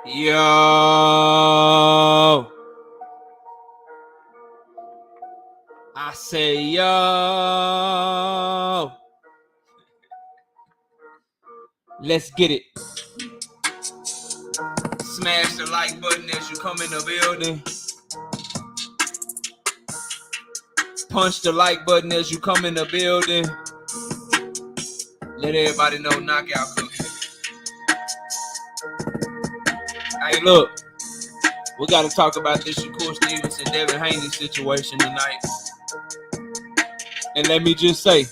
Yo, I say yo, let's get it. Smash the like button as you come in the building. Punch the like button as you come in the building. Let everybody know knockout cookie. Hey, look, we got to talk about this Shakur Stevenson, Devin Haney situation tonight. And let me just say,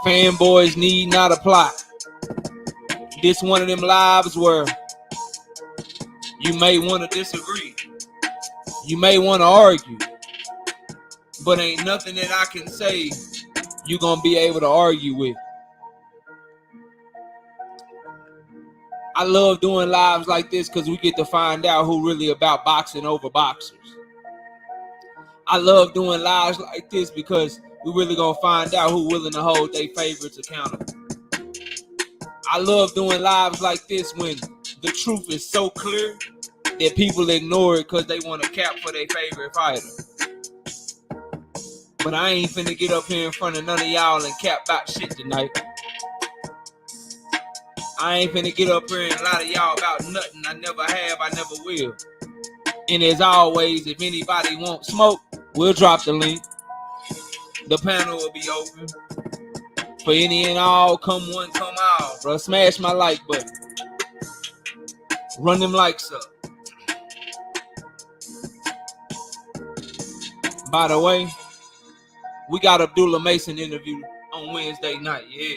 fanboys need not apply. This one of them lives where you may want to disagree. You may want to argue. But ain't nothing that I can say you're going to be able to argue with. I love doing lives like this because we get to find out who really about boxing over boxers. I love doing lives like this because we really going to find out who willing to hold their favorites accountable. I love doing lives like this when the truth is so clear that people ignore it because they want to cap for their favorite fighter. But I ain't finna get up here in front of none of y'all and cap about shit tonight. I ain't finna get up here and lie to y'all about nothing. I never have, I never will. And as always, if anybody wants smoke, we'll drop the link. The panel will be open. For any and all, come one, come out. Bro, smash my like button. Run them likes up. By the way, we got Abdullah Mason interview on Wednesday night. Yeah.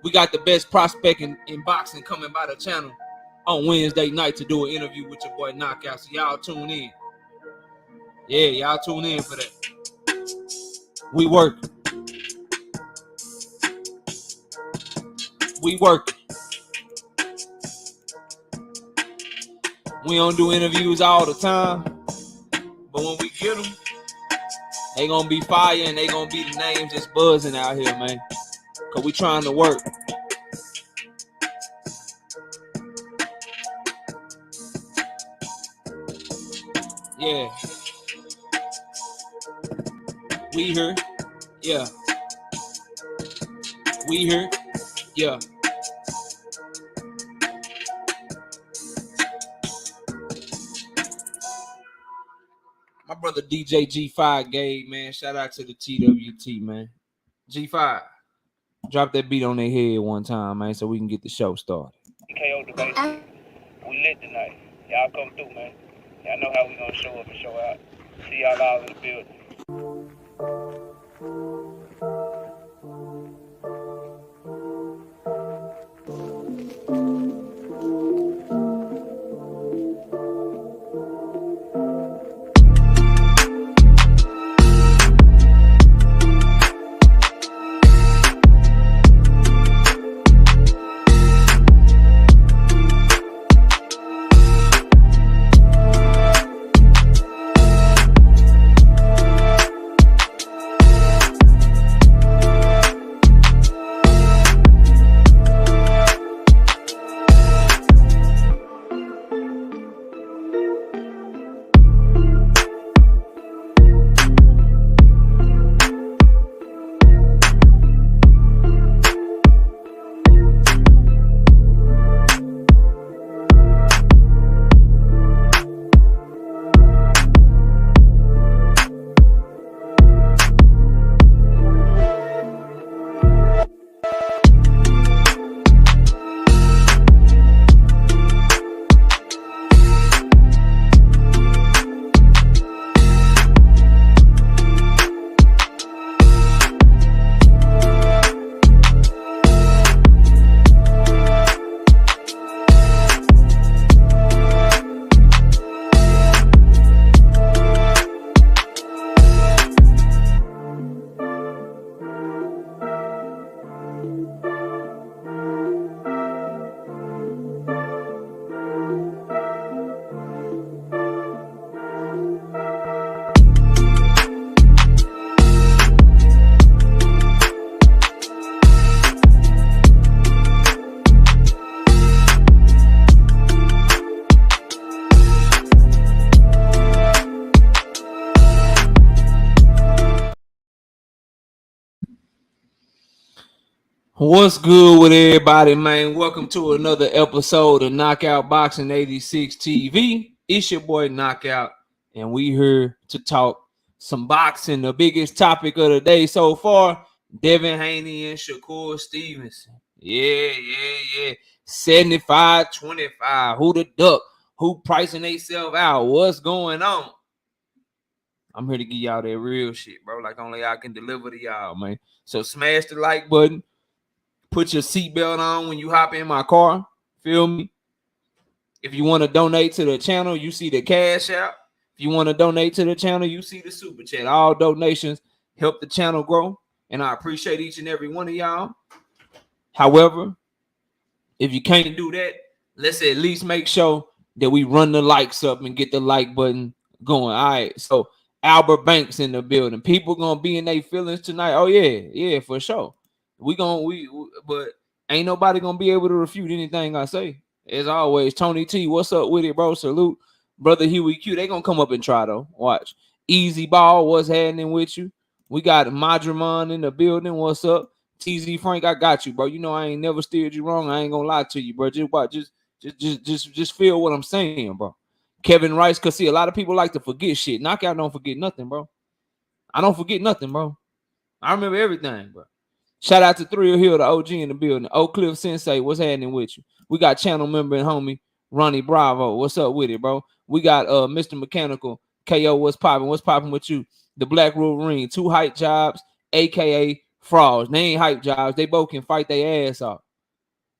We got the best prospect in boxing coming by the channel on Wednesday night to do an interview with your boy Knockout. So y'all tune in. Yeah, y'all tune in for that. We working. We working. We don't do interviews all the time. But when we get them, they gonna be fire and they gonna be the names that's buzzing out here, man. Cause we trying to work. Yeah. We here. Yeah. We here. Yeah. My brother DJ G5 gave, man. Shout out to the TWT, man. G5. Drop that beat on their head one time, man, so we can get the show started. KO debate. We lit tonight. Y'all come through, man. Y'all know how we gonna show up and show out. See y'all all in the building. What's good with everybody, man? Welcome to another episode of Knockout Boxing 86 TV. It's your boy Knockout, and we here to talk some boxing. The biggest topic of the day so far, Devin Haney and Shakur Stevenson. Yeah. 75-25. Who the duck? Who pricing themselves out? What's going on? I'm here to give y'all that real shit, bro. Like only I can deliver to y'all, man. So smash the like button. Put your seatbelt on when you hop in my car. Feel me? If you want to donate to the channel, you see the cash out. If you want to donate to the channel, you see the super chat. All donations help the channel grow, and I appreciate each and every one of y'all. However, if you can't do that, let's at least make sure that we run the likes up and get the like button going. All right. So Albert Banks in the building. People gonna be in their feelings tonight. Oh yeah, for sure. But ain't nobody gonna be able to refute anything I say. As always, Tony T, what's up with it, bro? Salute, brother Huey Q. They gonna come up and try though. Watch. Easy Ball, what's happening with you? We got Madramon in the building. What's up? TZ Frank, I got you, bro. You know I ain't never steered you wrong. I ain't gonna lie to you, bro. Just feel what I'm saying, bro. Kevin Rice, cause see, a lot of people like to forget shit. Knockout don't forget nothing, bro. I don't forget nothing, bro. I remember everything, bro. Shout out to Thrill Hill, the OG in the building. Oak Cliff Sensei, what's happening with you? We got channel member and homie Ronnie Bravo. What's up with it, bro? We got Mr. Mechanical KO. What's popping? What's popping with you? The Black Rule Ring, 2 hype jobs, aka frauds. They ain't hype jobs. They both can fight their ass off.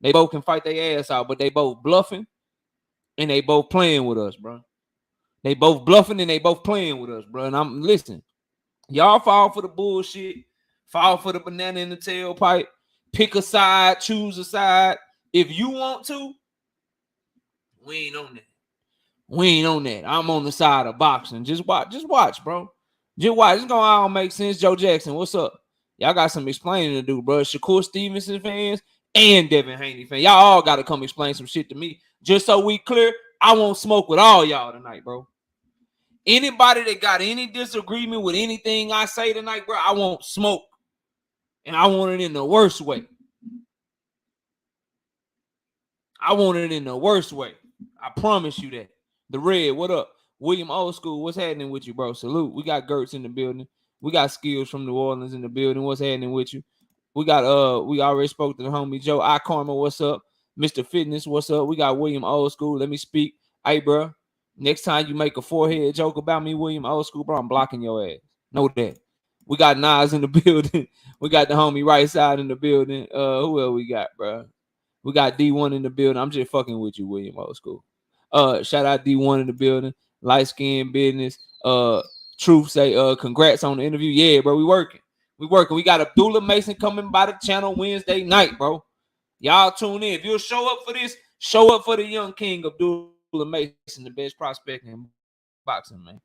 They both can fight their ass out, but they both bluffing and they both playing with us, bro. They both bluffing and they both playing with us, bro. And I'm listen. Y'all fall for the bullshit, fall for the banana in the tailpipe, pick a side, choose a side. If you want to, we ain't on that. We ain't on that. I'm on the side of boxing. Just watch, bro. Just watch. It's gonna all make sense. Joe Jackson, what's up? Y'all got some explaining to do, bro. Shakur Stevenson fans and Devin Haney fans. Y'all all gotta come explain some shit to me. Just so we clear, I won't smoke with all y'all tonight, bro. Anybody that got any disagreement with anything I say tonight, bro, I won't smoke. And I want it in the worst way. I want it in the worst way. I promise you that. The Red, what up? William Old School, what's happening with you, bro? Salute. We got Gertz in the building. We got Skills from New Orleans in the building. What's happening with you? We got we already spoke to the homie Joe. I Karma, what's up? Mr. Fitness, what's up? We got William Old School. Let me speak. Hey, bro. Next time you make a forehead joke about me, William Old School, bro, I'm blocking your ass. Know that. We got Nas in the building. We got the homie Right Side in the building. Who else we got, bro? We got D1 in the building. I'm just fucking with you, William Old School. Shout out D1 in the building. Light skin business. Truth say, congrats on the interview. Yeah, bro, we working. We got Abdullah Mason coming by the channel Wednesday night, bro. Y'all tune in. If you'll show up for this, show up for the young king Abdullah Mason, the best prospect in boxing, man.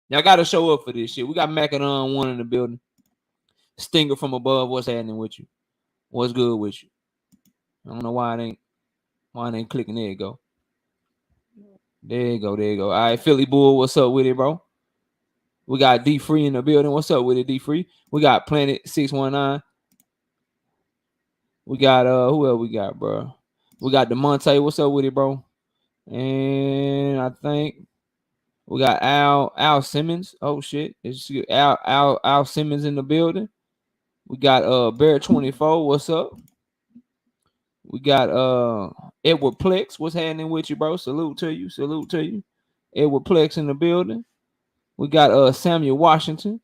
Y'all got to show up for this shit. We got Macadon 1 in the building. Stinger from above. What's happening with you? What's good with you? I don't know why it ain't clicking. There you go. There you go. All right, Philly Bull, what's up with it, bro? We got D Free in the building. What's up with it, D Free? We got Planet 619. We got who else we got, bro? We got DeMonte. What's up with it, bro? And I think we got Al Simmons. Oh shit. It's Al Simmons in the building. We got Bear 24. What's up? We got Edward Plex. What's happening with you, bro? Salute to you. Edward Plex in the building. We got Samuel Washington.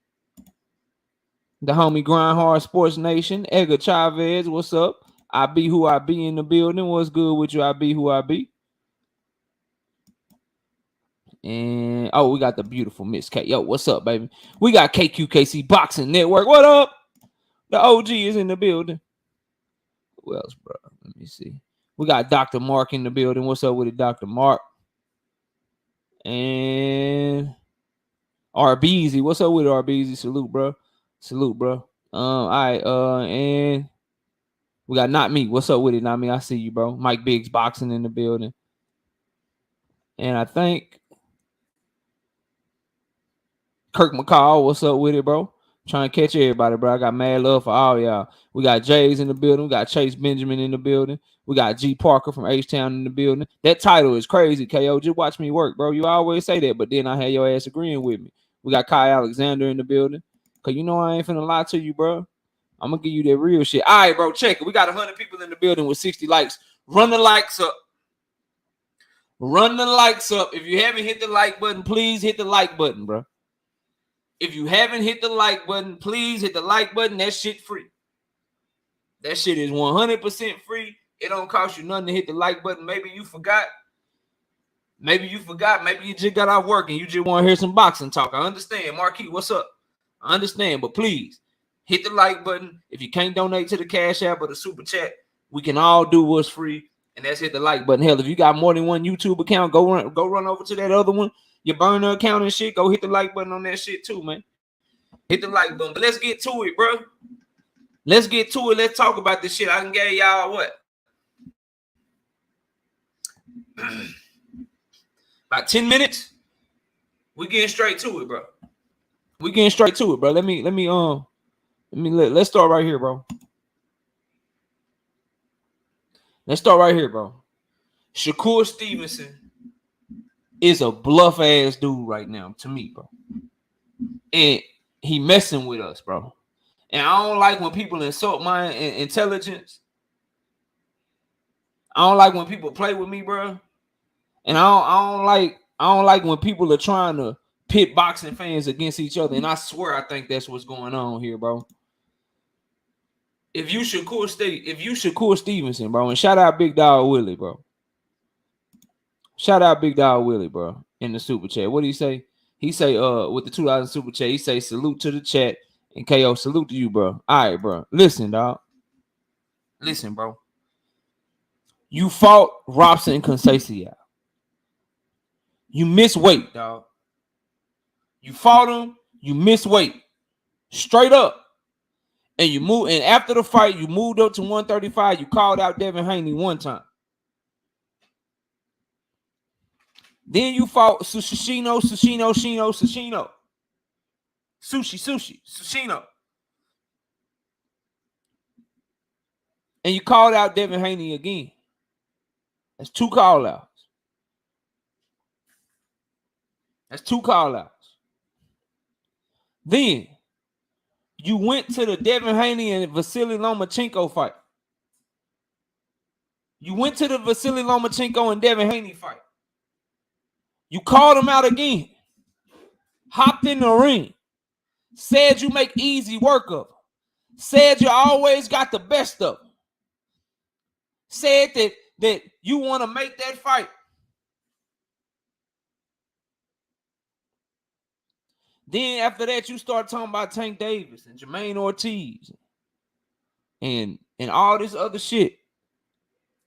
The homie Grind Hard Sports Nation. Edgar Chavez. What's up? I be who I be in the building. What's good with you? I be who I be. And we got the beautiful Miss K. Yo, what's up, baby? We got KQKC Boxing Network. What up? The OG is in the building. Who else, bro? Let me see. We got Dr. Mark in the building. What's up with it, Dr. Mark? And RBZ. What's up with RBZ? Salute, bro. All right. And we got Not Me. What's up with it, Not Me? I see you, bro. Mike Biggs Boxing in the building. And I think Kirk McCall. What's up with it, bro? Trying to catch everybody, bro. I got mad love for all y'all. We got Jays in the building. We got Chase Benjamin in the building. We got G Parker from H-Town in the building. That title is crazy, KO. Just watch me work, bro. You always say that, but then I had your ass agreeing with me. We got Kai Alexander in the building. Because you know I ain't finna lie to you, bro. I'm going to give you that real shit. All right, bro, check it. We got 100 people in the building with 60 likes. Run the likes up. Run the likes up. If you haven't hit the like button, please hit the like button, bro. If you haven't hit the like button, please hit the like button. That shit free. That shit is 100% free. It don't cost you nothing to hit the like button. Maybe you forgot. Maybe you forgot. Maybe you just got off work and you just want to hear some boxing talk. I understand. Marquis, what's up? I understand. But please, hit the like button. If you can't donate to the Cash App or the Super Chat, we can all do what's free. And that's hit the like button. Hell, if you got more than one YouTube account, go run over to that other one. Your burner account and shit, go hit the like button on that shit too, man. Hit the like button. But let's get to it, bro. Let's get to it. Let's talk about this shit. I can get y'all what? About 10 minutes. We getting straight to it, bro. We getting straight to it, bro. Let's start right here, bro. Let's start right here, bro. Shakur Stevenson is a bluff ass dude right now to me, bro. And he messing with us, bro. And I don't like when people insult my intelligence. I don't like when people play with me, bro. And I don't like when people are trying to pit boxing fans against each other. And I swear I think that's what's going on here, bro. If you Shakur Stevenson, bro, and shout out Big Dog Willie, bro. Shout out Big Dog Willie, bro, in the super chat. What do he say? He say, with the $2 super chat, he say, salute to the chat. And KO, salute to you, bro. All right, bro. Listen, dog. Listen, bro. You fought Robson Conceição. You miss weight, dog. You fought him. You miss weight. Straight up. And you move. And after the fight, you moved up to 135. You called out Devin Haney one time. Then you fought Sushino. And you called out Devin Haney again. That's 2 call outs. Then you went to the Devin Haney and Vasily Lomachenko fight. You went to the Vasily Lomachenko and Devin Haney fight. You called him out again. Hopped in the ring. Said you make easy work of him. Said you always got the best of him. Said that you want to make that fight. Then after that, you start talking about Tank Davis and Jermaine Ortiz and all this other shit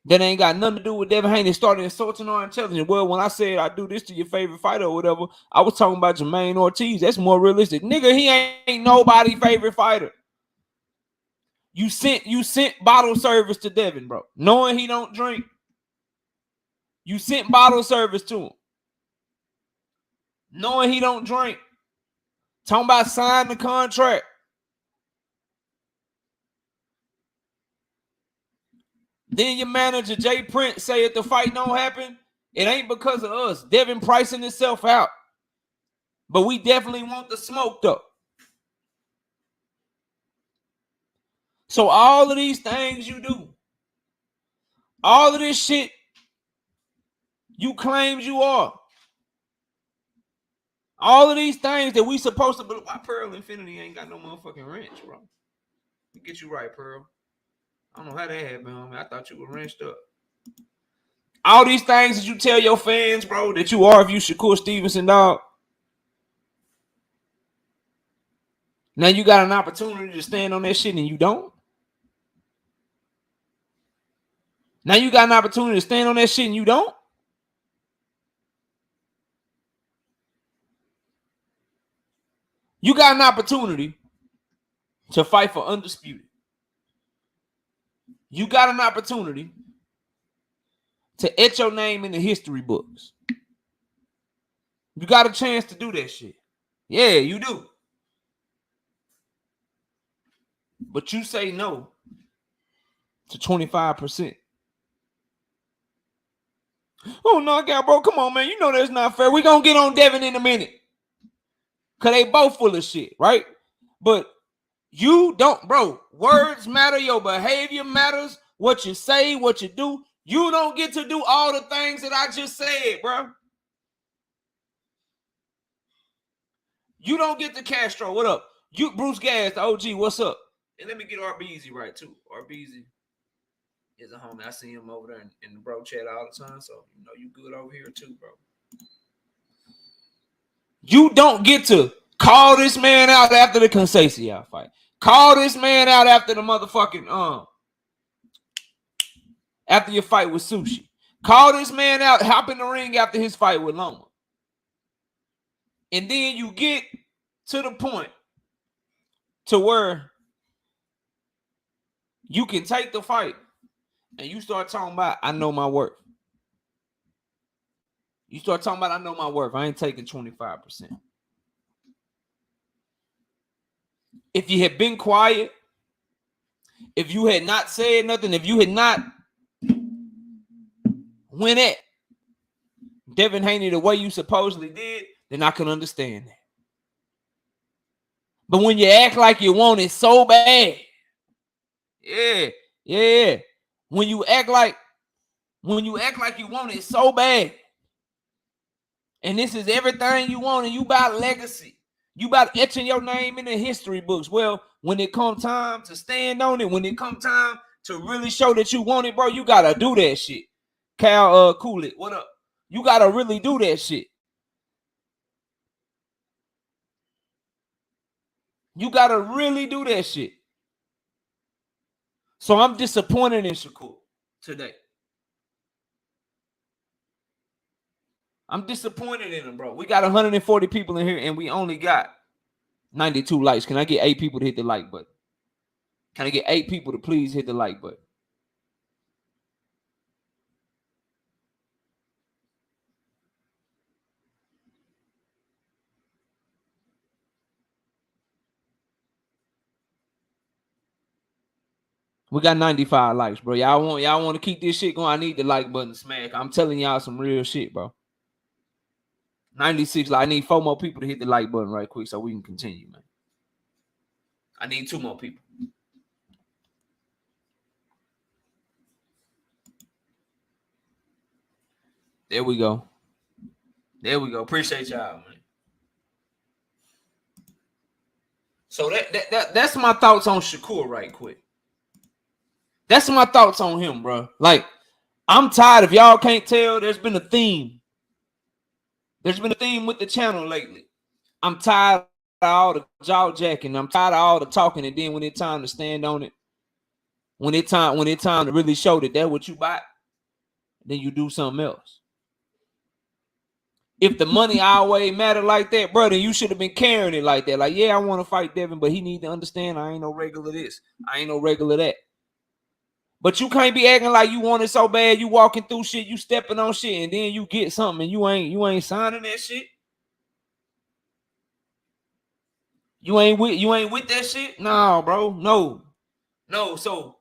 that ain't got nothing to do with Devin Haney. Started insulting our intelligence. Well, when I said I do this to your favorite fighter or whatever, I was talking about Jermaine Ortiz. That's more realistic. Nigga, he ain't nobody's favorite fighter. You sent bottle service to Devin, bro. Knowing he don't drink. You sent bottle service to him. Knowing he don't drink. Talking about signing the contract. Then your manager, Jay Prince, say if the fight don't happen, it ain't because of us. Devin pricing himself out. But we definitely want the smoke, though. So all of these things you do, all of this shit you claimed you are, all of these things that we supposed to be. Why Pearl Infinity ain't got no motherfucking wrench, bro? Let me get you right, Pearl. I don't know how that happened, homie. I thought you were wrenched up. All these things that you tell your fans, bro, that you are if you Shakur Stevenson, dog. Now you got an opportunity to stand on that shit and you don't. Now you got an opportunity to stand on that shit and you don't. You got an opportunity to fight for undisputed. You got an opportunity to etch your name in the history books. You got a chance to do that shit. Yeah, you do. But you say no to 25%. Oh, knockout, bro. Come on, man. You know that's not fair. We're going to get on Devin in a minute. Because they both full of shit, right? But you don't, bro. Words matter. Your behavior matters. What you say, what you do. You don't get to do all the things that I just said, bro. You don't get to Castro. What up? You, Bruce Gas, the OG. What's up? And let me get RBZ right, too. RBZ is a homie. I see him over there in the bro chat all the time. So, you know, you good over here, too, bro. You don't get to call this man out after the Conceição fight. Call this man out after the motherfucking after your fight with Sushi. Call this man out, hop in the ring after his fight with Loma. And then you get to the point to where you can take the fight and you start talking about, I know my worth. You start talking about, I know my worth. I ain't taking 25%. If you had been quiet, if you had not said nothing, if you had not went at Devin Haney the way you supposedly did, then I can understand that. But when you act like you want it so bad, yeah. When you act like you want it so bad, and this is everything you want, and you about legacy, you about etching your name in the history books. Well, when it come time to stand on it, when it come time to really show that you want it, bro, you gotta do that shit. Cal Cool It, what up? You gotta really do that shit. You gotta really do that shit. So I'm disappointed in Shakur today. I'm disappointed in him, bro. We got 140 people in here, and we only got 92 likes. Can I get 8 people to hit the like button? Can I get 8 people to please hit the like button? We got 95 likes, bro. Y'all want to keep this shit going? I need the like button smack. I'm telling y'all some real shit, bro. 96. I need 4 more people to hit the like button right quick so we can continue, man. I need 2 more people. There we go. Appreciate y'all, man. So that's my thoughts on Shakur right quick. That's my thoughts on him, bro. Like, I'm tired. If y'all can't tell, there's been a theme. There's been a theme with the channel lately. I'm tired of all the jaw jacking. I'm tired of all the talking. And then when it's time to stand on it, when it's time to really show that that's what you bought, then you do something else. If the money always matter like that, bro, then you should have been carrying it like that. Like, yeah, I want to fight Devin, but he need to understand I ain't no regular this. I ain't no regular that. But you can't be acting like you want it so bad. You walking through shit, you stepping on shit, and then you get something and you ain't signing that shit. You ain't with that shit? No, bro. No. So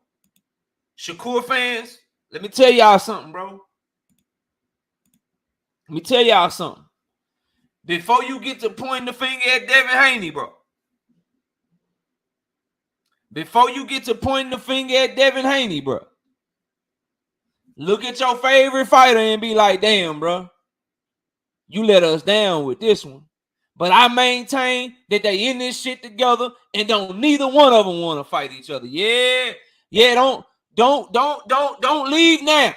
Shakur fans, let me tell y'all something, bro. Let me tell y'all something. Before you get to pointing the finger at Devin Haney, bro. Before you get to pointing the finger at Devin Haney, bro. Look at your favorite fighter and be like, damn, bro. You let us down with this one. But I maintain that they in this shit together and don't neither one of them want to fight each other. Yeah, don't leave now.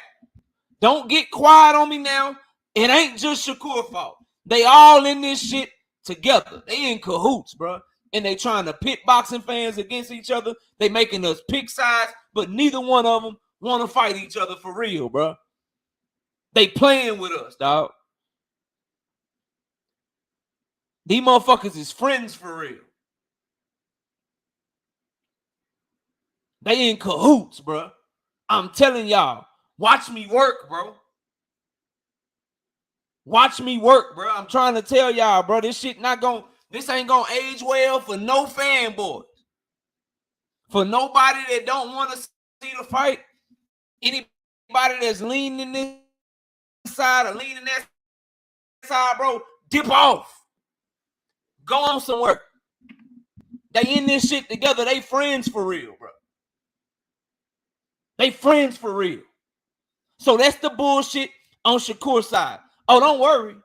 Don't get quiet on me now. It ain't just Shakur's fault. They all in this shit together. They in cahoots, bro. And they trying to pit boxing fans against each other. They making us pick sides, but neither one of them want to fight each other for real, bro. They playing with us, dog. These motherfuckers is friends for real. They in cahoots, bro. I'm telling y'all, watch me work, bro. Watch me work, bro. I'm trying to tell y'all, bro, this ain't gonna age well for no fanboys. For nobody that don't want to see the fight, anybody that's leaning this side or leaning that side, bro, dip off. Go on somewhere. They in this shit together. They friends for real, bro. They friends for real. So that's the bullshit on Shakur's side. Oh, don't worry.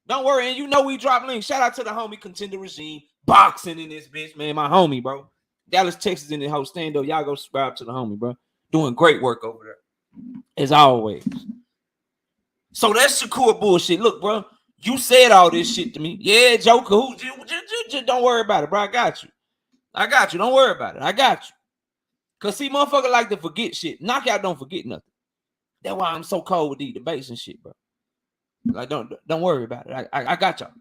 Don't worry. And you know we drop links. Shout out to the homie Contender Regime. Boxing in this bitch, man. My homie, bro. Dallas, Texas in the whole stand-up. Y'all go subscribe to the homie, bro. Doing great work over there. As always. So that's Shakur bullshit. Look, bro. You said all this shit to me. Yeah, Joker. Who? Just don't worry about it, bro. I got you. I got you. Don't worry about it. I got you. Because, see, motherfucker like to forget shit. Knockout don't forget nothing. That's why I'm so cold with these debates and shit, bro. Like, don't worry about it. I got y'all.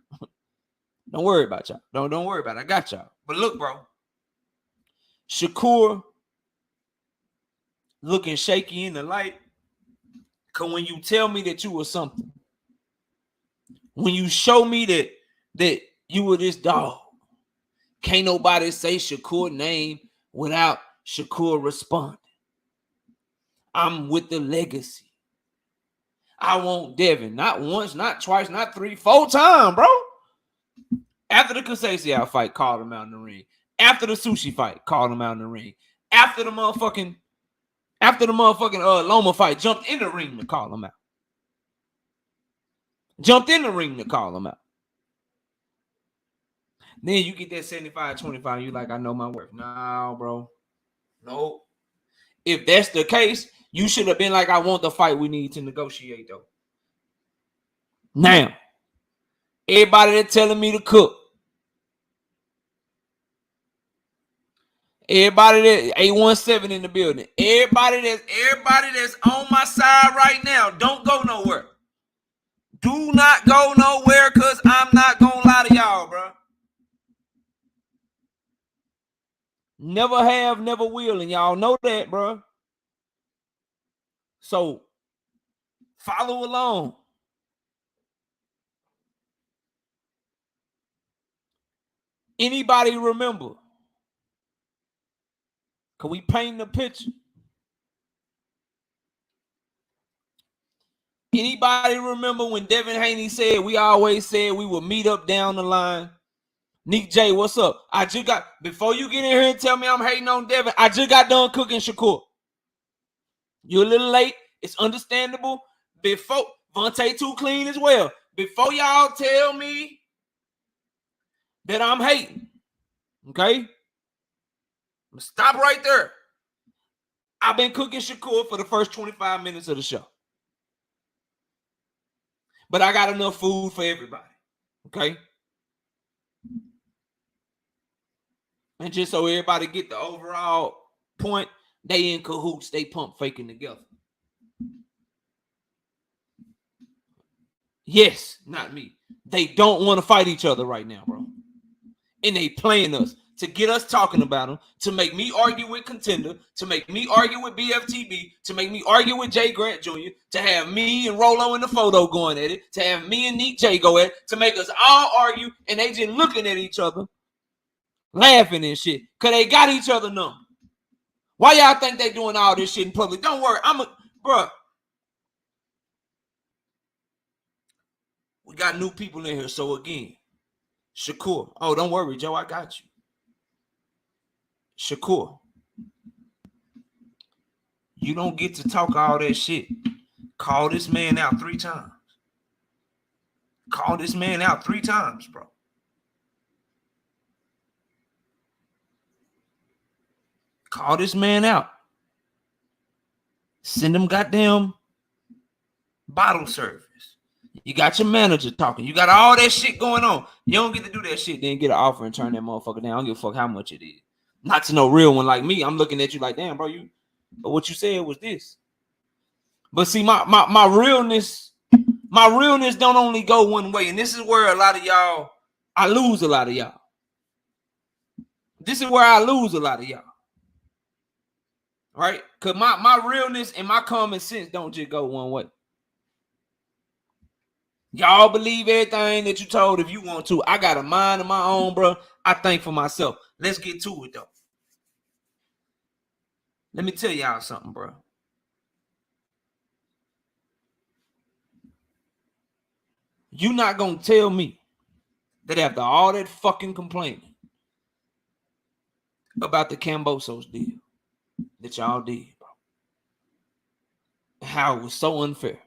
Don't worry about y'all. Don't worry about it. I got y'all. But look, bro. Shakur looking shaky in the light. Because when you tell me that you were something, when you show me that you were this dog, can't nobody say Shakur name without Shakur responding. I'm with the legacy. I want Devin. Not once, not twice, not 3, 4 times, bro. After the Kasasia fight, called him out in the ring. After the Sushi fight, called him out in the ring. After the motherfucking Loma fight, jumped in the ring to call him out. Jumped in the ring to call him out. Then you get that 75-25, you like, I know my worth. No, bro. No. If that's the case, you should have been like, I want the fight we need to negotiate, though. Now, everybody that's telling me to cook. Everybody that 817 in the building. Everybody that's on my side right now, don't go nowhere. Do not go nowhere, because I'm not going to lie to y'all, bro. Never have, never will, and y'all know that, bro. So, follow along. Anybody remember? Can we paint the picture? Anybody remember when Devin Haney said, we always said we would meet up down the line? Nick J, what's up? I just got, before you get in here and tell me I'm hating on Devin, I just got done cooking Shakur. You're a little late. It's understandable. Before, Vontae too clean as well. Before y'all tell me that I'm hating, okay? Stop right there. I've been cooking Shakur for the first 25 minutes of the show. But I got enough food for everybody, okay? And just so everybody get the overall point, they in cahoots, they pump faking together. Yes, not me. They don't want to fight each other right now, bro. And they playing us to get us talking about them, to make me argue with Contender, to make me argue with BFTB, to make me argue with Jay Grant Jr., to have me and Rolo in the photo going at it, to have me and Nick J go at it, to make us all argue, and they just looking at each other, laughing and shit, because they got each other number. Why y'all think they doing all this shit in public? Don't worry, bro. We got new people in here, so again, Shakur. Oh, don't worry, Joe, I got you. Shakur. You don't get to talk all that shit. Call this man out 3 times. Call this man out 3 times, bro. Call this man out. Send him goddamn bottle service. You got your manager talking. You got all that shit going on. You don't get to do that shit, then get an offer and turn that motherfucker down. I don't give a fuck how much it is. Not to no real one like me. I'm looking at you like, damn, bro, what you said was this. But see, my realness don't only go one way. And this is where I lose a lot of y'all. This is where I lose a lot of y'all. Right? Because my realness and my common sense don't just go one way. Y'all believe everything that you told if you want to. I got a mind of my own, bro. I think for myself. Let's get to it, though. Let me tell y'all something, bro. You not gonna tell me that after all that fucking complaining about the Cambosos deal that y'all did, bro, how it was so unfair,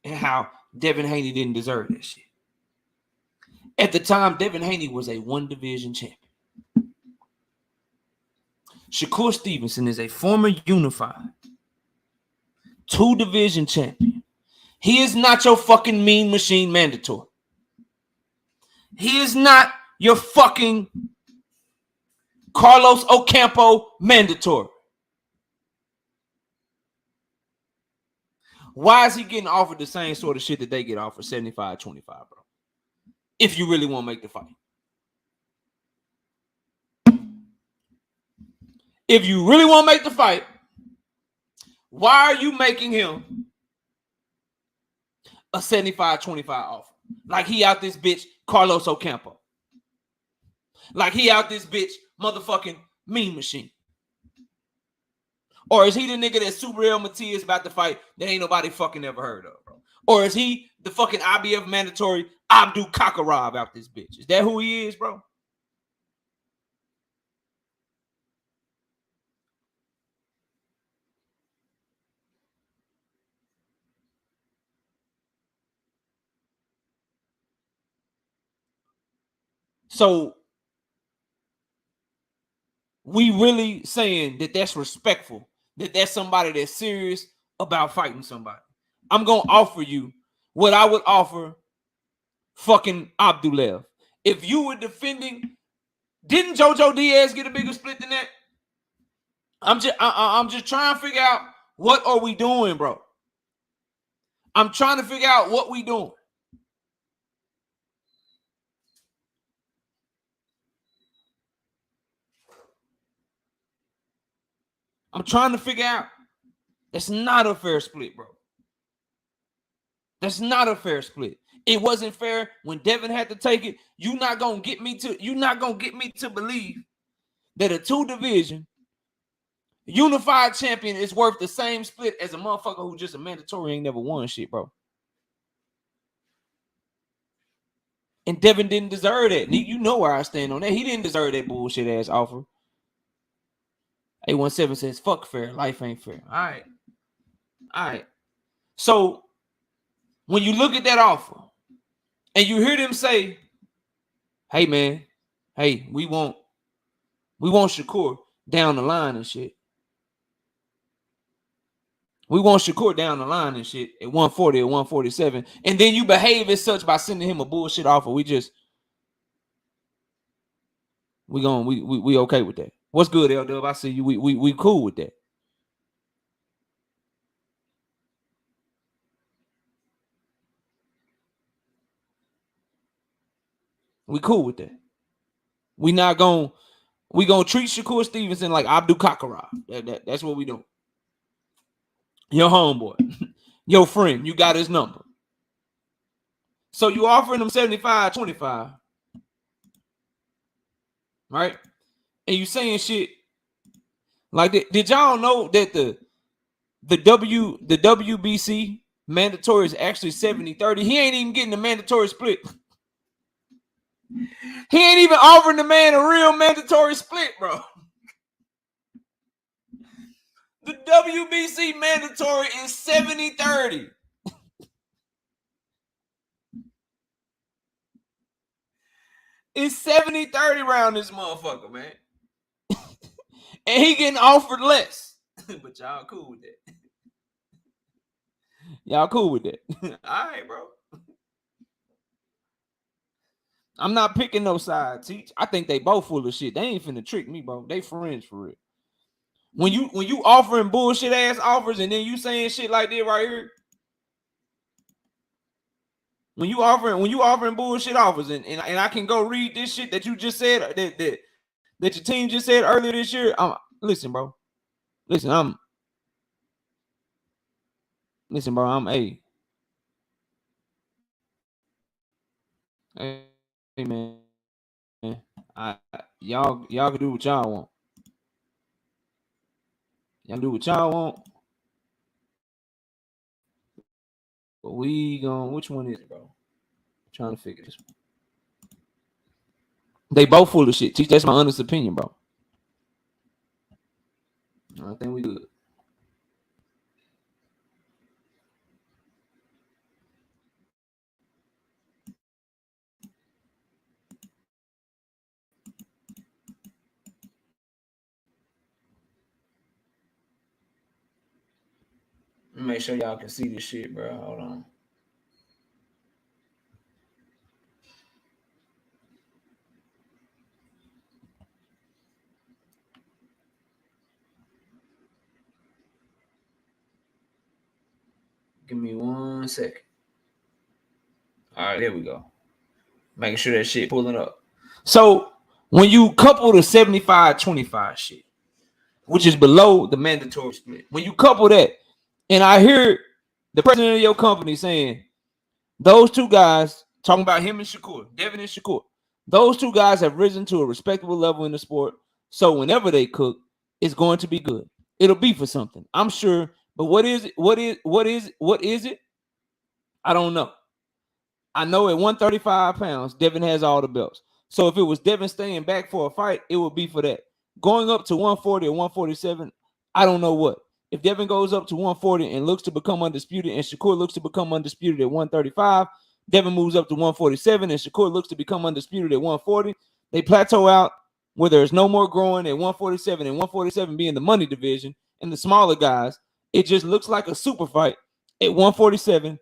and how Devin Haney didn't deserve that shit. At the time, Devin Haney was a one-division champion. Shakur Stevenson is a former unified two-division champion. He is not your fucking mean machine mandatory. He is not your fucking Carlos Ocampo mandatory. Why is he getting offered the same sort of shit that they get offered, 75-25, bro? If you really want to make the fight. If you really want to make the fight, why are you making him a 75-25 offer? Like he out this bitch Carlos Ocampo. Like he out this bitch motherfucking mean machine. Or is he the nigga that Super El Matias about to fight that ain't nobody fucking ever heard of, bro? Or is he the fucking IBF mandatory Abdul Kakarov out this bitch? Is that who he is, bro? So we really saying that that's respectful, that that's somebody that's serious about fighting somebody. I'm going to offer you what I would offer fucking Abdulev. If you were defending, didn't Jojo Diaz get a bigger split than that? I'm just trying to figure out what are we doing, bro. I'm trying to figure out what we doing. I'm trying to figure out. That's not a fair split, bro. That's not a fair split. It wasn't fair when Devin had to take it. You're not gonna get me to believe that a two-division unified champion is worth the same split as a motherfucker who just a mandatory ain't never won shit, bro. And Devin didn't deserve that. You know where I stand on that. He didn't deserve that bullshit ass offer. 817 says, fuck fair. Life ain't fair. All right. So when you look at that offer and you hear them say, hey man, hey, we want Shakur down the line and shit. We want Shakur down the line and shit at 140 or 147. And then you behave as such by sending him a bullshit offer. We okay with that. What's good, L-Dub? I see you. We cool with that. We cool with that. We gonna treat Shakur Stevenson like Abdul Kakarov. That's what we doing. Your homeboy, your friend, you got his number. So you offering him 75-25, right? And you saying shit like that. Did y'all know that the WBC mandatory is actually 70-30? He ain't even getting the mandatory split. He ain't even offering the man a real mandatory split, bro. The WBC mandatory is 70-30. It's 70-30 around this motherfucker, man. And he getting offered less. But y'all cool with that. Y'all cool with that. All right, bro. I'm not picking no sides, Teach. I think they both full of shit. They ain't finna trick me, bro. They friends for real. When you offering bullshit ass offers and then you saying shit like that right here. When you offering bullshit offers and I can go read this shit that you just said that your team just said earlier this year. Listen, bro. Listen, I'm hey man. Y'all can do what y'all want. Y'all do what y'all want. But we going, which one is it, bro? I'm trying to figure this one. They both full of shit. That's my honest opinion, bro. I think we good. Make sure y'all can see this shit, bro. Hold on. Give me 1 second. All right, there we go. Making sure that shit pulling up. So when you couple the 75-25 shit, which is below the mandatory split, when you couple that, and I hear the president of your company saying those two guys, talking about him and Shakur, Devin and Shakur, those two guys have risen to a respectable level in the sport. So whenever they cook, it's going to be good. It'll be for something, I'm sure. But what is it? What is it? I don't know. I know at 135 pounds, Devin has all the belts. So if it was Devin staying back for a fight, it would be for that. Going up to 140 or 147, I don't know what. If Devin goes up to 140 and looks to become undisputed, and Shakur looks to become undisputed at 135, Devin moves up to 147, and Shakur looks to become undisputed at 140. They plateau out where there's no more growing at 147, and 147 being the money division, and the smaller guys, it just looks like a super fight at 147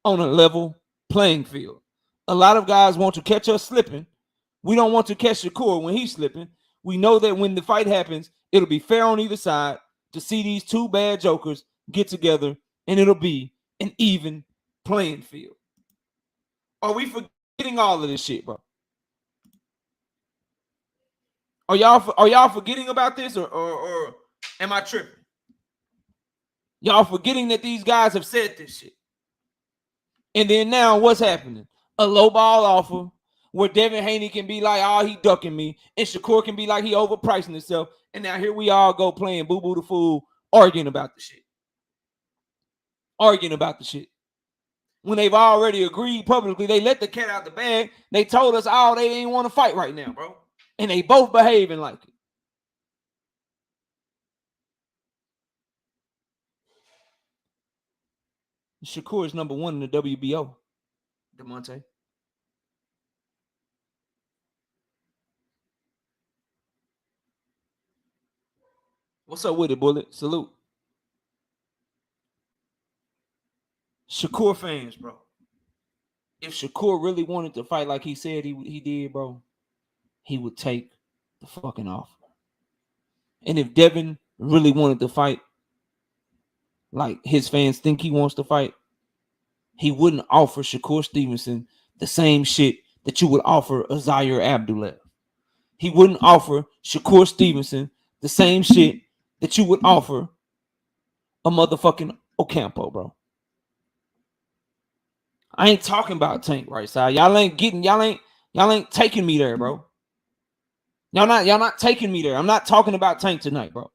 on a level playing field. A lot of guys want to catch us slipping. We don't want to catch Shakur when he's slipping. We know that when the fight happens, it'll be fair on either side to see these two bad jokers get together, and it'll be an even playing field. Are we forgetting all of this shit, bro? Are y'all forgetting about this, or am I tripping? Y'all forgetting that these guys have said this shit. And then now what's happening? A low ball offer where Devin Haney can be like, oh, he ducking me. And Shakur can be like, he overpricing himself. And now here we all go playing Boo Boo the Fool, arguing about the shit. Arguing about the shit. When they've already agreed publicly, they let the cat out the bag. They told us, oh, they ain't want to fight right now, bro. And they both behaving like it. Shakur is number 1 in the WBO. DeMonte. What's up with it, Bullet? Salute. Shakur fans, bro. If Shakur really wanted to fight like he said he did, bro, he would take the fucking offer. And if Devin really wanted to fight like his fans think he wants to fight, he wouldn't offer Shakur Stevenson the same shit that you would offer a Zaire Abdullah. He wouldn't offer Shakur Stevenson the same shit that you would offer a motherfucking Ocampo, bro. I ain't talking about Tank right side. Y'all ain't taking me there, bro. Y'all not taking me there. I'm not talking about Tank tonight, bro.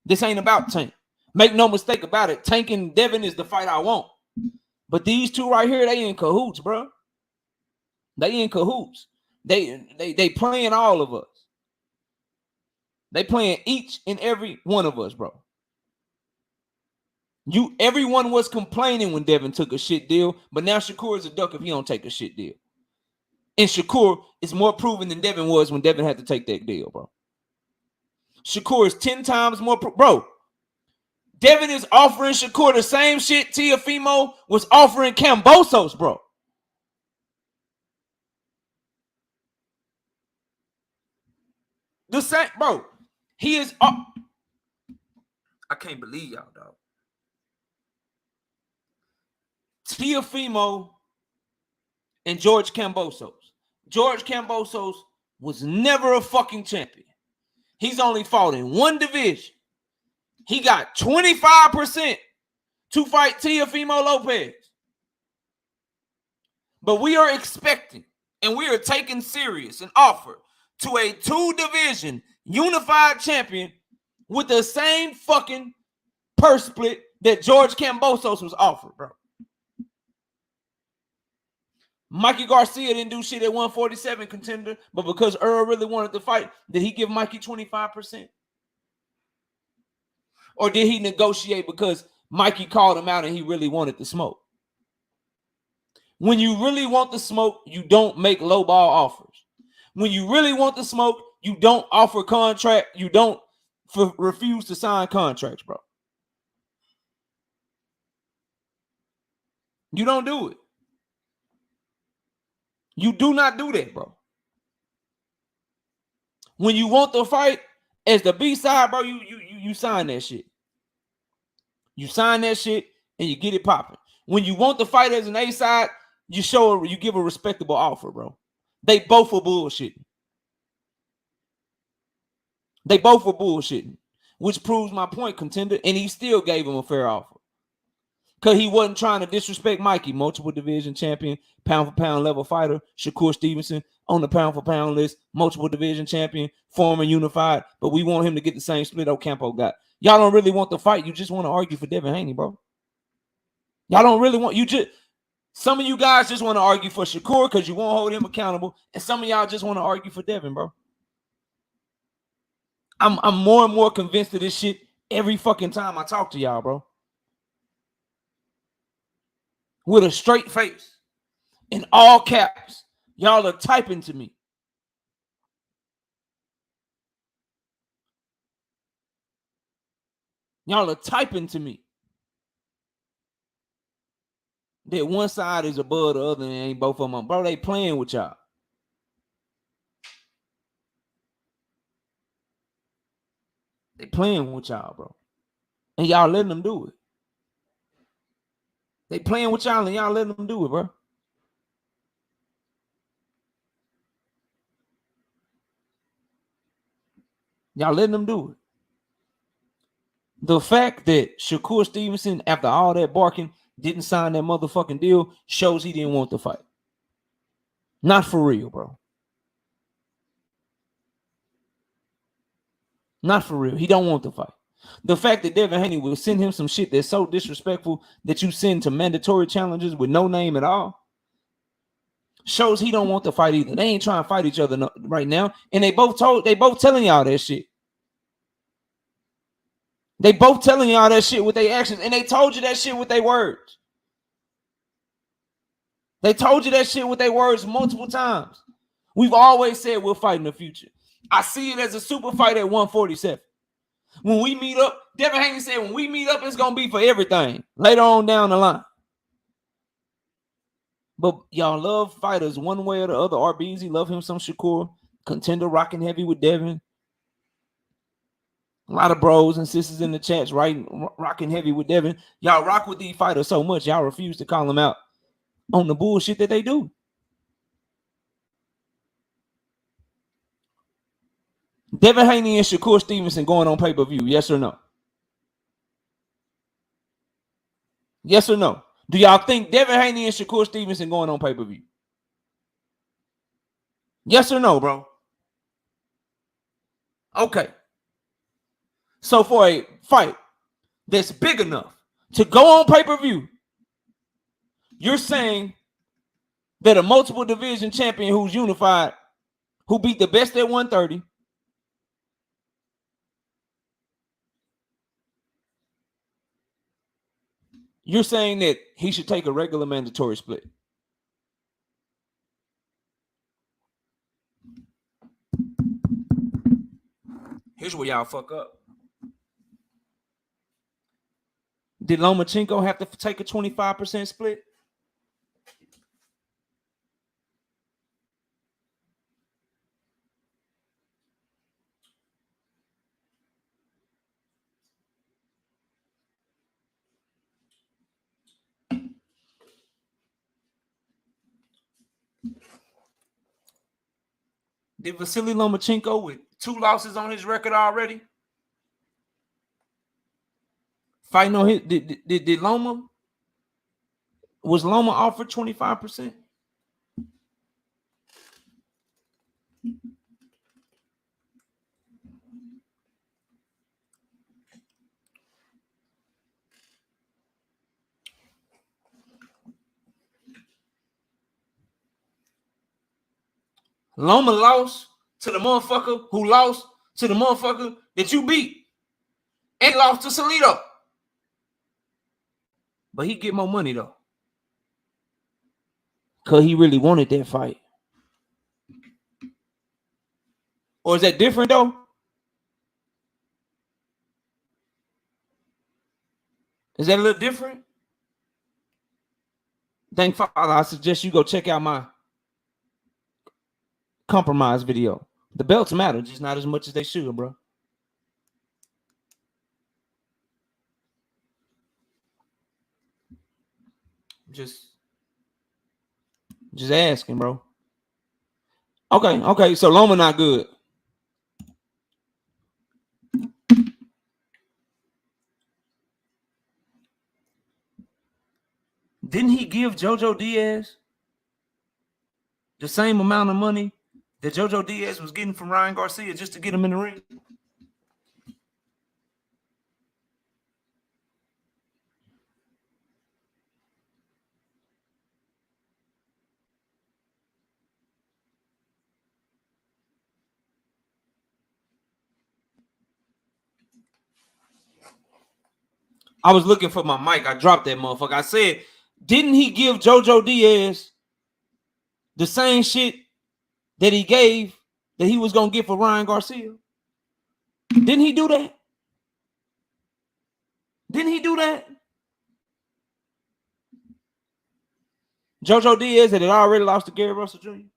This ain't about Tank. Make no mistake about it. Tank and Devin is the fight I want. But these two right here, they in cahoots, bro. They in cahoots. They playing all of us. They playing each and every one of us, bro. Everyone was complaining when Devin took a shit deal, but now Shakur is a duck if he don't take a shit deal. And Shakur is more proven than Devin was when Devin had to take that deal, bro. Shakur is 10 times more bro. Devin is offering Shakur the same shit Teofimo was offering Kambosos, bro. The same, bro. He is. I can't believe y'all, dog. Teofimo and George Kambosos. George Kambosos was never a fucking champion. He's only fought in one division. He got 25% to fight Teofimo Lopez. But we are expecting and we are taking serious an offer to a 2-division unified champion with the same fucking purse split that George Kambosos was offered, bro. Mikey Garcia didn't do shit at 147 contender, but because Earl really wanted to fight, did he give Mikey 25%? Or did he negotiate because Mikey called him out and he really wanted to smoke? When you really want the smoke, you don't make low ball offers. When you really want the smoke, you don't offer contract. You don't refuse to sign contracts, bro. You don't do it. You do not do that, bro. When you want the fight as the B side, bro, you sign that shit. You sign that shit and you get it popping. When you want the fight as an A side, you give a respectable offer, bro. They both were bullshitting. They both were bullshitting, which proves my point, contender. And he still gave him a fair offer. Because he wasn't trying to disrespect Mikey, multiple division champion, pound for pound level fighter, Shakur Stevenson on the pound for pound list, multiple division champion, former unified. But we want him to get the same split Ocampo got. Y'all don't really want the fight. You just want to argue for Devin Haney, bro. Y'all don't really want, some of you guys just want to argue for Shakur because you won't hold him accountable. And some of y'all just want to argue for Devin, bro. I'm more and more convinced of this shit every fucking time I talk to y'all, bro. With a straight face, in all caps, y'all are typing to me. Y'all are typing to me that one side is above the other and ain't both of them. Bro, they playing with y'all. They playing with y'all, bro. And y'all letting them do it. They playing with y'all and y'all letting them do it, bro. Y'all letting them do it. The fact that Shakur Stevenson, after all that barking, didn't sign that motherfucking deal shows he didn't want the fight. Not for real, bro. Not for real. He don't want the fight. The fact that Devin Haney will send him some shit that's so disrespectful that you send to mandatory challenges with no name at all shows he don't want the fight either. They ain't trying to fight each other right now. And they both telling y'all that shit. They both telling y'all that shit with their actions. And they told you that shit with their words. They told you that shit with their words multiple times. We've always said we'll fight in the future. I see it as a super fight at 147. When we meet up, Devin Haney said, when we meet up, it's going to be for everything later on down the line. But y'all love fighters one way or the other. RBZ love him some Shakur. Contender rocking heavy with Devin. A lot of bros and sisters in the chats rocking heavy with Devin. Y'all rock with these fighters so much, y'all refuse to call them out on the bullshit that they do. Devin Haney and Shakur Stevenson going on pay-per-view, yes or no? Yes or no? Do y'all think Devin Haney and Shakur Stevenson going on pay-per-view? Yes or no, bro? Okay. So for a fight that's big enough to go on pay-per-view, you're saying that a multiple division champion who's unified, who beat the best at 130, you're saying that he should take a regular mandatory split. Here's where y'all fuck up. Did Lomachenko have to take a 25% split? Did Vasily Lomachenko, with 2 losses on his record already, fighting on his, did Loma, was Loma offered 25%? Loma lost to the motherfucker who lost to the motherfucker that you beat. And lost to Salido. But he get more money though. Because he really wanted that fight. Or is that different though? Is that a little different? Thank Father, I suggest you go check out my compromise video. The belts matter, just not as much as they should, bro. Just asking, bro. Okay. So Loma not good. Didn't he give JoJo Diaz the same amount of money that JoJo Diaz was getting from Ryan Garcia just to get him in the ring? I was looking for my mic. I dropped that motherfucker. I said, didn't he give JoJo Diaz the same shit that he gave that he was going to get for Ryan Garcia? Didn't he do that? Didn't he do that? JoJo Diaz that had already lost to Gary Russell Jr.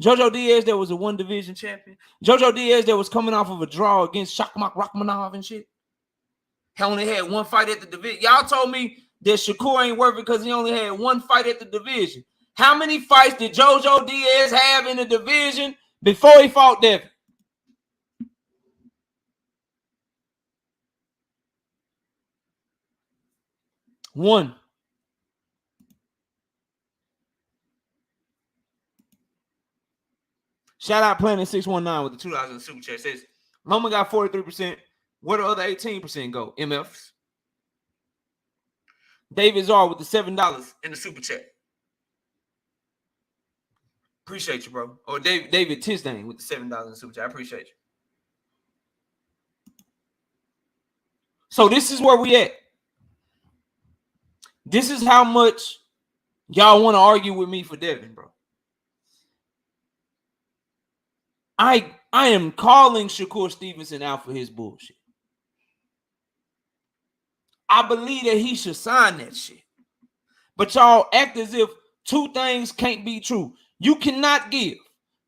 JoJo Diaz that was a one division champion. JoJo Diaz that was coming off of a draw against Shakur Rachmanov and shit. He only had one fight at the division. Y'all told me that Shakur ain't worth it because he only had one fight at the division. How many fights did JoJo Diaz have in the division before he fought Devin? One. Shout out Planet 619 with the $2 super chat. Says Loma got 43%. Where the other 18% go? MFs. David Czar with the $7 in the super chat. Appreciate you, bro. Or David Tisdane with the $7 in the super chat. I appreciate you. So this is where we at. This is how much y'all want to argue with me for Devin, bro. I am calling Shakur Stevenson out for his bullshit. I believe that he should sign that shit. But y'all act as if two things can't be true. You cannot give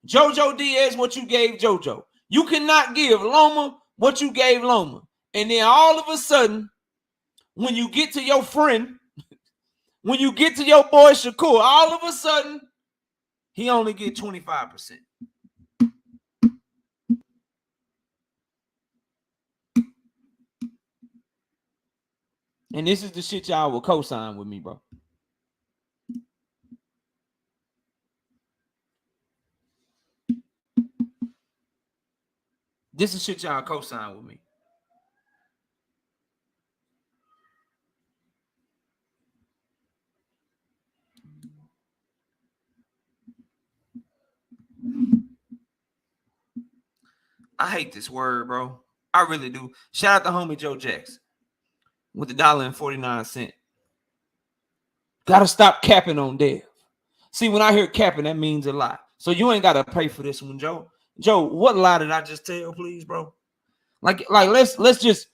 JoJo Diaz what you gave JoJo. You cannot give Loma what you gave Loma. And then all of a sudden, when you get to your friend, when you get to your boy Shakur, all of a sudden, he only get 25%. And this is the shit y'all will co-sign with me, bro. This is shit y'all co-sign with me. I hate this word, bro. I really do. Shout out to homie Joe Jackson with the $1.49. Gotta stop capping on Dev. See, when I hear capping, that means a lot. So you ain't gotta pay for this one, Joe. Joe, what lie did I just tell, please, bro? Like let's get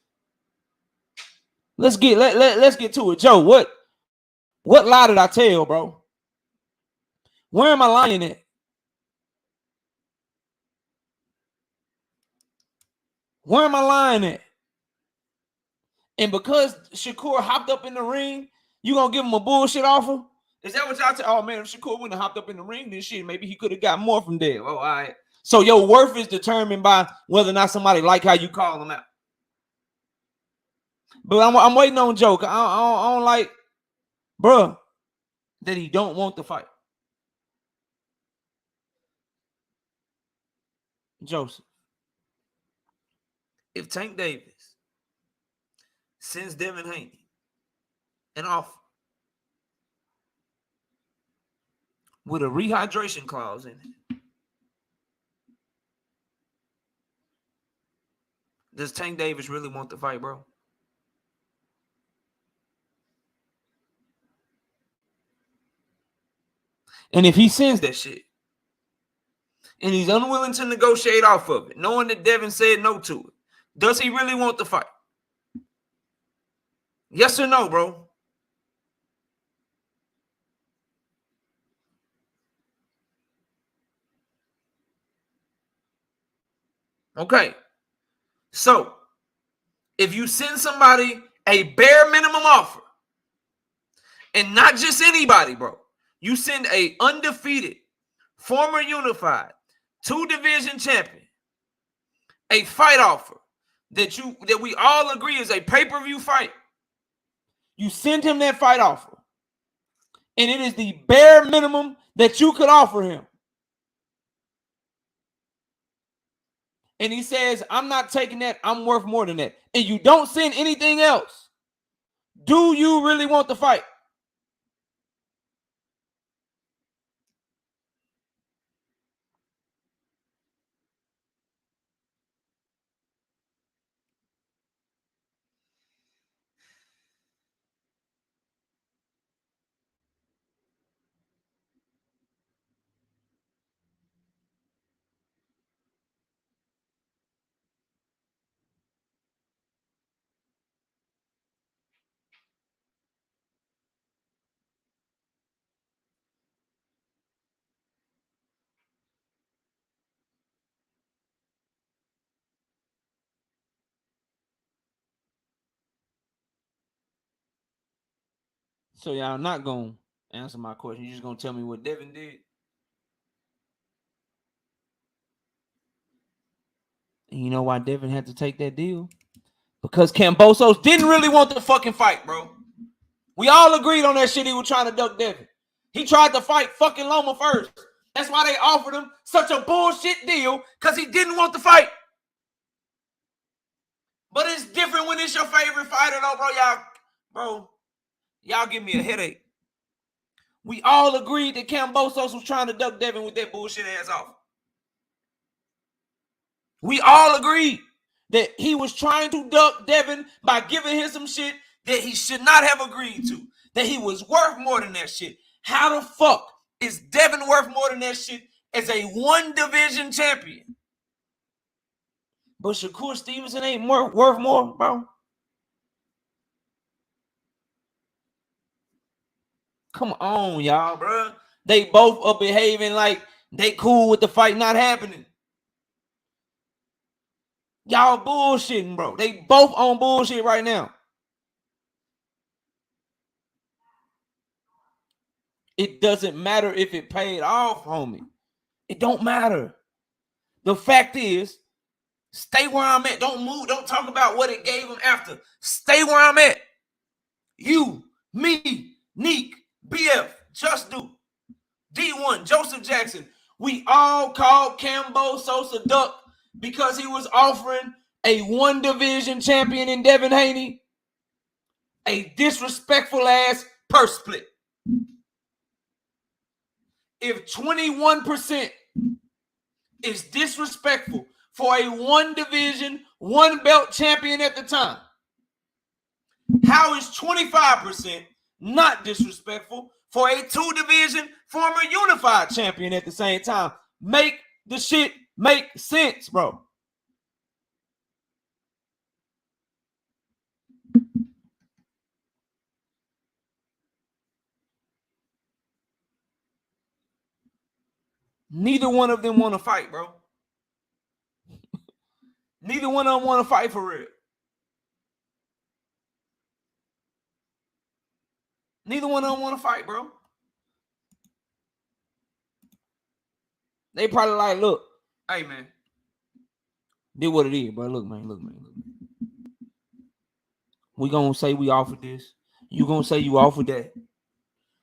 to it. Joe, what lie did I tell, bro? Where am I lying at? Where am I lying at? And because Shakur hopped up in the ring, you gonna give him a bullshit offer? Is that what y'all tell? Oh man, if Shakur wouldn't have hopped up in the ring, then shit, maybe he could have got more from Dev. Oh, all right. So your worth is determined by whether or not somebody like how you call them out. But I'm waiting on Joe. I don't like, bruh, that he don't want the fight. Joseph, if Tank Davis sends Devin Haney an offer with a rehydration clause in it, Does Tank Davis really want the fight, bro? And if he sends that shit, and he's unwilling to negotiate off of it, knowing that Devin said no to it, does he really want the fight? Yes or no, bro? Okay. So, if you send somebody a bare minimum offer, and not just anybody, bro, you send a undefeated, former unified, 2-division champion, a fight offer that we all agree is a pay-per-view fight. You send him that fight offer, and it is the bare minimum that you could offer him. And he says, I'm not taking that. I'm worth more than that. And you don't send anything else. Do you really want the fight? So y'all not going to answer my question. You're just going to tell me what Devin did? And you know why Devin had to take that deal? Because Kambosos didn't really want the fucking fight, bro. We all agreed on that shit. He was trying to duck Devin. He tried to fight fucking Loma first. That's why they offered him such a bullshit deal, because he didn't want the fight. But it's different when it's your favorite fighter, though, bro. Y'all give me a headache. We all agreed that Kambosos was trying to duck Devin with that bullshit ass offer. We all agreed that he was trying to duck Devin by giving him some shit that he should not have agreed to. That he was worth more than that shit. How the fuck is Devin worth more than that shit as a 1-division champion? But Shakur Stevenson ain't worth more, bro. Come on, y'all, bro. They both are behaving like they cool with the fight not happening. Y'all bullshitting, bro. They both on bullshit right now. It doesn't matter if it paid off, homie. It don't matter. The fact is, stay where I'm at. Don't move. Don't talk about what it gave him after. Stay where I'm at. You, me, Neek, BF, Just Do, D1, Joseph Jackson. We all called Kambosos a duck because he was offering a 1-division champion in Devin Haney a disrespectful ass purse split. If 21% is disrespectful for a 1-division, 1-belt champion at the time, how is 25% not disrespectful for a 2-division former unified champion at the same time? Make the shit make sense, bro. Neither one of them want to fight, bro. Neither one of them want to fight for real. Neither one of them want to fight, bro. They probably like, look, hey, man, did what it is, bro. Look, man. We going to say we offered this. You going to say you offered that.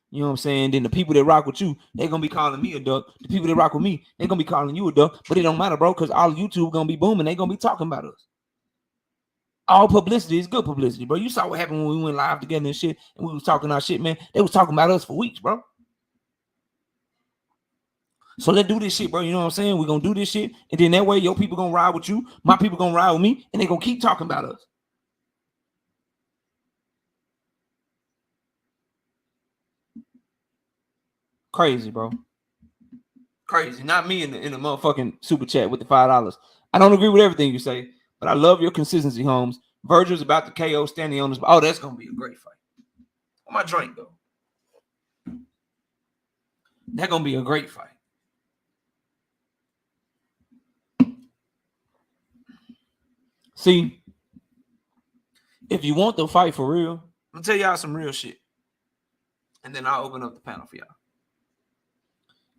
You know what I'm saying? Then the people that rock with you, they're going to be calling me a duck. The people that rock with me, they're going to be calling you a duck. But it don't matter, bro, because all YouTube going to be booming. They're going to be talking about us. All publicity is good publicity, bro. You saw what happened when we went live together and shit, and we was talking our shit, man. They was talking about us for weeks, bro. So let's do this shit, bro. You know what I'm saying? We're gonna do this shit, and then that way your people gonna ride with you, my people gonna ride with me, and they gonna keep talking about us. Crazy, bro. Crazy. Not me in the motherfucking super chat with the $5. I don't agree with everything you say, but I love your consistency, Holmes. Virgil's about to KO standing on this. Oh, that's gonna be a great fight. Where my drink though? That's gonna be a great fight. See, if you want the fight for real, I'm gonna tell y'all some real shit, and then I'll open up the panel for y'all.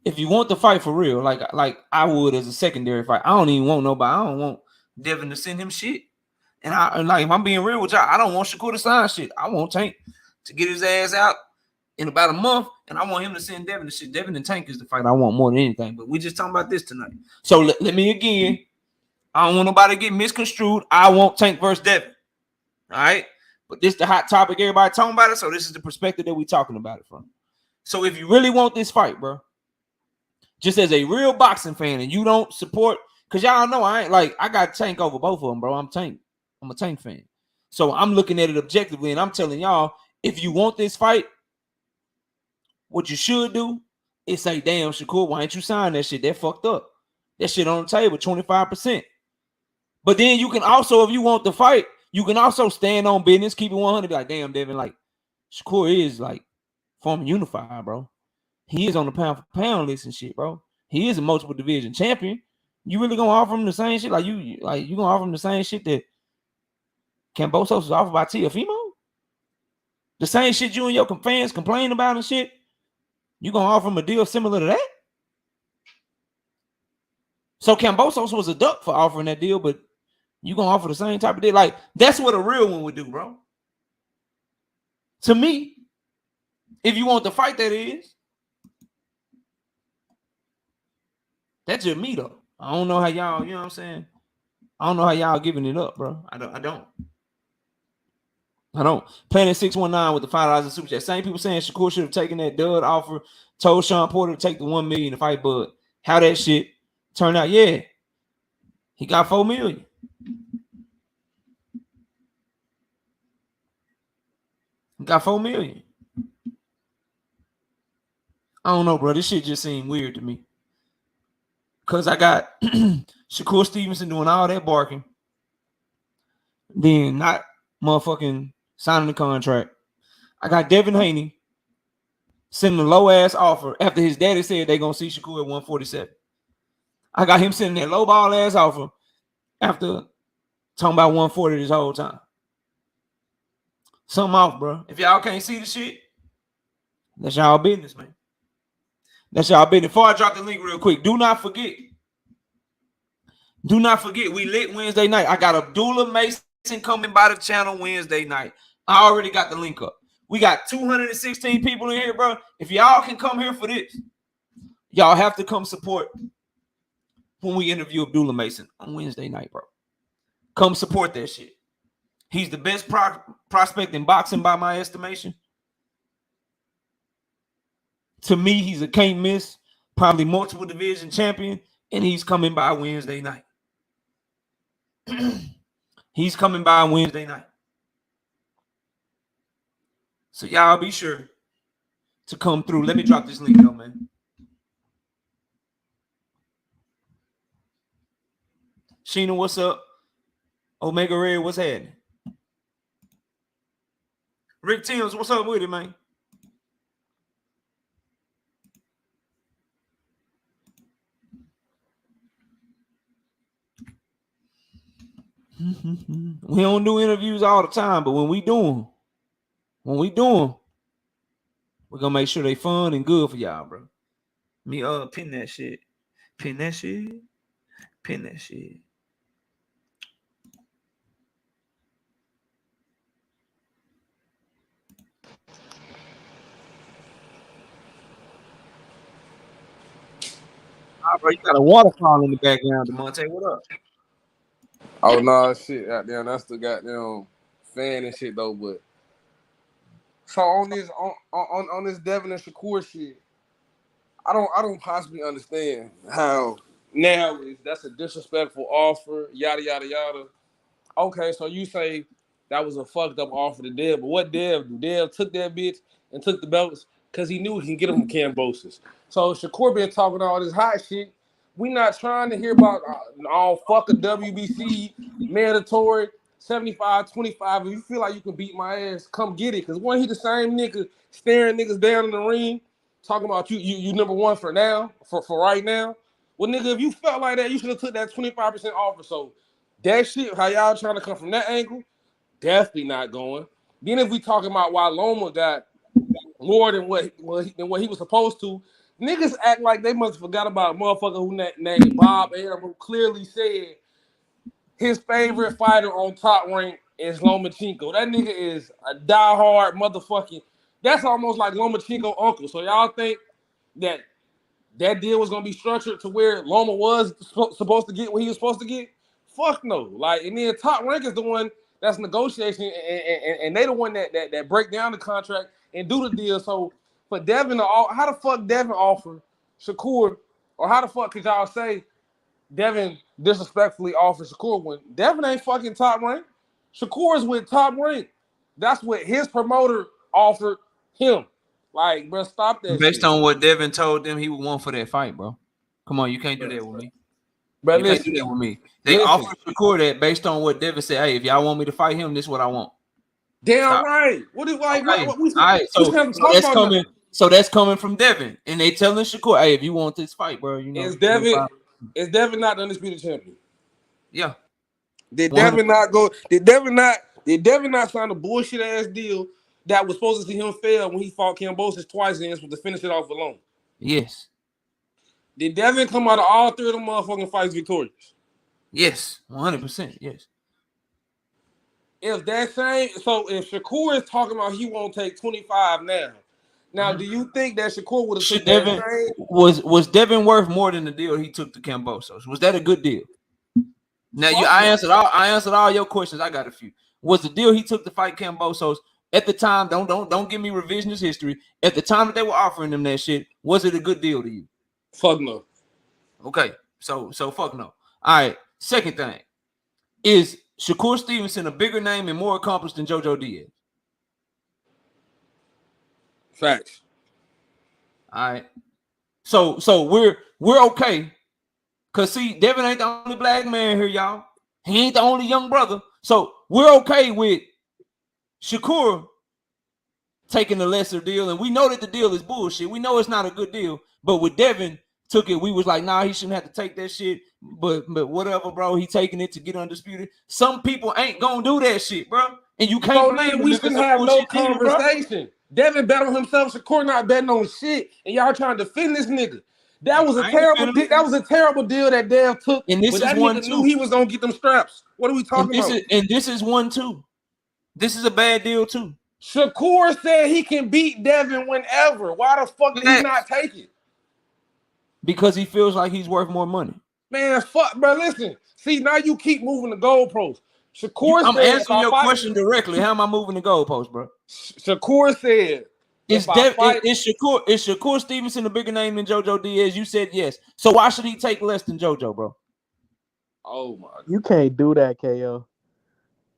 If you want the fight for real, like I would as a secondary fight, I don't even want nobody. I don't want Devin to send him shit. And if I'm being real with y'all, I don't want Shakur to sign shit. I want Tank to get his ass out in about a month, and I want him to send Devin the shit. Devin and Tank is the fight I want more than anything. But we just talking about this tonight. So let me again. I don't want nobody to get misconstrued. I want Tank versus Devin. All right. But this is the hot topic. Everybody talking about it. So this is the perspective that we're talking about it from. So if you really want this fight, bro, just as a real boxing fan, and you don't support, because y'all know I ain't like, I got Tank over both of them, bro. I'm a Tank fan. So I'm looking at it objectively, and I'm telling y'all, if you want this fight, what you should do is say, damn, Shakur, why ain't you sign that shit? That fucked up. That shit on the table, 25%. But then you can also, if you want the fight, you can also stand on business, keep it 100, be like, damn, Devin, like, Shakur is like forming unified, bro. He is on the pound for pound list and shit, bro. He is a multiple division champion. You really gonna offer him the same shit? You gonna offer him the same shit that Kambosos was offered by Teofimo? The same shit you and your fans complain about and shit? You gonna offer him a deal similar to that? So Kambosos was a duck for offering that deal, but you gonna offer the same type of deal? Like, that's what a real one would do, bro. To me, if you want the fight, that is. That's just me, though. I don't know how y'all, you know what I'm saying? I don't know how y'all giving it up, bro. I don't. Planet 619 with the $5 in super chat. Same people saying Shakur should have taken that dud offer, told Sean Porter to take the $1 million to fight Bud. How that shit turned out? Yeah. He got $4 million. He got $4 million. I don't know, bro. This shit just seemed weird to me. Because I got Shakur Stevenson doing all that barking. Then not motherfucking signing the contract. I got Devin Haney sending a low-ass offer after his daddy said they're going to see Shakur at 147. I got him sending that low-ball-ass offer after talking about 140 this whole time. Something off, bro. If y'all can't see the shit, that's y'all business, man. That's y'all business. Before I drop the link real quick, do not forget, we lit Wednesday night. I got Abdullah Mason coming by the channel Wednesday night. I already got the link up. We got 216 people in here, bro. If y'all can come here for this, y'all have to come support when we interview Abdullah Mason on Wednesday night, bro. Come support that shit. He's the best prospect in boxing by my estimation. To me, he's a can't miss, probably multiple division champion, and he's coming by Wednesday night. He's coming by Wednesday night. So y'all be sure to come through. Let me drop this link though, man. Sheena, what's up? Omega Red, what's happening? Rick Timms, what's up with it, man? We don't do interviews all the time, but when we do them, we're gonna make sure they fun and good for y'all, bro. Me pin that shit. Pin that shit. Bro, you got a waterfall in the background, DeMonte. What up? Oh no, shit, goddamn, that's the goddamn fan and shit though. But so on this Devin and Shakur shit, I don't possibly understand how now that's a disrespectful offer, yada yada yada. Okay, so you say that was a fucked up offer to Dev, but what Dev do? Dev took that bitch and took the belts because he knew he can get them from Cambosis. So Shakur been talking all this hot shit. We not trying to hear about all fuck a WBC mandatory 75-25. If you feel like you can beat my ass, come get it. Cause when he the same nigga staring niggas down in the ring, talking about you number one for now, for right now. Well, nigga, if you felt like that, you should have took that 25% offer. So that shit, how y'all trying to come from that angle, definitely not going. Then if we talking about why Loma got more than what he was supposed to, niggas act like they must have forgot about a motherfucker who named Bob Arum, who clearly said his favorite fighter on Top Rank is Lomachenko. That nigga is a diehard motherfucking. That's almost like Lomachenko uncle. So y'all think that deal was gonna be structured to where Loma was supposed to get what he was supposed to get? Fuck no. Like, and then Top Rank is the one that's negotiating, and they the one that break down the contract and do the deal. So for Devin, how the fuck Devin offer Shakur, or how the fuck could y'all say Devin disrespectfully offered Shakur when Devin ain't fucking Top Rank? Shakur is with Top Rank. That's what his promoter offered him. Like, bro, stop that Based shit. on what Devin told them he would want for that fight, bro. Come on, you can't do that with me. But You can't do that with me. They listen. offered Shakur that based on what Devin said. Hey, if y'all want me to fight him, this is what I want. Damn Stop. right. What is like? Okay. What we All right, so talk that's about coming. So that's coming from Devin, and they telling Shakur, "Hey, if you want this fight, bro, you know." Is Devin not the undisputed champion? Yeah. Did 100%. Devin not go? Did Devin not sign a bullshit ass deal that was supposed to see him fail when he fought Cambosis twice and was to finish it off alone? Yes. Did Devin come out of all three of them motherfucking fights victorious? Yes. 100%. Yes. If Shakur is talking about he won't take 25 now, do you think that Shakur would have took that Devin same? was Devin worth more than the deal he took to Cambosos? Was that a good deal? Now I answered all your questions. I got a few. Was the deal he took to fight Cambosos at the time? Don't give me revisionist history. At the time that they were offering him that shit, was it a good deal to you? Fuck no. Okay, so fuck no. All right. Second thing, is Shakur Stevenson a bigger name and more accomplished than JoJo Diaz? Facts. All right. So we're okay. Cause see, Devin ain't the only black man here, y'all. He ain't the only young brother. So we're okay with Shakur taking the lesser deal, and we know that the deal is bullshit. We know it's not a good deal. But with Devin took it, we was like, nah, he shouldn't have to take that shit. But whatever, bro. He taking it to get undisputed. Some people ain't gonna do that shit, bro. And you can't blame them. We shouldn't have no conversation. Devin bet on himself. Shakur not betting on shit, and y'all trying to defend this nigga. That was a terrible deal that Dev took. And this is one too. Knew he was gonna get them straps. What are we talking about? This is one too. This is a bad deal too. Shakur said he can beat Devin whenever. Why the fuck did he not take it? Because he feels like he's worth more money. Man, fuck, bro. Listen, see, now you keep moving the goalposts. Shakur I'm answering your question directly. How am I moving the goalposts, bro? Shakur said, is Shakur Stevenson a bigger name than JoJo Diaz? You said yes. So why should he take less than JoJo, bro? Oh my God. You can't do that, KO.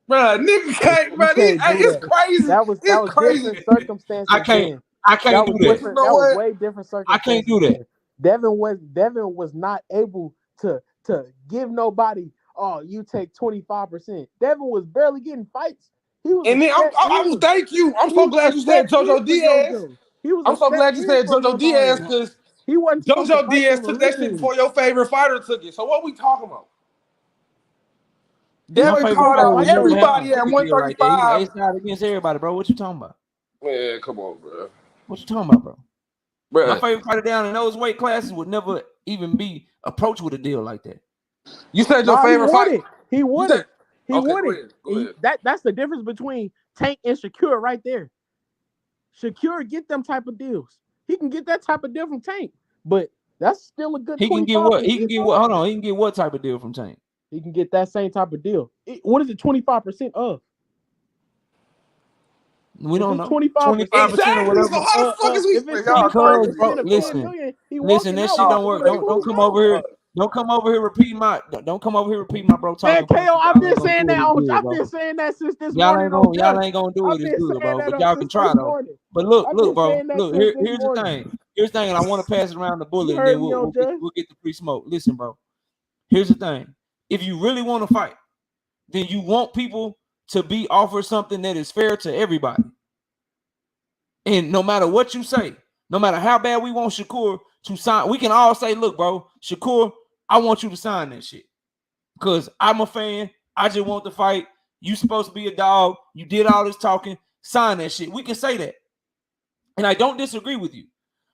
Bro, nigga can't, bro. It's crazy. That was crazy. Different circumstances. I can't do that. That was way different circumstances. I can't do that. Devin was not able to give nobody, oh, you take 25%. Devin was barely getting fights. He was, and then thank you. I'm so glad you said JoJo Diaz. I'm so glad you said JoJo Diaz because he wasn't. JoJo Diaz took that shit before your favorite fighter took it. So what we talking about? Devin called out everybody at 135. He's not against everybody, bro. What you talking about? Man, come on, bro. What you talking about, bro? Bro. My favorite fighter down in those weight classes would never even be approached with a deal like that. You said your favorite fighter. He wouldn't. He wouldn't. Go ahead. That's the difference between Tank and Shakur right there. Shakur get them type of deals. He can get that type of deal from Tank, but that's still a good. He can get what? He can get what? Hold on. He can get what type of deal from Tank? He can get that same type of deal. What is it? 25% of? We don't know. 25% or whatever. So how the fuck is we? If it's Y'all 25% crazy. Bro, of 10 listen, million, he listen, walking that out. shit don't work. Don't come over here. Don't come over here repeating my. Don't come over here repeating my bro Man, talking. KO, I've been saying that. Good, I've been saying that since this y'all morning. ain't gonna do it as good, bro. But y'all can Since try this though. morning. But look, I've been bro. saying that Look, since this here's the morning. thing. Here's the thing, and I want to pass it around the bullet, You and then heard me on we'll get the free smoke. Listen, bro. Here's the thing. If you really want to fight, then you want people to be offered something that is fair to everybody. And no matter what you say, no matter how bad we want Shakur to sign, we can all say, look, bro, Shakur, I want you to sign that shit. Because I'm a fan. I just want to fight. You supposed to be a dog. You did all this talking. Sign that shit. We can say that. And I don't disagree with you.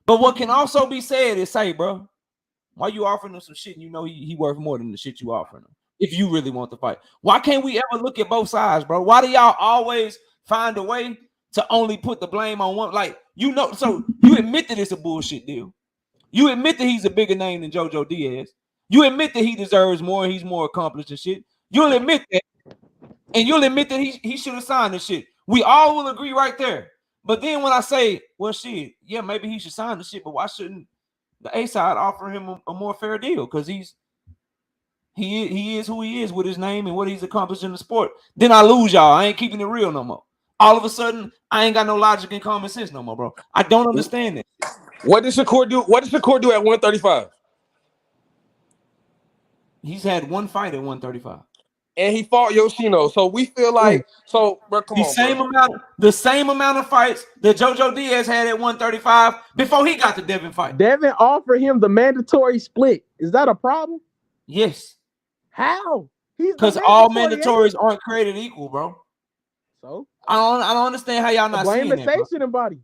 But what can also be said is, say, bro, why you offering him some shit and you know he worth more than the shit you offering him? If you really want to fight. Why can't we ever look at both sides, bro? Why do y'all always find a way to only put the blame on one? Like, you know, so you admit that it's a bullshit deal. You admit that he's a bigger name than JoJo Diaz. You admit that he deserves more and he's more accomplished and shit. You'll admit that. And you'll admit that he should have signed this shit. We all will agree right there. But then when I say, well, shit, yeah, maybe he should sign the shit, but why shouldn't the A side offer him a more fair deal? Because he is who he is with his name and what he's accomplished in the sport. Then I lose y'all. I ain't keeping it real no more. All of a sudden, I ain't got no logic and common sense no more, bro. I don't understand it. What did Shakur do? What did Shakur do at 135? He's had one fight at 135. And he fought Yoshino. So we feel like, so, bro, come on, the same amount of fights that JoJo Diaz had at 135 before he got the Devin fight. Devin offered him the mandatory split. Is that a problem? Yes. How? Because all mandatories aren't created equal, bro. So I don't understand how y'all not blame seeing the that, sanctioning body.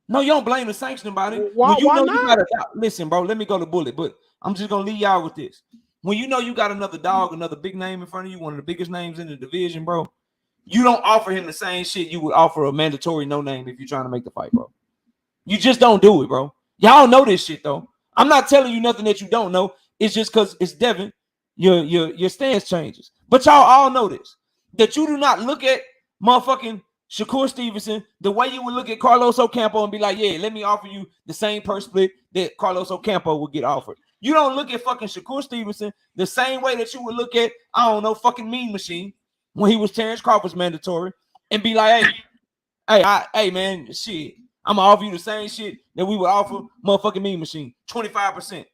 No, you don't blame the sanctioning body. Why not? You gotta listen, bro. Let me go to bullet, but I'm just gonna leave y'all with this. When you know you got another dog, another big name in front of you, one of the biggest names in the division, bro, you don't offer him the same shit you would offer a mandatory no name if you're trying to make the fight, bro. You just don't do it, bro. Y'all know this shit though. I'm not telling you nothing that you don't know. It's just because it's Devin, your stance changes. But y'all all know this, that you do not look at motherfucking Shakur Stevenson the way you would look at Carlos Ocampo and be like, yeah, let me offer you the same purse split that Carlos Ocampo would get offered. You don't look at fucking Shakur Stevenson the same way that you would look at, I don't know, fucking Mean Machine when he was Terrence Crawford's mandatory and be like, hey, man, shit, I'm gonna offer you the same shit that we would offer motherfucking Mean Machine, 25%.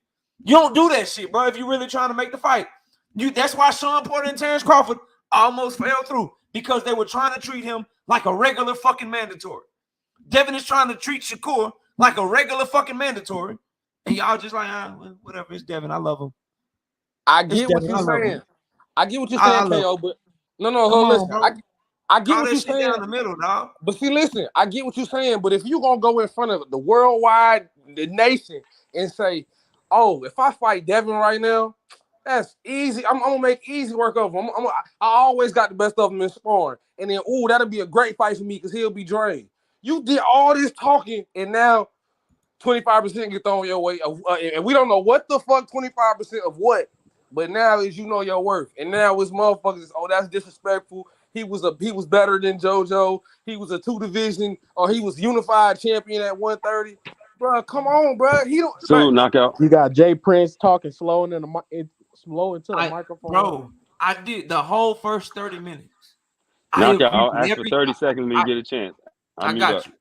You don't do that shit, bro, if you're really trying to make the fight. That's why Sean Porter and Terrence Crawford almost fell through, because they were trying to treat him like a regular fucking mandatory. Devin is trying to treat Shakur like a regular fucking mandatory. And y'all just like, whatever, it's Devin. I love him. I get what you're saying. I get what you're saying, KO, but listen. I get what you're saying. Down the middle, dog. But see, listen, I get what you're saying, but if you're going to go in front of the worldwide, the nation, and say, oh, if I fight Devin right now, that's easy. I'm going to make easy work of him. I always got the best of him in sparring. And then, that'll be a great fight for me because he'll be drained. You did all this talking, and now 25% get thrown your way. And we don't know what the fuck 25% of what. But now is you know your worth. And now it's motherfuckers, that's disrespectful. He was better than JoJo. He was a 2-division, or he was unified champion at 130. Bro, come on, bro. He don't. So knockout. You got Jay Prince talking slow into the microphone. Bro, I did the whole first 30 minutes. Knockout. I'll ask for 30 seconds when you get a chance. I got you.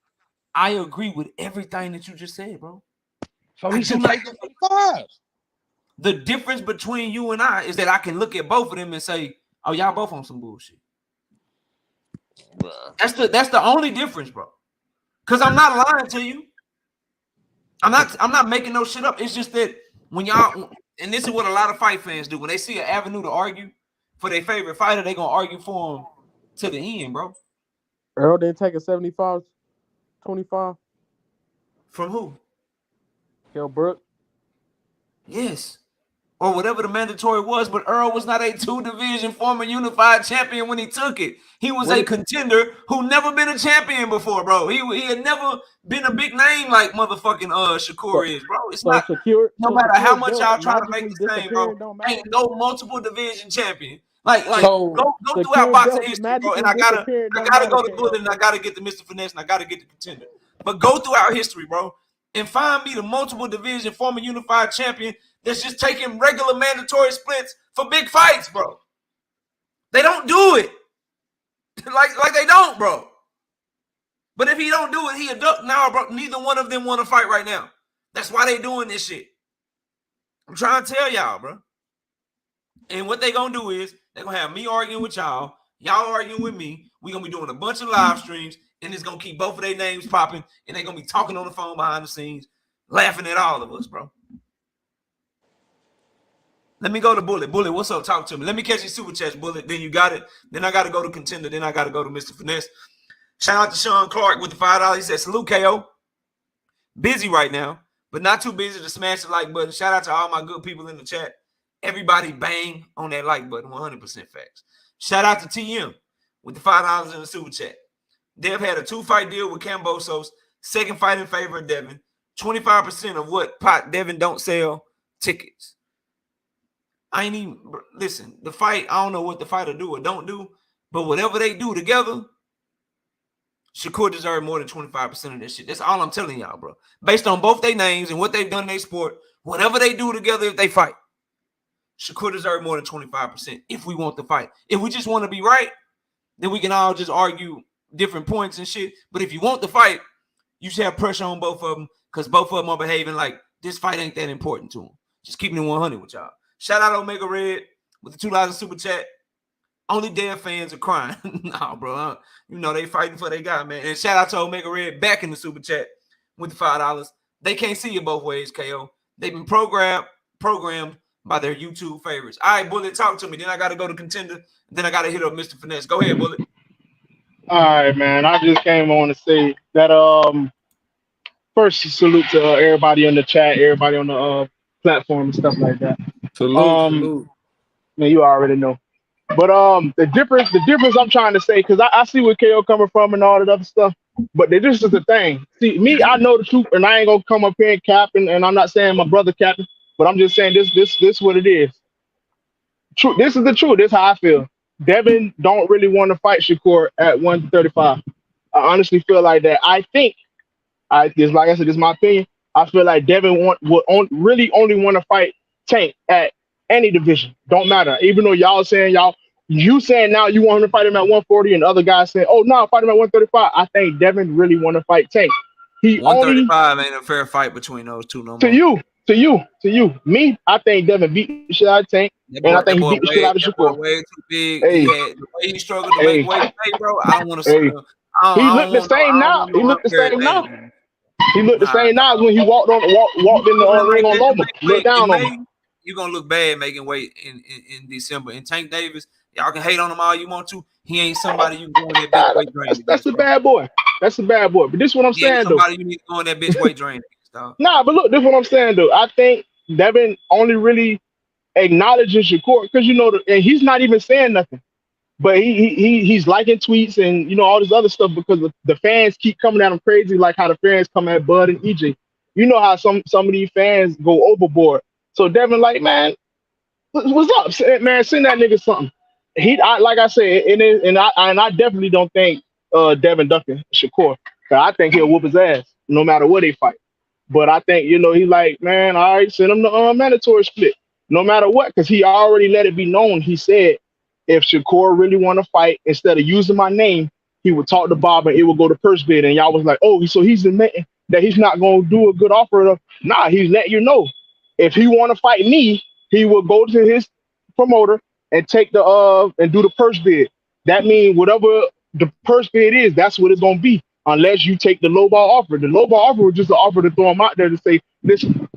I agree with everything that you just said, bro. So he should take the 5. The difference between you and I is that I can look at both of them and say, oh, y'all both on some bullshit. Bruh. That's the only difference, bro. Because I'm not lying to you. I'm not making no shit up. It's just that when y'all, and this is what a lot of fight fans do, when they see an avenue to argue for their favorite fighter, they gonna argue for him to the end, bro. Earl didn't take a 75-25. From who? Kell Brook. Yes. Or whatever the mandatory was, but Earl was not a 2-division former unified champion when he took it. He was a contender who never been a champion before, bro. He had never been a big name like motherfucking Shakur is, bro. It's not Shakur, no matter how much y'all try to make the same, bro. Ain't no multiple division champion Like So go the throughout cure boxing belt history, bro. And magically I gotta disappeared. Don't go matter, to KO. Bullet, and I gotta get the Mr. Finesse, and I gotta get the Contender. But go throughout history, bro, and find me the multiple division former unified champion that's just taking regular mandatory splits for big fights, bro. They don't do it. like they don't, bro. But if he don't do it, he a duck now, bro. Neither one of them want to fight right now. That's why they doing this shit. I'm trying to tell y'all, bro. And what they gonna do is they're gonna have me arguing with y'all arguing with me. We're gonna be doing a bunch of live streams, and it's gonna keep both of their names popping, and they're gonna be talking on the phone behind the scenes, laughing at all of us, bro. Let me go to Bullet. Bullet, what's up? Talk to me. Let me catch your super chat, Bullet. Then you got it. Then I gotta go to Contender. Then I gotta go to Mr. Finesse. Shout out to Sean Clark with the $5. He said, salute, KO. Busy right now, but not too busy to smash the like button. Shout out to all my good people in the chat. Everybody bang on that like button, 100% facts. Shout out to TM with the $5 in the super chat. Dev had a 2-fight deal with Cambosos, second fight in favor of Devin. 25% of what pot Devin don't sell tickets. I ain't even, listen, the fight, I don't know what the fighter do or don't do, but whatever they do together, Shakur deserves more than 25% of this shit. That's all I'm telling y'all, bro. Based on both their names and what they've done in their sport, whatever they do together, if they fight, Shakur deserves more than 25% if we want to fight. If we just want to be right, then we can all just argue different points and shit. But if you want to fight, you should have pressure on both of them because both of them are behaving like this fight ain't that important to them. Just keeping it 100 with y'all. Shout out Omega Red with the $2 super chat. Only Dev fans are crying. Nah, bro. You know they fighting for their guy, man. And shout out to Omega Red back in the super chat with the $5. They can't see it both ways, KO. They've been programmed by their YouTube favorites. All right, Bullet, talk to me. Then I got to go to Contender. Then I got to hit up Mr. Finesse. Go ahead, Bullet. All right, man. I just came on to say that first salute to everybody in the chat, everybody on the platform and stuff like that. Salute. Man, you already know. But the difference I'm trying to say, because I see where KO coming from and all that other stuff, but this is the thing. See, me, I know the truth, and I ain't gonna come up here and cap, and I'm not saying my brother capping, but I'm just saying this what it is. True, this is the truth. This is how I feel. Devin don't really want to fight Shakur at 135. I honestly feel like that. I think this, like I said, this is my opinion. I feel like Devin really only want to fight Tank at any division. Don't matter. Even though y'all saying you saying now you want him to fight him at 140, and other guys saying, oh no, fight him at 135. I think Devin really want to fight Tank. 135 ain't a fair fight between those two no more. To you. Me, I think Devin beat the shit out of Tank, and I think he beat the shit out of Shakur. Way too big. Hey, the way he struggled to make weight, bro. I don't want to. He looked the same now. He looked the same now. He looked the same now as when he walked in the ring on Loma. Look down on him. You're gonna look bad making weight in December. And Tank Davis, y'all can hate on him all you want to. He ain't somebody you can go in that bitch weight drain. That's a bad boy. That's a bad boy. But this is what I'm saying, though. Somebody you need to go in that bitch weight drain. Nah, but look, this is what I'm saying, though. I think Devin only really acknowledges Shakur because and he's not even saying nothing. But he's liking tweets and all this other stuff because the fans keep coming at him crazy, like how the fans come at Bud and EJ. You know how some of these fans go overboard. So Devin, like, man, what's up, man? Send that nigga something. Like I said, and I definitely don't think Devin ducking Shakur. I think he'll whoop his ass no matter what they fight. But I think he's like, man, all right, send him the mandatory split, no matter what, because he already let it be known. He said if Shakur really want to fight, instead of using my name, he would talk to Bob and it would go to purse bid. And y'all was like, oh, so he's admitting that he's not going to do a good offer. Nah, he's letting you know. If he want to fight me, he will go to his promoter and take and do the purse bid. That means whatever the purse bid is, that's what it's going to be, unless you take the lowball offer. The lowball offer was just an offer to throw him out there to say, listen,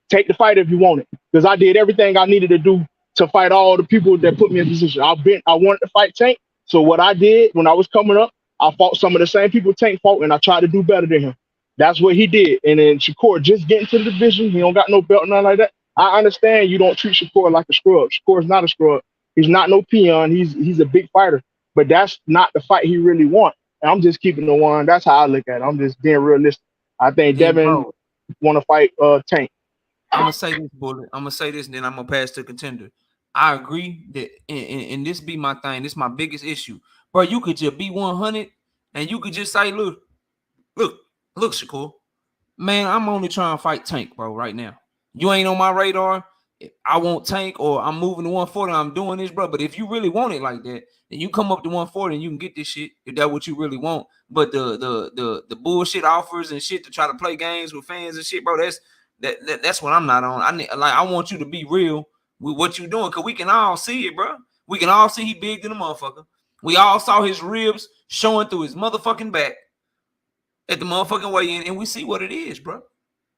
take the fight if you want it. Because I did everything I needed to do to fight all the people that put me in position. I wanted to fight Tank. So what I did when I was coming up, I fought some of the same people Tank fought, and I tried to do better than him. That's what he did. And then Shakur just getting to the division. He don't got no belt, nothing like that. I understand you don't treat Shakur like a scrub. Shakur's not a scrub. He's not no peon. He's a big fighter. But that's not the fight he really wants. And I'm just keeping the one. That's how I look at it. I'm just being realistic. I think Devin want to fight Tank. I'm going to say this, Bullet. I'm going to say this, and then I'm going to pass to Contender. I agree that, and this be my thing. This is my biggest issue, bro. You could just be 100, and you could just say, look, Shakur, man, I'm only trying to fight Tank, bro, right now. You ain't on my radar. I want Tank, or I'm moving to 140. I'm doing this, bro. But if you really want it like that, then you come up to 140 and you can get this shit if that's what you really want. But the bullshit offers and shit to try to play games with fans and shit, bro. That's what I'm not on. I want you to be real with what you're doing, because we can all see it, bro. We can all see he big than a motherfucker. We all saw his ribs showing through his motherfucking back at the motherfucking weigh-in, and we see what it is, bro.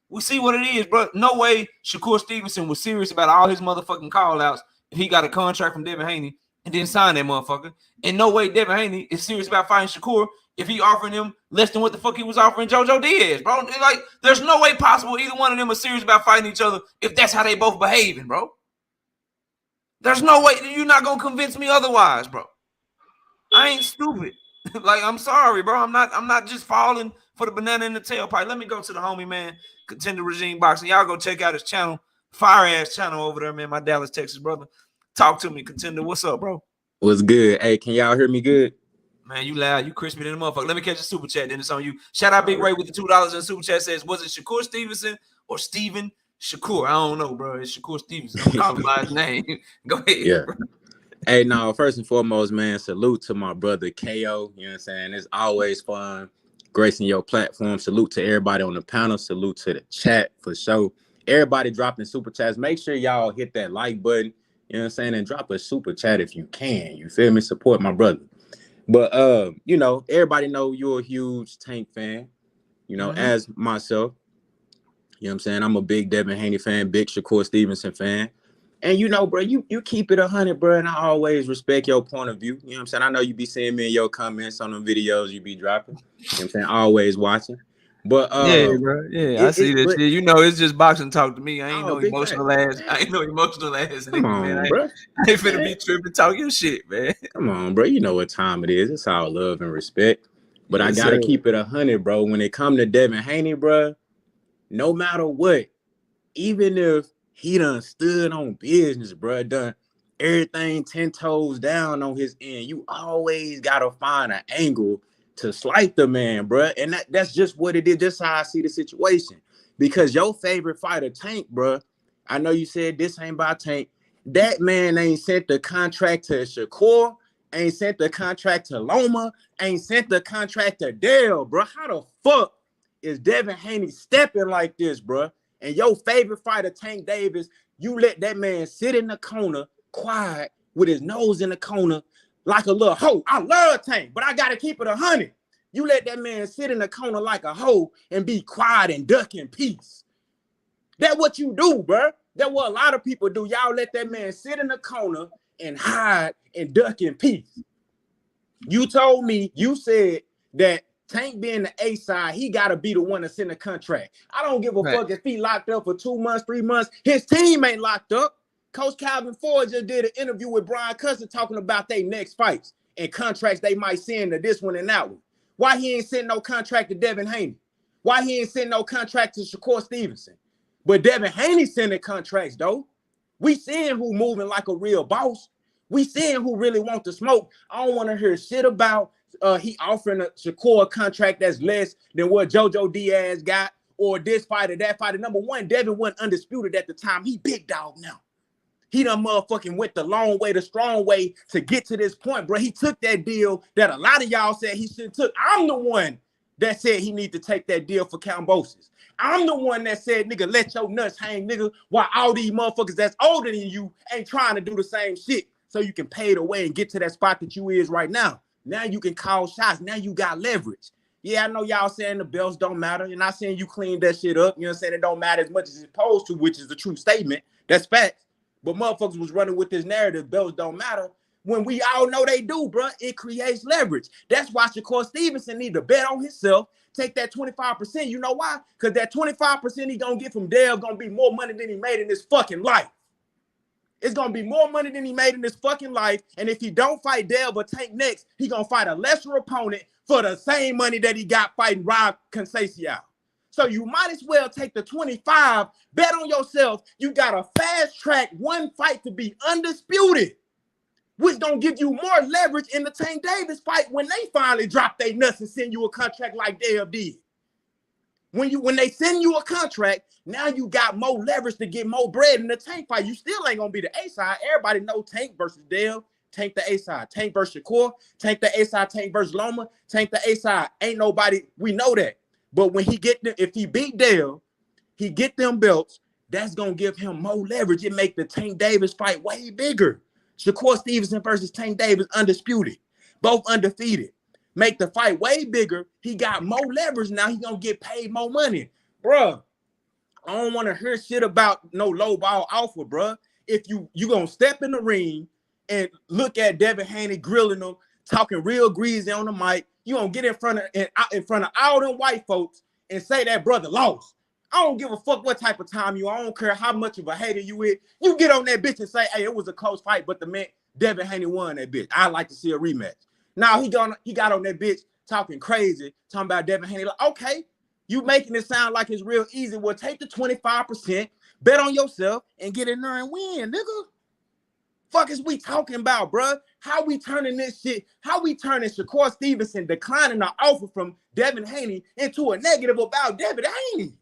We see what it is, bro. No way Shakur Stevenson was serious about all his motherfucking call-outs if he got a contract from Devin Haney and didn't sign that motherfucker. And no way Devin Haney is serious about fighting Shakur if he offering him less than what the fuck he was offering JoJo Diaz, bro. Like, there's no way possible either one of them are serious about fighting each other if that's how they both behaving, bro. There's no way. You're not going to convince me otherwise, bro. I ain't stupid. Like, I'm sorry, bro. I'm not just falling for the banana in the tailpipe. Let me go to the homie, man, Contender Regime Boxing. Y'all go check out his channel. Fire-ass channel over there, man. My Dallas, Texas brother. Talk to me, Contender. What's up, bro? What's good? Hey, can y'all hear me good? Man, you loud. You crispy than a motherfucker. Let me catch a super chat, then it's on you. Shout out Big Ray with the $2 in super chat. Says, was it Shakur Stevenson or Steven Shakur? I don't know, bro. It's Shakur Stevenson. I'm calling by his name. Go ahead. Yeah. Bro. Hey, no, first and foremost, man, salute to my brother KO. You know what I'm saying? It's always fun gracing your platform. Salute to everybody on the panel. Salute to the chat for sure. Everybody dropping super chats. Make sure y'all hit that like button, you know what I'm saying? And drop a super chat if you can. You feel me? Support my brother. But, you know, everybody know you're a huge Tank fan, you know, as myself. You know what I'm saying? I'm a big Devin Haney fan, big Shakur Stevenson fan. And, you know, bro, you keep it 100, bro, and I always respect your point of view. You know what I'm saying? I know you be seeing me in your comments on the videos you be dropping. You know what I'm saying? Always watching. But yeah, bro. Yeah, I see that shit. You know, it's just boxing talk to me. I ain't no emotional ass. I ain't no emotional ass Come nigga, on, man. bro. I ain't finna be tripping, talk your shit, man. Come on, bro. You know what time it is. It's all love and respect. But I gotta keep it 100, bro. When it come to Devin Haney, bro, no matter what, even if he done stood on business, bro, done everything 10 toes down on his end, you always gotta find an angle to slight the man, bro. And that's just what it is. Just how I see the situation. Because your favorite fighter, Tank, bro, I know you said this ain't about Tank. That man ain't sent the contract to Shakur, ain't sent the contract to Loma, ain't sent the contract to Dale, bro. How the fuck is Devin Haney stepping like this, bro? And your favorite fighter, Tank Davis, you let that man sit in the corner, quiet, with his nose in the corner, like a little hoe. I love Tank, but I gotta keep it 100. You let that man sit in the corner like a hoe and be quiet and duck in peace. That's what you do, bro. That's what a lot of people do. Y'all let that man sit in the corner and hide and duck in peace. You told me, you said that Tank being the A side, he got to be the one to send a contract. I don't give a fuck if he locked up for 2 months, 3 months. His team ain't locked up. Coach Calvin Ford just did an interview with Brian Custer talking about their next fights and contracts they might send to this one and that one. Why he ain't sent no contract to Devin Haney? Why he ain't sent no contract to Shakur Stevenson? But Devin Haney sending contracts, though. We seeing who moving like a real boss. We seeing who really want to smoke. I don't want to hear shit about he offering a Shakur a contract that's less than what JoJo Diaz got, or this fighter, that fighter. Number one, Devin wasn't undisputed at the time. He big dog now. He done motherfucking went the long way, the strong way to get to this point, bro. He took that deal that a lot of y'all said he should took. I'm the one that said he need to take that deal for Cambosis. I'm the one that said, nigga, let your nuts hang, nigga, while all these motherfuckers that's older than you ain't trying to do the same shit so you can pay the way and get to that spot that you is right now. Now you can call shots. Now you got leverage. Yeah, I know y'all saying the belts don't matter. You're not saying you cleaned that shit up. You know what I'm saying? It don't matter as much as it's supposed to, which is the true statement. That's facts. But motherfuckers was running with this narrative, belts don't matter, when we all know they do, bro. It creates leverage. That's why Shakur Stevenson need to bet on himself, take that 25%. You know why? Because that 25% he gonna get from Dale gonna be more money than he made in his fucking life. It's gonna be more money than he made in his fucking life. And if he don't fight Dale but Tank next, he gonna fight a lesser opponent for the same money that he got fighting Rob Conceição. So you might as well take the 25, bet on yourself. You got a fast track, one fight to be undisputed, which gonna give you more leverage in the Tank Davis fight when they finally drop their nuts and send you a contract like Dale did. When they send you a contract, now you got more leverage to get more bread in the Tank fight. You still ain't gonna be the A side. Everybody know Tank versus Dale. Tank the A side. Tank versus Shakur. Tank the A side. Tank versus Loma. Tank the A side. Ain't nobody. We know that. But when he get them, if he beat Dale, he get them belts. That's gonna give him more leverage. It make the Tank Davis fight way bigger. Shakur Stevenson versus Tank Davis, undisputed, both undefeated. Make the fight way bigger. He got more leverage now. He gonna get paid more money, bruh. I don't want to hear shit about no low ball alpha, bruh. If you gonna step in the ring and look at Devin Haney grilling him, talking real greasy on the mic, you gonna get in front of all them white folks and say that brother lost. I don't give a fuck what type of time you. I don't care how much of a hater you is. You get on that bitch and say, hey, it was a close fight, but the man Devin Haney won that bitch. I'd like to see a rematch. Now he got on that bitch talking crazy, talking about Devin Haney. Like, okay, you making it sound like it's real easy. Well, take the 25%, bet on yourself, and get in there and win, nigga. Fuck is we talking about, bruh? How we turning this shit? How we turning Shakur Stevenson declining the offer from Devin Haney into a negative about Devin Haney?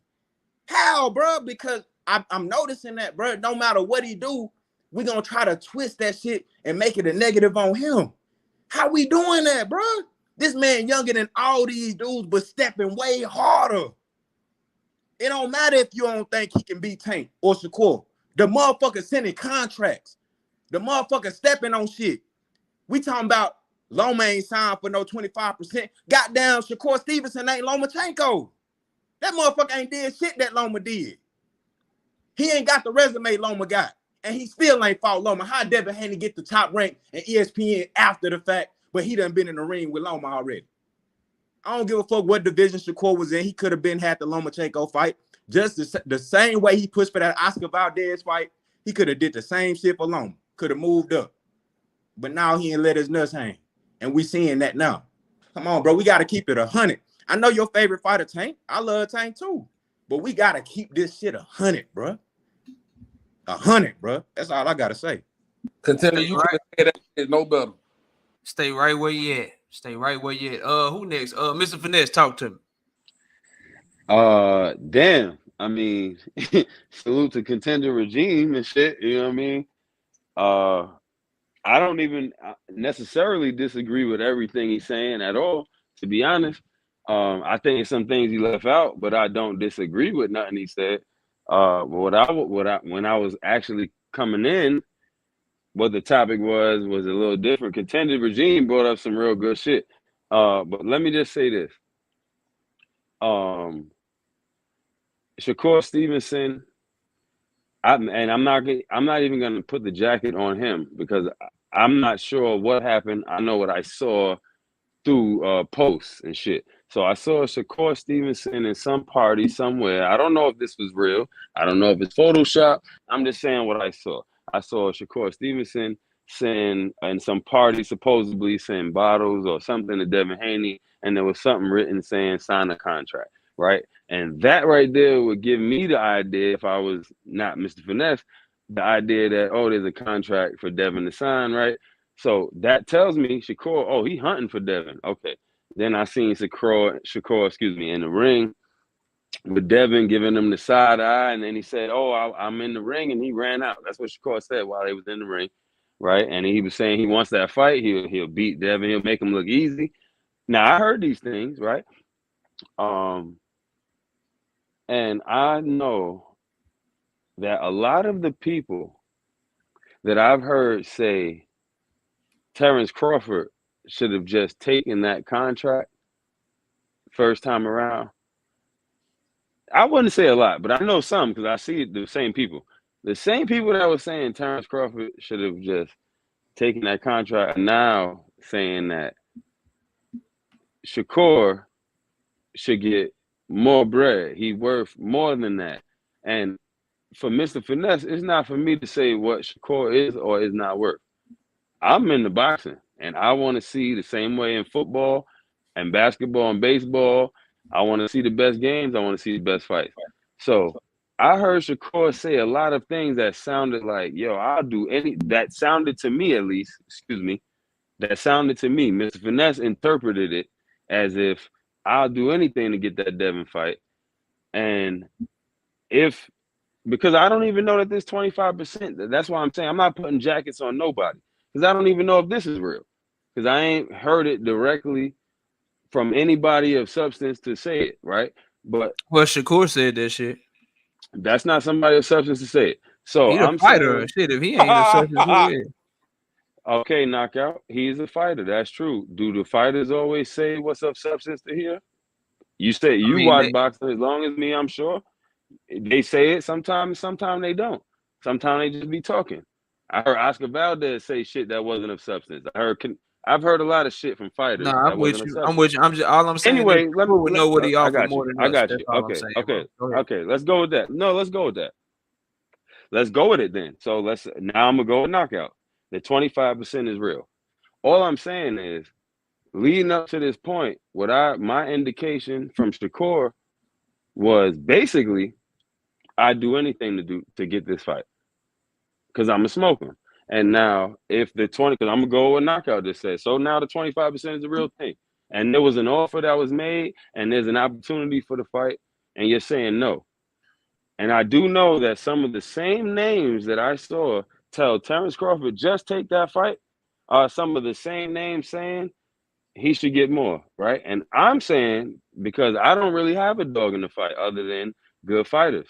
How, bruh? Because I'm noticing that, bruh, no matter what he do, we gonna try to twist that shit and make it a negative on him. How we doing that, bro? This man younger than all these dudes, but stepping way harder. It don't matter if you don't think he can beat Tank or Shakur. The motherfucker sending contracts. The motherfucker stepping on shit. We talking about Loma ain't signed for no 25%. Goddamn, Shakur Stevenson ain't Lomachenko. That motherfucker ain't did shit that Loma did. He ain't got the resume Loma got. And he still ain't fought Loma. How Devin Haney get the top rank in ESPN after the fact, but he done been in the ring with Loma already? I don't give a fuck what division Shakur was in. He could have been had the Lomachenko fight. Just the same way he pushed for that Oscar Valdez fight, he could have did the same shit for Loma. Could have moved up. But now he ain't let his nuts hang. And we seeing that now. Come on, bro. We got to keep it 100. I know your favorite fighter, Tank. I love Tank too. But we got to keep this shit 100, bro. 100, bro. That's all I gotta say. Contender, you can say that shit no better. Stay right where you at. Stay right where you at. Who next? Mr. Finesse, talk to me. Damn. I mean, salute to contender regime and shit. You know what I mean? I don't even necessarily disagree with everything he's saying at all. To be honest, I think some things he left out, but I don't disagree with nothing he said. But when I was actually coming in, what the topic was a little different. Contender regime brought up some real good shit. But let me just say this. Shakur Stevenson, I'm not even gonna put the jacket on him because I'm not sure what happened. I know what I saw through posts and shit. So I saw Shakur Stevenson in some party somewhere. I don't know if this was real. I don't know if it's Photoshop. I'm just saying what I saw. I saw Shakur Stevenson saying in some party, supposedly saying bottles or something to Devin Haney, and there was something written saying sign a contract, right? And that right there would give me the idea, if I was not Mr. Finesse, the idea that, oh, there's a contract for Devin to sign, right? So that tells me Shakur, oh, he hunting for Devin. Okay. Then I seen Shakur, in the ring with Devin giving him the side eye. And then he said, oh, I'm in the ring. And he ran out. That's what Shakur said while he was in the ring, right? And he was saying he wants that fight. He'll beat Devin. He'll make him look easy. Now, I heard these things, right? And I know that a lot of the people that I've heard say Terrence Crawford should have just taken that contract first time around. I wouldn't say a lot, but I know some because I see the same people. The same people that were saying Terrence Crawford should have just taken that contract are now saying that Shakur should get more bread. He's worth more than that. And for Mr. Finesse, it's not for me to say what Shakur is or is not worth. I'm in the boxing, and I want to see the same way in football and basketball and baseball I want to see the best games. I want to see the best fights. So I heard Shakur say a lot of things that sounded like, yo, I'll do any, that sounded to me at least, excuse me, that sounded to me, Mr. Finesse interpreted it as if I'll do anything to get that Devin fight. And if, because I don't even know that this 25%, that's why I'm saying I'm not putting jackets on nobody, because I don't even know if this is real, because I ain't heard it directly from anybody of substance to say it, right? But Well, Shakur said that shit. that's not somebody of substance to say it. So He the I'm fighter. saying, Shit, if he ain't a substance, who is? okay, knockout, he's a fighter. That's true. Do the fighters always say what's of substance to hear? You say I you mean, watch boxing as long as me, I'm sure. They say it sometimes, sometimes they don't. Sometimes they just be talking. I heard Oscar Valdez say shit that wasn't of substance. I've heard a lot of shit from fighters nah, that I'm with wasn't of you. I'm substance. with you. I'm just all I'm saying is Anyway, Shakur would know what he I offered got you. more than I us. got That's you. all I'm Okay, saying, bro. okay, Go ahead. okay. Let's go with that. No, let's go with that. Let's go with it then. So now I'm gonna go with knockout. The 25% is real. All I'm saying is, leading up to this point, my indication from Shakur was basically I'd do anything to get this fight, because I'm a smoker. And now if the 20, because I'm gonna go with knockout just said, so now the 25% is a real thing. And there was an offer that was made and there's an opportunity for the fight, and you're saying no. And I do know that some of the same names that I saw tell Terrence Crawford just take that fight are some of the same names saying he should get more, right? And I'm saying, because I don't really have a dog in the fight other than good fighters,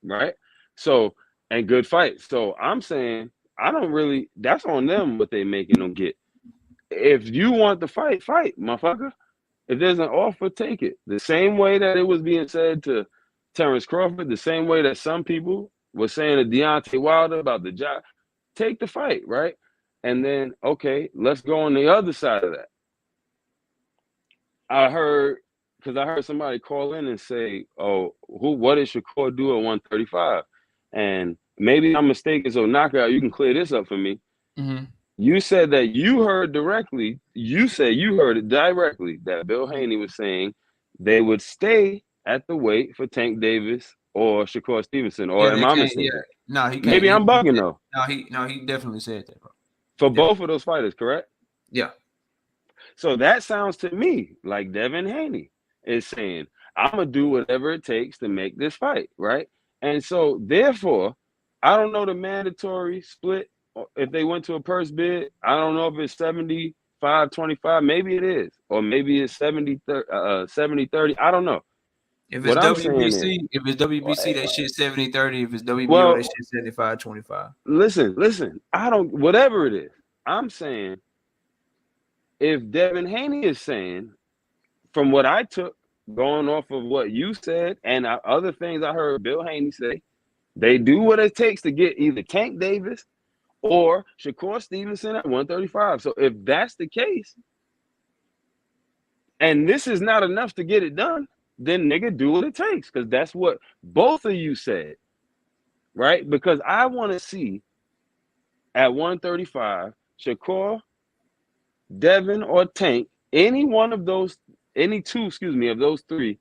right? So, and good fights. So I'm saying I don't really, that's on them what they making them get. If you want the fight, motherfucker. If there's an offer, take it. The same way that it was being said to Terrence Crawford, the same way that some people were saying to Deontay Wilder about the job, take the fight, right? And then, okay, let's go on the other side of that. I heard somebody call in and say, "Oh, what did Shakur do at 135?" And maybe I'm mistaken. So knockout, you can clear this up for me. Mm-hmm. You said that you heard directly. You say you heard it directly that Bill Haney was saying they would stay at the weight for Tank Davis or Shakur Stevenson. Or Yeah, am they I can't. Yeah, mistaken? no, he can't. Maybe I'm bugging though. He definitely said that, bro. For Definitely. both of those fighters, correct? Yeah. So that sounds to me like Devin Haney is saying, I'm going to do whatever it takes to make this fight, right? And so, therefore, I don't know the mandatory split. If they went to a purse bid, I don't know if it's 75-25. Maybe it is. Or maybe it's 70-30. I don't know. If it's What I'm saying is, WBC, that shit 70-30. If it's WBO, that well, shit 75-25. listen, whatever it is, I'm saying, if Devin Haney is saying, from what I took, going off of what you said and other things I heard Bill Haney say, they do what it takes to get either Tank Davis or Shakur Stevenson at 135. So if that's the case, and this is not enough to get it done, then nigga, do what it takes, because that's what both of you said, right? Because I want to see at 135 Shakur, Devin, or Tank, any two, of those three,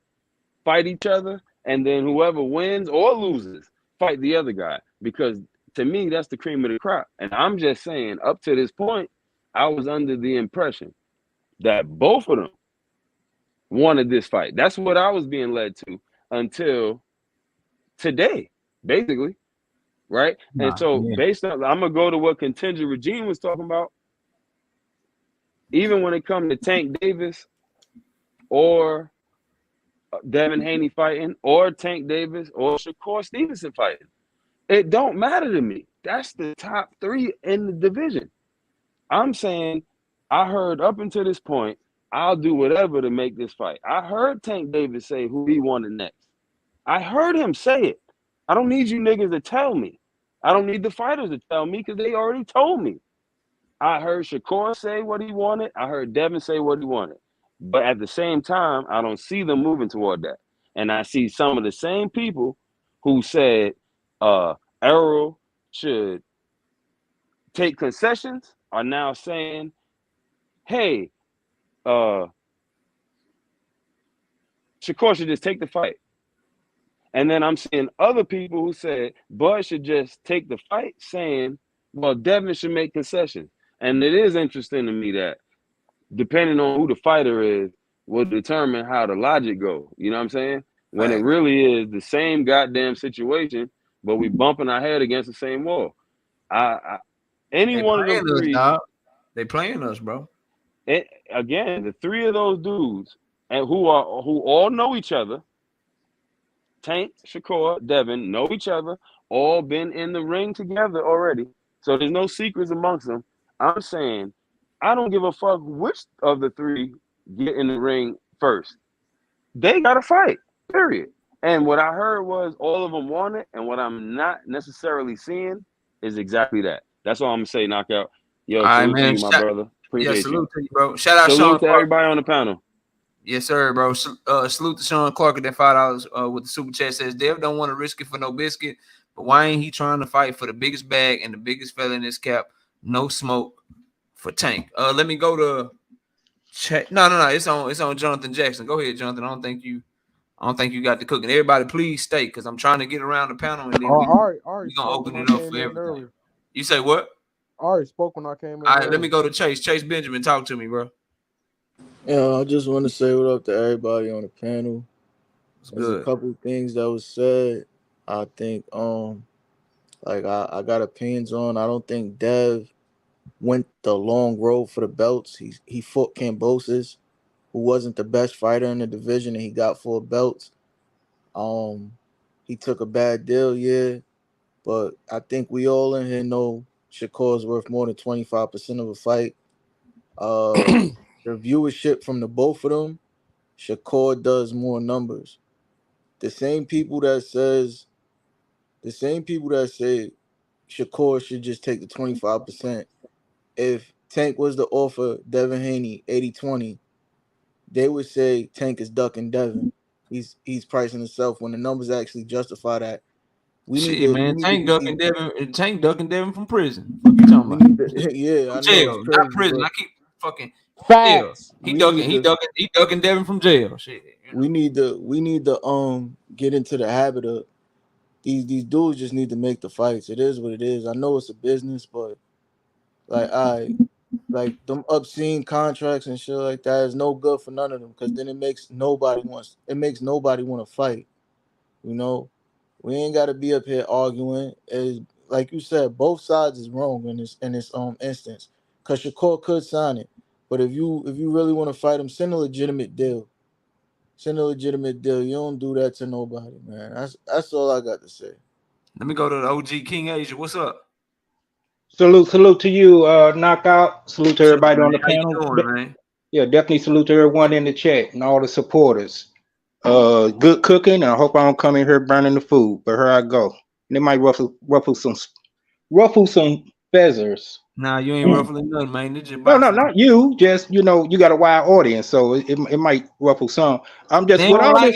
fight each other, and then whoever wins or loses, fight the other guy. Because to me, that's the cream of the crop. And I'm just saying, up to this point, I was under the impression that both of them wanted this fight. That's what I was being led to until today, basically, right? And Nah, so yeah. based on, I'm going to go to what Contingent Regime was talking about. Even when it comes to Tank Davis or Devin Haney fighting, or Tank Davis or Shakur Stevenson fighting, it don't matter to me. That's the top three in the division. I'm saying, I heard up until this point, I'll do whatever to make this fight. I heard Tank Davis say who he wanted next. I heard him say it. I don't need you niggas to tell me. I don't need the fighters to tell me, because they already told me. I heard Shakur say what he wanted. I heard Devin say what he wanted. But at the same time, I don't see them moving toward that. And I see some of the same people who said Errol should take concessions are now saying, hey, Shakur should just take the fight. And then I'm seeing other people who said Bud should just take the fight, saying, well, Devin should make concessions. And it is interesting to me that depending on who the fighter is will determine how the logic go. You know what I'm saying? When it really is the same goddamn situation, but we bumping our head against the same wall. Any one of them three, they playing us, bro. Again, the three of those dudes and who all know each other, Tank, Shakur, Devin, know each other, all been in the ring together already. So there's no secrets amongst them. I'm saying I don't give a fuck which of the three get in the ring first. They got to fight, period. And what I heard was all of them want it, and what I'm not necessarily seeing is exactly that. That's all I'm going to say, Knockout. Yo, salute to you, my brother. Appreciate salute to you, bro. Shout out salute Sean to Clark. everybody on the panel. Yes, sir, bro. Salute to Sean Clark at that $5 with the super chat. Says Dev don't want to risk it for no biscuit, but why ain't he trying to fight for the biggest bag and the biggest fella in his cap? No smoke for Tank. Let me go to chat. No. It's on Jonathan Jackson. Go ahead, Jonathan. I don't think you got the cooking. Everybody, please stay because I'm trying to get around the panel and then we're gonna open it up for everything. Earlier. You say what? I already spoke when I came in. All right, let me go to Chase. Chase Benjamin, talk to me, bro. Yeah, I just want to say what up to everybody on the panel. There's a couple of things that was said. I think like I got opinions on. I don't think Dev went the long road for the belts. He fought Kambosos, who wasn't the best fighter in the division, and he got 4 belts. He took a bad deal, yeah, but I think we all in here know Shakur's worth more than 25% of a fight. The viewership from the both of them, Shakur does more numbers. The same people that say Shakur should just take the 25%. If Tank was to offer Devin Haney 80-20, they would say Tank is ducking Devin. He's pricing himself when the numbers actually justify that. Tank ducking Devin from prison. What you talking about? Yeah, I know. Jail, it's crazy, not prison. I keep fucking facts. He ducking Devin from jail. Shit. We need to get into the habit of these dudes just need to make the fights. It is what it is. I know it's a business, but like them obscene contracts and shit like that is no good for none of them because then it makes nobody want to fight. You know, we ain't got to be up here arguing. Like you said, both sides is wrong in this instance. Cause Shakur could sign it, but if you really want to fight him, send a legitimate deal. You don't do that to nobody, man. That's all I got to say. Let me go to the OG King Asia. What's up? Salute to you, Knockout. Salute to everybody on the panel. How you doing, man? Yeah, definitely salute to everyone in the chat and all the supporters. Good cooking, and I hope I don't come in here burning the food, but here I go. And it might ruffle some feathers. Nah, you ain't ruffling nothing, man. No, not you. Just you got a wide audience, so it might ruffle some. I'm just with all this.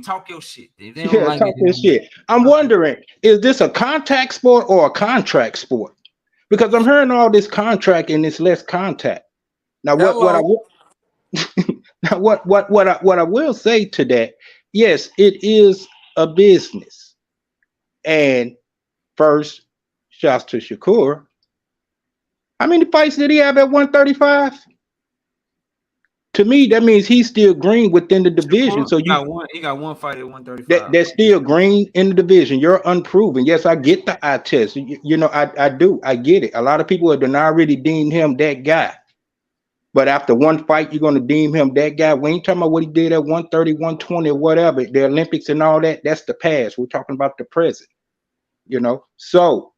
Talk your shit. Talk your shit. I'm wondering, is this a contact sport or a contract sport? Because I'm hearing all this contract and this less contact. Now, what I will say to that, yes, it is a business. And first, shouts to Shakur. How many fights did he have at 135? To me, that means he's still green within the division. So he got one fight at 135. That's still green in the division. You're unproven. Yes, I get the eye test. I do. I get it. A lot of people have not really deemed him that guy. But after one fight, you're going to deem him that guy. We ain't talking about what he did at 130, 120, or whatever. The Olympics and all that, that's the past. We're talking about the present. So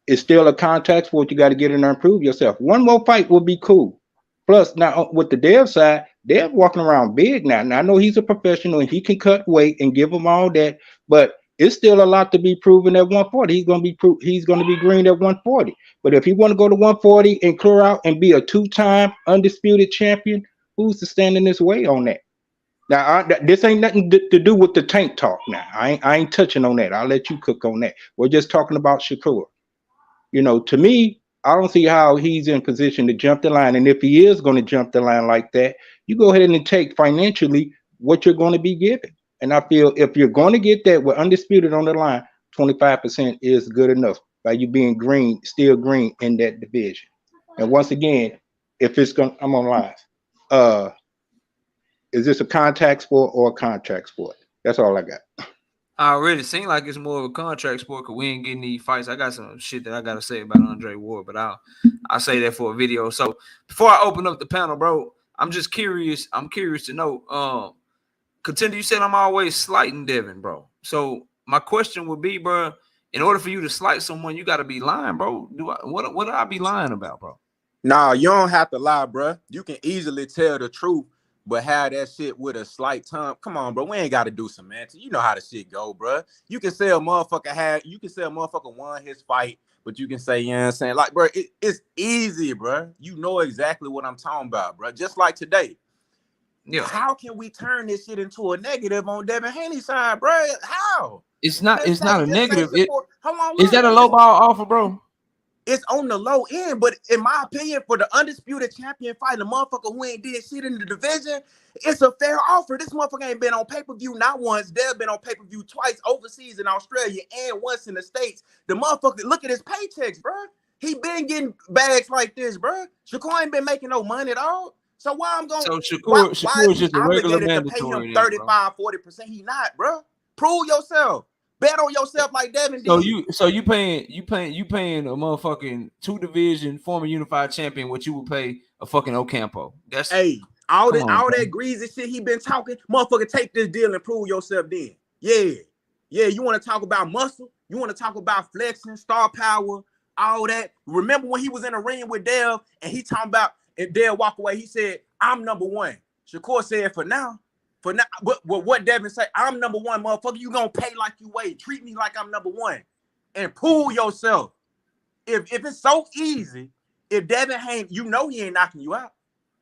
it's still a contact sport. You got to get in there and prove yourself. One more fight will be cool. Plus, now with the Dev side, Dev walking around big now. Now I know he's a professional and he can cut weight and give them all that, but it's still a lot to be proven at 140. He's going to be green at 140. But if he want to go to 140 and clear out and be a 2-time undisputed champion, who's to stand in his way on that? Now this ain't nothing to do with the Tank talk. Now I ain't touching on that. I'll let you cook on that. We're just talking about Shakur. To me, I don't see how he's in position to jump the line. And if he is going to jump the line like that, you go ahead and take financially what you're going to be given. And I feel if you're going to get that with undisputed on the line, 25% is good enough by you being green, still green in that division. And once again, if it's going, I'm on live. Is this a contact sport or a contract sport? That's all I got. I already seem like it's more of a contract sport because we ain't getting these fights. I got some shit that I gotta say about Andre Ward, but I'll say that for a video. So before I open up the panel, bro, I'm just curious. I'm curious to know. Contender, you said I'm always slighting Devin, bro. So my question would be, bro, in order for you to slight someone, you got to be lying, bro. What do I be lying about, bro? Nah, you don't have to lie, bro. You can easily tell the truth, but have that shit with a slight tongue. Come on, bro. We ain't got to do semantics. You know how the shit go, bro. You can say a motherfucker won his fight, but you can say, you know what I'm saying? Like, bro, it's easy, bro. You know exactly what I'm talking about, bro. Just like today. Yeah. How can we turn this shit into a negative on Devin Haney's side, bro? How? It's not a negative. Hold on, is that a low ball offer, bro? It's on the low end, but in my opinion, for the undisputed champion fighting the motherfucker who ain't did shit in the division, it's a fair offer. This motherfucker ain't been on pay-per-view not once. They've been on pay-per-view twice overseas in Australia and once in the States. The motherfucker, look at his paychecks, bro. He been getting bags like this, bro. Shakur ain't been making no money at all. So why I'm going? So Shakur is just a regular obligated to pay him mandatory. 35, 40%? He not, bro. Prove yourself. Bet on yourself like Devin did. So you paying a motherfucking 2 division former unified champion what you would pay a fucking Ocampo. That's all that greasy shit he been talking. Motherfucker, take this deal and prove yourself then. Yeah. You want to talk about muscle? You want to talk about flexing, star power, all that? Remember when he was in the ring with Dev and he talking about if Dev walk away, he said, I'm number one. Shakur said, for now, but what Devin say, I'm number one, motherfucker. You gonna pay like you weigh. Treat me like I'm number one. And prove yourself. If it's so easy, if Devin Haney, you know he ain't knocking you out.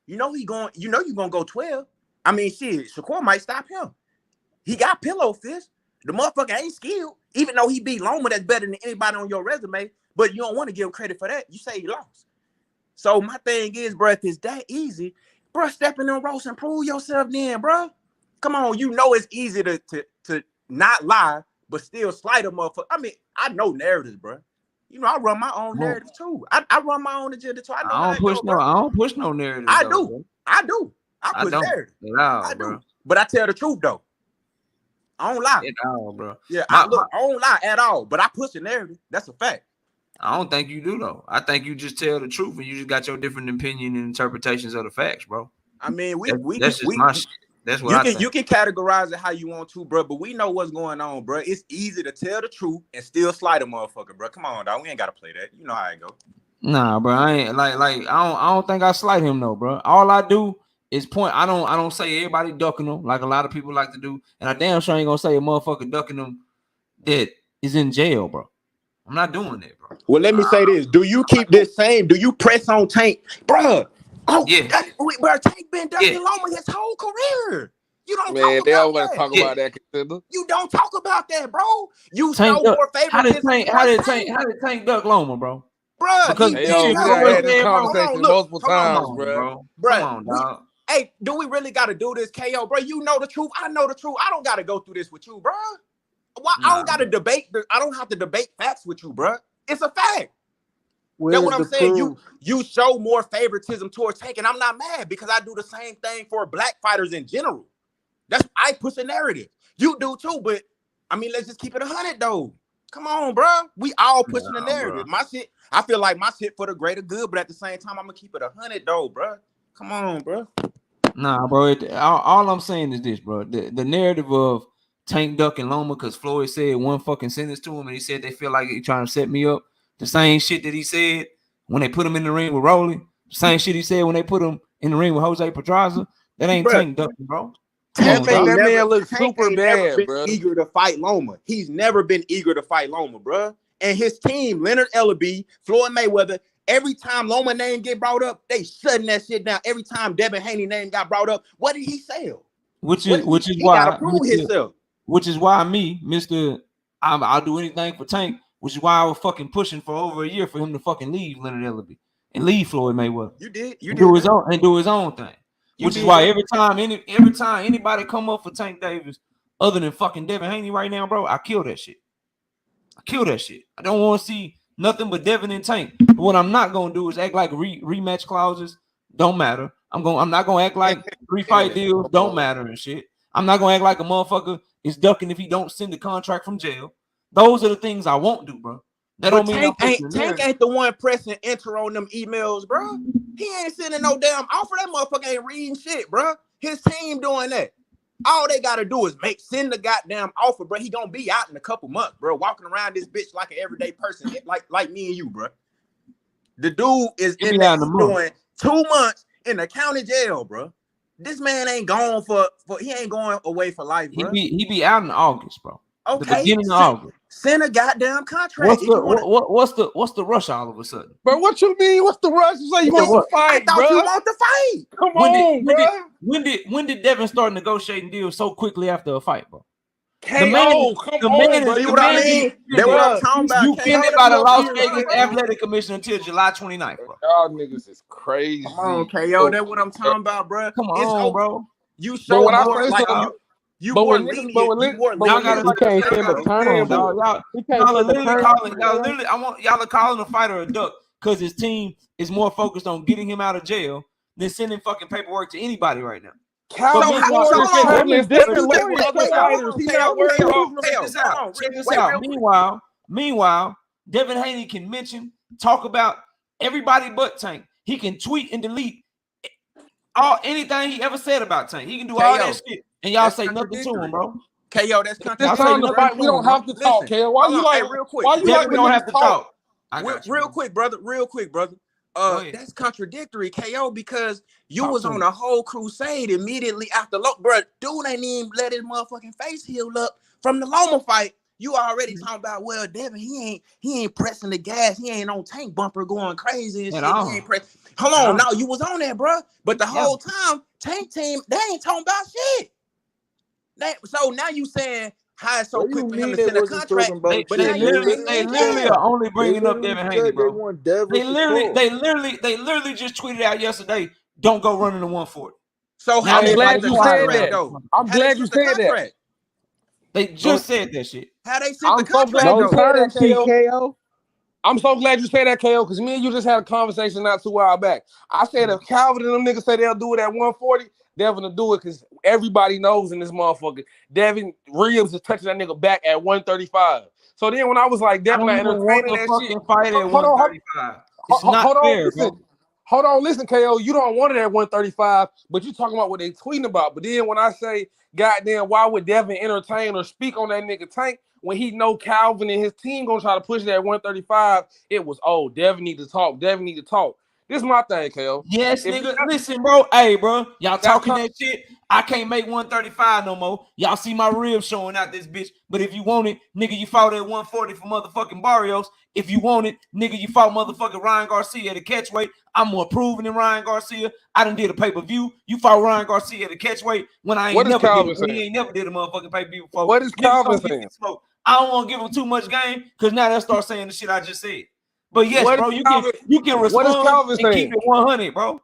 You know you gonna go 12. I mean, shit, Shakur might stop him. He got pillow fist. The motherfucker ain't skilled, even though he beat Loma, that's better than anybody on your resume. But you don't want to give him credit for that. You say he lost. So my thing is, bro, if it's that easy, bro, step in the roast and prove yourself then, bro. Come on, you know it's easy to not lie, but still slight a motherfucker. I mean, I know narratives, bro. You know, I run my own narrative too. I run my own agenda too. I don't push no narrative. I do. I push narrative. I do. But I tell the truth though. I don't lie. At all, bro. Yeah, I don't lie at all, but I push a narrative. That's a fact. I don't think you do though. I think you just tell the truth and you just got your different opinion and interpretations of the facts, bro. I mean, that's my shit. That's what I think. You can categorize it how you want to, bro, but we know what's going on, bro. It's easy to tell the truth and still slight a motherfucker, bro. Come on, dog. We ain't gotta play that. You know how it go. Nah, bro. I ain't like I don't think I slight him though, bro. All I do is point. I don't say everybody ducking him like a lot of people like to do, and I damn sure ain't gonna say a motherfucker ducking him that is in jail, bro. I'm not doing that, bro. Well, let me say this. Do you keep this same? Do you press on Tank? Bro, yeah. Bro, Tank been ducking Loma his whole career. You don't talk about they don't want to talk about that, contender. You don't talk about that, bro. You Tank show more favoritism. How did Tank duck Loma, bro? Bro, because we had this conversation multiple times, bro. Come on, dog. Hey, do we really got to do this, KO, bro? You know the truth. I know the truth. I don't got to go through this with you, bro. Why? I don't got to debate. I don't have to debate facts with you, bro. It's a fact. That's what I'm saying. You show more favoritism towards Tank, and I'm not mad because I do the same thing for black fighters in general. I push a narrative. You do too, but I mean, let's just keep it 100 though. Come on, bro. We all pushing the narrative. Bro. My shit. I feel like my shit for the greater good, but at the same time, I'm gonna keep it 100 though, bro. Come on, bro. Nah, bro. All I'm saying is this, bro. The narrative of Tank ducking Loma because Floyd said one fucking sentence to him and he said they feel like he trying to set me up. The same shit that he said when they put him in the ring with Rolly. Same shit he said when they put him in the ring with Jose Pedraza. That ain't Tank ducking, bro. That man looks super bad, bro. Eager to fight Loma. He's never been eager to fight Loma, bro. And his team, Leonard Ellaby, Floyd Mayweather, every time Loma name get brought up, they shutting that shit down. Every time Devin Haney name got brought up, what did he sell? Which is why gotta prove himself. Which is why me, Mr. I'll do anything for Tank, which is why I was fucking pushing for over a year for him to fucking leave Leonard Ellaby and leave Floyd Mayweather. You did do his own thing. Which is why every time anybody come up for Tank Davis, other than fucking Devin Haney right now, bro, I kill that shit. I don't want to see nothing but Devin and Tank. But what I'm not gonna do is act like rematch clauses don't matter. I'm not gonna act like 3-fight deals don't matter and shit. I'm not gonna act like a motherfucker is ducking if he don't send the contract from jail. Those are the things I won't do, bro. That But don't mean Tank ain't the one pressing enter on them emails, bro. He ain't sending no damn offer. That motherfucker ain't reading shit, bro. His team doing that. All they gotta do is send the goddamn offer, bro. He gonna be out in a couple months, bro. Walking around this bitch like an everyday person, like me and you, bro. The dude is in there doing 2 months in the county jail, bro. This man ain't going he ain't going away for life, bro. He be out in August, bro. Okay, the beginning of August. Send a goddamn contract. What's the rush all of a sudden? Bro, what you mean? What's the rush? You say you want to fight, I thought you want to fight. Come on, bro. When did Devin start negotiating deals so quickly after a fight, bro? Come on, bro. See what I mean? That's what I'm talking about. You pinned by the Las Vegas Athletic Commission until July 29th, bro. Y'all niggas is crazy. Come on, KO. That's what I'm talking about, bro. Come on, bro. You show more like you more lenient. You can't send a turn, dog. Y'all are calling a fighter a duck because his team is more focused on getting him out of jail than sending fucking paperwork to anybody right now. Check this out. Meanwhile, Devin Haney can talk about everybody but Tank. He can tweet and delete anything he ever said about Tank. He can do all that shit, and y'all say nothing to him, bro. KO, that's contradictory. We don't have to talk, KO. Why you like? Real quick. Why you like? We don't have to talk. Real quick, brother. That's contradictory, KO, because you was on a whole crusade immediately after bro. Dude ain't even let his motherfucking face heal up from the Loma fight. You already talking about, well, Devin, he ain't pressing the gas. He ain't on Tank bumper going crazy and shit. He ain't pressing. Hold on, now you was on there, bro. But the whole time, Tank team, they ain't talking about shit. So now you saying how it's so quick for him to send a contract, but they literally are only bringing up Devin Haney, bro. They literally just tweeted out yesterday, don't go running the 140. So I'm glad you said that. I'm glad you said that. They just said that shit. How they sent the contract? I'm so glad you said that, KO, because me and you just had a conversation not too while back. I said if Calvin and them niggas say they'll do it at 140, Devin will do it because everybody knows in this motherfucker, Devin Williams is touching that nigga back at 135. So then when I was like, Devin, I entertaining that shit. Fight at 135. It's not fair, bro. Hold on, listen, KO, you don't want it at 135, but you talking about what they tweeting about. But then when I say, goddamn, why would Devin entertain or speak on that nigga Tank when he know Calvin and his team gonna try to push it at 135? It was, Devin need to talk. This is my thing, KO. Yes, nigga. Listen, bro. Hey, bro. Y'all talking that shit. I can't make 135 no more. Y'all see my ribs showing out this bitch. But if you want it, nigga, you fought at 140 for motherfucking Barrios. If you want it, nigga, you fought motherfucking Ryan Garcia at a catchweight. I'm more proven than Ryan Garcia. I done did a pay-per-view. You fought Ryan Garcia at a catchweight when I ain't never did a motherfucking pay-per-view before. What is Calvin saying? I don't want to give him too much game because now they'll start saying the shit I just said. But yes, bro, you can respond what is Calvin and saying? Keep it 100, bro.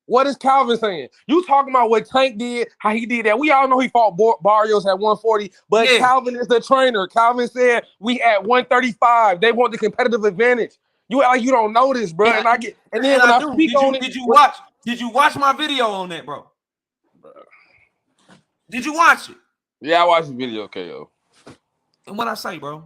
What is Calvin saying? You talking about what Tank did, how he did that. We all know he fought Barrios at 140, but Calvin is the trainer. Calvin said we at 135. They want the competitive advantage. You act like you don't know this, bro. Yeah. And I get, and then when I speak on it, did you watch my video on that, bro? Did you watch it? Yeah, I watched the video, KO. And what I say, bro?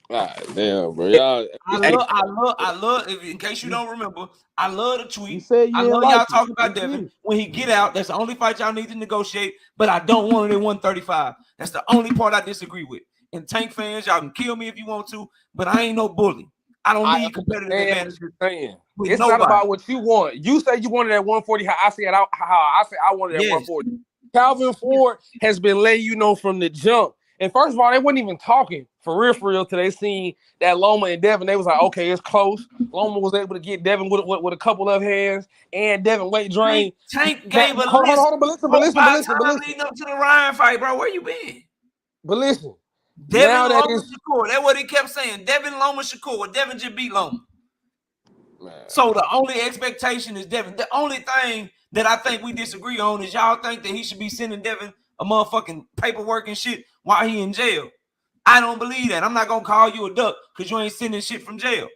God damn, bro. Y'all, I love. In case you don't remember, I love the tweet. I love like y'all talking about Devin. When he get out, that's the only fight y'all need to negotiate. But I don't want it at 135. That's the only part I disagree with. And Tank fans, y'all can kill me if you want to, but I ain't no bully. I don't need competitive advantage. It's not about what you want. You say you wanted at 140. How I said I wanted at 140. Calvin Ford has been letting you know from the jump. And first of all, they weren't even talking for real till they seen that Loma and Devin. They was like, okay, it's close. Loma was able to get Devin with a couple of hands, and Devin weight drain. Tank gave a list. Hold on, but listen. Leading up to the Ryan fight, bro. Where you been? But listen, Devin Loma Shakur. That's what he kept saying. Devin Loma Shakur. Devin just beat Loma. Man. So the only expectation is Devin. The only thing that I think we disagree on is y'all think that he should be sending Devin a motherfucking paperwork and shit while he in jail. I don't believe that. I'm not gonna call you a duck because you ain't sending shit from jail.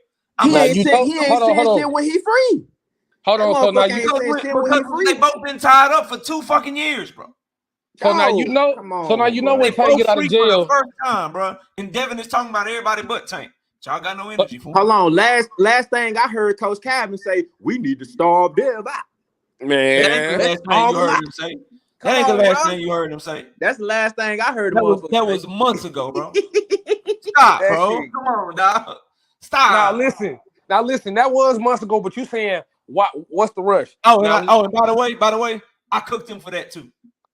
He ain't saying hold shit when he free. Hold on. So now you because they both been tied up for 2 fucking years, bro. So now you know. So now you know when Tank get out of jail. For the first time, bro. And Devin is talking about everybody but Tank. Y'all got no energy for him. Hold on. Last thing I heard Coach Calvin say, we need to starve Dev out. Man, that ain't the last thing you heard him say. That ain't the last thing you heard him say. That's the last thing I heard. That was months ago, bro. Stop, bro. Shit. Come on, dog. Stop. Now listen. That was months ago, but you saying what's the rush? Oh, and by the way, I cooked him for that too.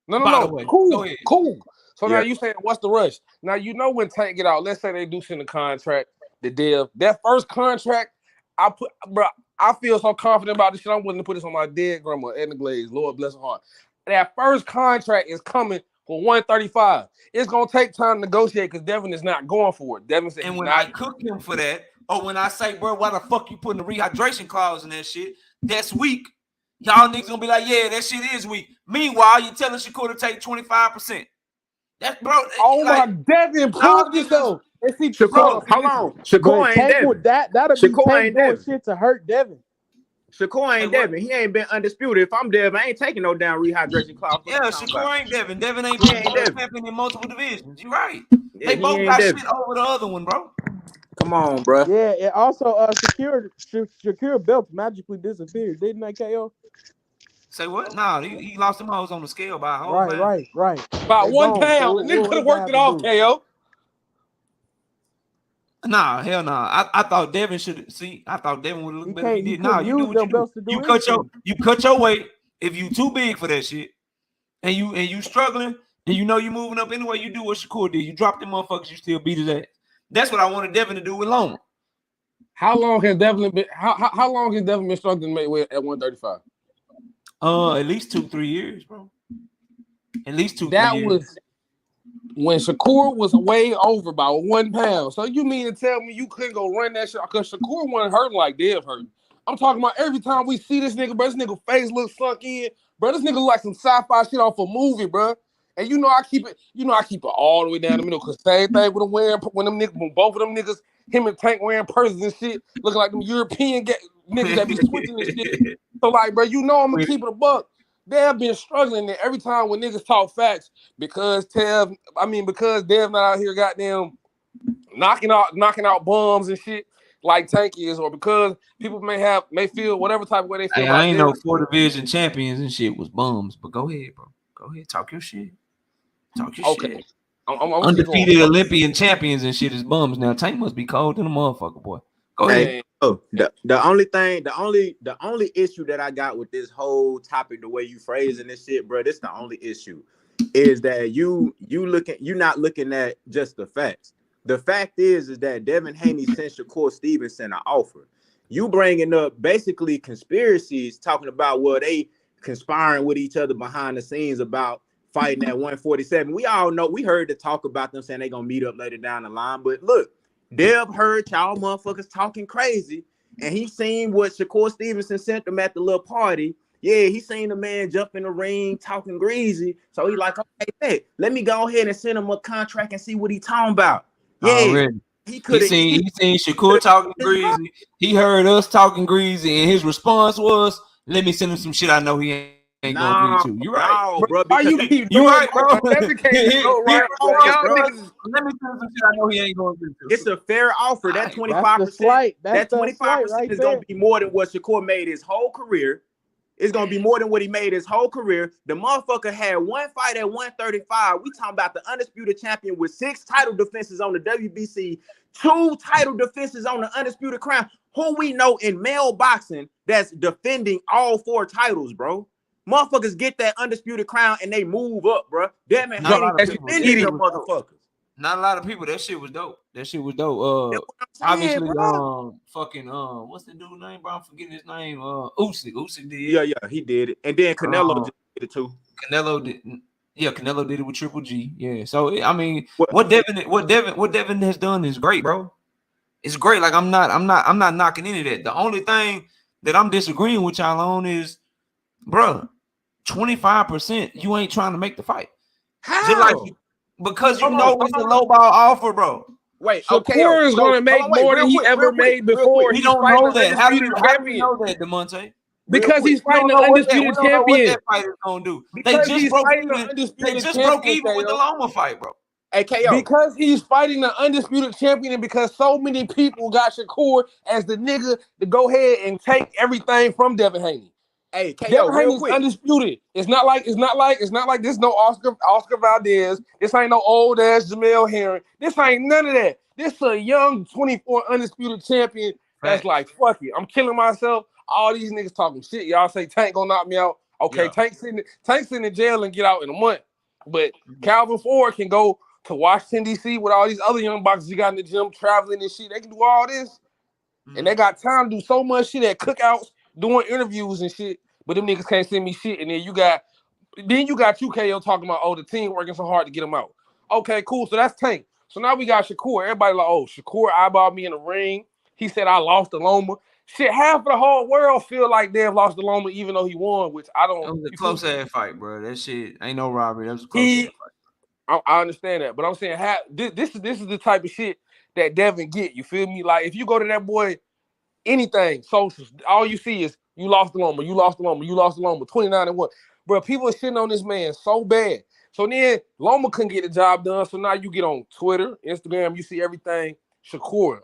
No. Cool. So Yeah. now you saying what's the rush? Now you know when Tank get out. Let's say they do send a contract. The Dev, that first contract, I feel so confident about this shit. I'm willing to put this on my dead grandma, Edna Glaze. Lord bless her heart. That first contract is coming for 135. It's gonna take time to negotiate because Devin is not going for it. Devin said, and when I cook him for that, or when I say, bro, why the fuck you putting the rehydration clause in that shit? That's weak. Y'all niggas gonna be like, yeah, that shit is weak. Meanwhile, you telling Shakur to take 25%. That's bro. Oh my Devin, prove yourself. Shakur, hold on. Shakur ain't Devin. That'll be Tank doing shit to hurt Devin. Shakur ain't Devin. He ain't been undisputed. If I'm Devin, I ain't taking no down rehydration clause. Yeah, Shakur ain't Devin. Devin ain't been champion in multiple divisions. You right. Yeah, they both got shit over the other one, bro. Come on, bro. Yeah, and also Shakur belts magically disappeared, didn't they, KO? Say what? Nah, he lost them hoes on the scale by a whole right. About 1 pound. The nigga could have worked it off, KO. Nah, hell nah. I thought Devin should see. I thought Devin would look better. He did. Nah, you do what you do. You cut your weight. If you too big for that shit, and you struggling, and you know you moving up anyway, you do what Shakur did. You drop them motherfuckers, you still beat his ass. That's what I wanted Devin to do with Loma. How long has Devin been? How long has Devin been struggling to make at 135? At least 2-3 years, bro. At least 2-3 years. That was when Shakur was way over by 1 pound. So you mean to tell me you couldn't go run that shit? Because Shakur wasn't hurting like Dev hurt. I'm talking about every time we see this nigga, bro, this nigga face looks sunk in. Bro, this nigga look like some sci-fi shit off a movie, bro. And you know I keep it all the way down the middle. Cause same thing with them when both of them niggas, him and Tank wearing purses and shit, looking like them European niggas that be switching and shit. So like, bro, you know I'm gonna keep it a buck. They have been struggling there every time when niggas talk facts because Dev not out here goddamn knocking out bums and shit like Tank is, or because people may feel whatever type of way they feel. Hey, I ain't no 4 division champions and shit was bums, but go ahead, bro. Go ahead, talk your shit. Shit. I'm undefeated Olympian champions and shit is bums. Now Tank must be cold than a motherfucker, boy. Go ahead. Oh, the only issue that I got with this whole topic, the way you phrasing this shit, bro, this the only issue is that you're not looking at just the facts. The fact is that Devin Haney sent Shakur Stevenson an offer. You bringing up basically conspiracies, talking about they conspiring with each other behind the scenes about fighting at 147. We all know, we heard the talk about them saying they gonna meet up later down the line. But look, Dev heard y'all motherfuckers talking crazy, and he seen what Shakur Stevenson sent them at the little party. Yeah, he seen the man jump in the ring talking greasy. So he like, okay, hey, let me go ahead and send him a contract and see what he talking about. Yeah, already. He seen Shakur talking greasy. He heard us talking greasy, and his response was, "Let me send him some shit I know he ain't gonna agree to." You right, bro? You right, bro. Let me send him some shit I know he ain't gonna agree to. It's a fair offer. That 25%, that 25% is gonna be more than what Shakur made his whole career. It's gonna be more than what he made his whole career. The motherfucker had one fight at 135. We talking about the undisputed champion with 6 title defenses on the WBC, 2 title defenses on the undisputed crown. Who we know in male boxing that's defending all 4 titles, bro. Motherfuckers get that undisputed crown and they move up, bro. Damn it, defending them motherfuckers. Not a lot of people. That shit was dope. Obviously, fucking what's the dude's name, bro? I'm forgetting his name. Usyk did. Yeah, he did it. And then Canelo just did it too. Canelo did it with Triple G. Yeah. So I mean, what Devin has done is great, bro. It's great. Like I'm not knocking any of that. The only thing that I'm disagreeing with y'all on is, bro, 25%. You ain't trying to make the fight. How? Just like because you know it's a low ball offer, bro. Wait, Shakur is going to make more than he ever made before. We He's don't fighting know the that. How do undisputed you champion. know that, DeMonte? Because he's fighting the undisputed We don't know what champion. that fight is gonna do. Because They just he's broke fighting the even. undisputed They just champion, broke even with the KO. Loma fight, bro. Hey, KO. Because he's fighting the undisputed champion, and because so many people got Shakur as the nigga to go ahead and take everything from Devin Haney. Hey, KO, Devin real Haney's quick. undisputed. It's not like this no Oscar Valdez. This ain't no old ass Jamel Herring. This ain't none of that. This a young 24 undisputed champion that's like, fuck it, I'm killing myself. All these niggas talking shit. Y'all say Tank gonna knock me out. Okay, Yeah. Tank's in the jail and get out in a month. But Calvin Ford can go to Washington, D.C. with all these other young boxers you got in the gym traveling and shit. They can do all this. And they got time to do so much shit at cookouts, doing interviews and shit. But them niggas can't send me shit. And then you got UKO talking about, oh, the team working so hard to get him out. Okay, cool. So that's Tank. So now we got Shakur. Everybody like, oh, Shakur eyeballed me in the ring. He said I lost the Loma. Shit, half of the whole world feel like they've lost the Loma even though he won, which I don't. It was a close ass fight, bro. That shit ain't no robbery. That was a close ass fight. I understand that, but I'm saying this is the type of shit that Devin get. You feel me? Like if you go to that boy, anything socials, all you see is you lost the Loma, you lost the Loma, you lost the Loma, 29-1. Bro, people are shitting on this man so bad. So then Loma couldn't get the job done. So now you get on Twitter, Instagram, you see everything. Shakur,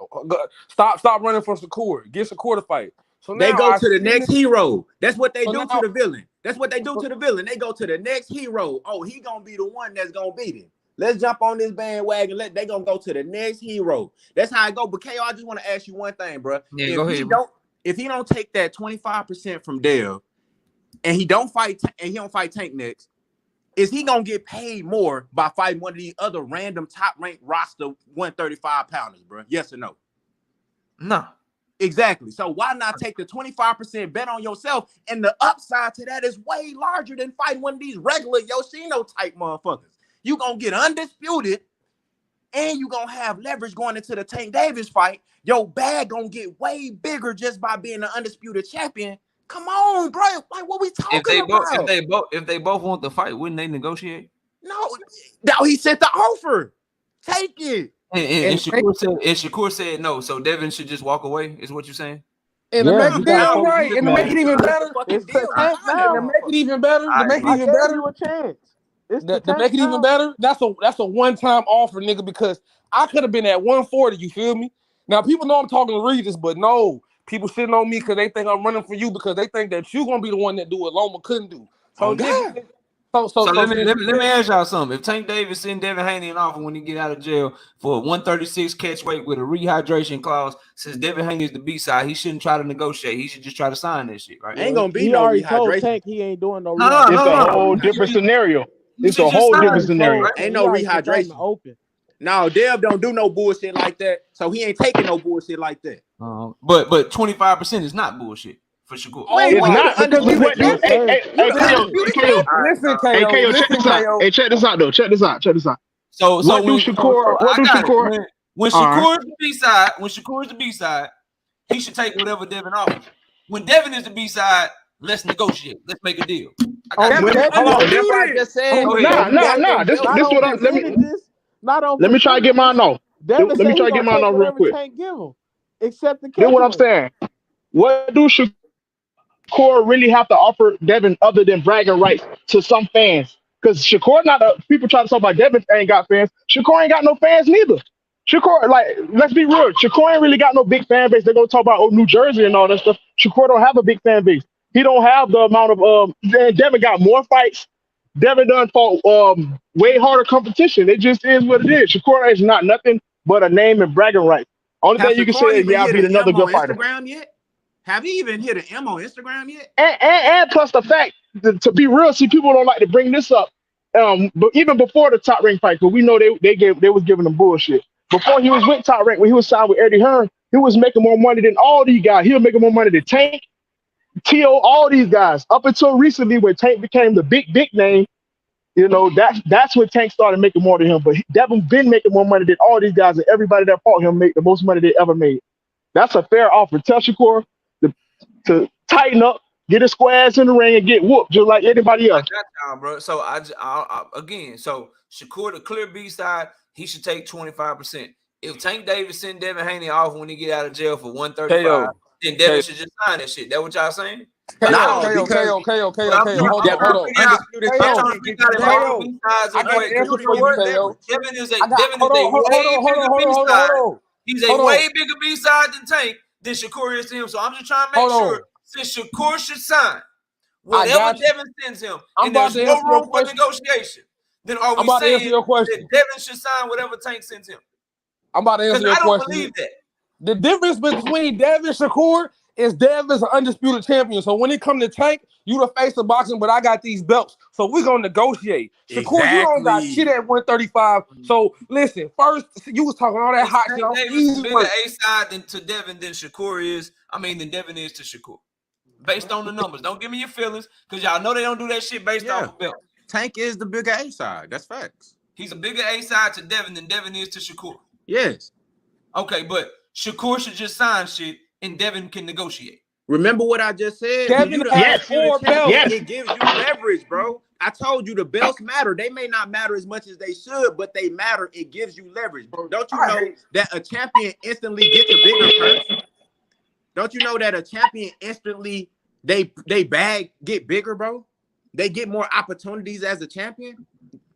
stop running from Shakur. Get Shakur to fight. So They now go to the next hero. That's what they do to the villain. That's what they do So- to the villain. They go to the next hero. Oh, he gonna be the one that's gonna beat him. Let's jump on this bandwagon. They gonna go to the next hero. That's how I go. But KO, I just want to ask you one thing, bro. Yeah, go ahead, bro. If he don't take that 25% from Dev, and he don't fight Tank next, is he gonna get paid more by fighting one of these other random top ranked roster 135 pounders, bro? Yes or no? No. Exactly. So why not take the 25% bet on yourself? And the upside to that is way larger than fighting one of these regular Yoshino type motherfuckers. You gonna get undisputed, and you gonna have leverage going into the Tank Davis fight. Your bag gonna get way bigger just by being the undisputed champion. Come on, bro. Like what we talking about? If they both want the fight, wouldn't they negotiate? No, he sent the offer. Take it. And Shakur said no, so Devin should just walk away, is what you're saying? And to make it damn right, and to make it even better, It's the Tank now. to make it even better, I gave you a chance. It's the to make it even better, that's a one-time offer, nigga, because I could have been at 140, you feel me? Now, people know I'm talking to Regis, but no, people shitting on me because they think I'm running for you because they think that you going to be the one that do what Loma couldn't do. So, nigga, so let me ask y'all something. If Tank Davis send Devin Haney an offer when he get out of jail for a 136 catch weight with a rehydration clause, since Devin Haney is the B side, he shouldn't try to negotiate. He should just try to sign that shit, right? Ain't gonna be he no already rehydration. told Tank he ain't doing no rehydration. It's a whole different scenario. It's a whole different scenario. Ain't no rehydration. Open. No, Dev don't do no bullshit like that, so he ain't taking no bullshit like that. But 25% is not bullshit for Shakur. It's not because of what you. Listen, KO, check this out though. Check this out. So when Shakur is the B side, he should take whatever Devin offers. When Devin is the B side, let's negotiate. Let's make a deal. That's what I just said. Nah. This what I'm. Let me try to get mine off. Let me try to get mine off real quick. Tank give him, except the. This what I'm saying. What do Shakur really have to offer Devin other than bragging rights to some fans? Because Shakur people try to talk about Devin ain't got fans. Shakur ain't got no fans neither. Shakur, like, let's be real. Shakur ain't really got no big fan base. They're gonna talk about New Jersey and all that stuff. Shakur don't have a big fan base. He don't have the amount of Devin got more fights. Devin done fought way harder competition. It just is what it is. Shakur is not nothing but a name and bragging rights. Only thing you can say is, yeah, I beat another good fighter. Have he even hit an M on Instagram yet? And plus the fact, to be real, see, people don't like to bring this up. But even before the Top Rank fight, because we know they was giving him bullshit. Before he was with Top Rank, when he was signed with Eddie Hearn, he was making more money than all these guys. He was making more money than Tank, T.O., all these guys. Up until recently, when Tank became the big name, You know, that's when Tank started making more than him. But Devin been making more money than all these guys, and everybody that fought him make the most money they ever made. That's a fair offer. Tell Shakur to tighten up, get his squares in the ring, and get whooped just like anybody I else. got time, bro. So again, so Shakur, the clear B side, he should take 25%. If Tank Davis send Devin Haney off when he get out of jail for 135, then Devin should just sign that shit. That what y'all saying? No, because Hold Devin on. undisputed I'm trying to champion figure gets out you if all leverage. the B sides I got an answer for you, KO. Devin is a way bigger B side. He's a way bigger B side than Tank than Shakur is to him. So I'm just trying to make sure since Shakur should sign whatever Devin sends him, and there's no room for negotiation, then are we saying that Devin should sign whatever Tank sends him? I'm about to answer your question. I don't believe that. The difference between Devin and Shakur is Devin's an undisputed champion. So when it comes to Tank, you the face of boxing, but I got these belts. So we're going to negotiate. Shakur, you don't got shit at 135. So listen, first, you was talking all that hot shit. Davis bigger A side than Shakur is. Than Devin is to Shakur. Based on the numbers. Don't give me your feelings, because y'all know they don't do that shit based off of belt. Tank is the bigger A side. That's facts. He's a bigger A side to Devin than Devin is to Shakur. Yes. Okay, but Shakur should just sign shit and Devin can negotiate. Remember what I just said? Devin has 4 belts. It gives you leverage, bro. I told you the belts matter. They may not matter as much as they should, but they matter. It gives you leverage. Don't you know that a champion instantly gets a bigger purse? Don't you know that a champion instantly they bag get bigger, bro? They get more opportunities as a champion.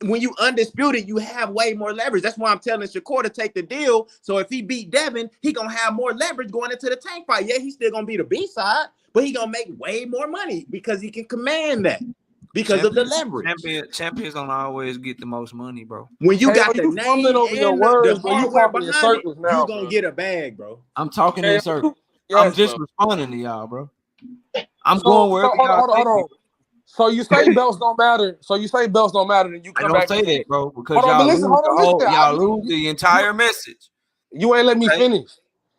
When you undisputed, you have way more leverage. That's why I'm telling Shakur to take the deal. So if he beat Devin, he gonna have more leverage going into the Tank fight. Yeah, he's still gonna be the B side, but he gonna make way more money because he can command that because of the leverage. Champions don't always get the most money, bro. When you got the name over your words, the hardware behind it, you gonna get a bag, bro. I'm talking in circles. I'm just responding to y'all, bro. I'm going wherever y'all hold on. So you say belts don't matter. Then you come back. I don't say that, bro, because y'all lose the entire message. You ain't let me finish.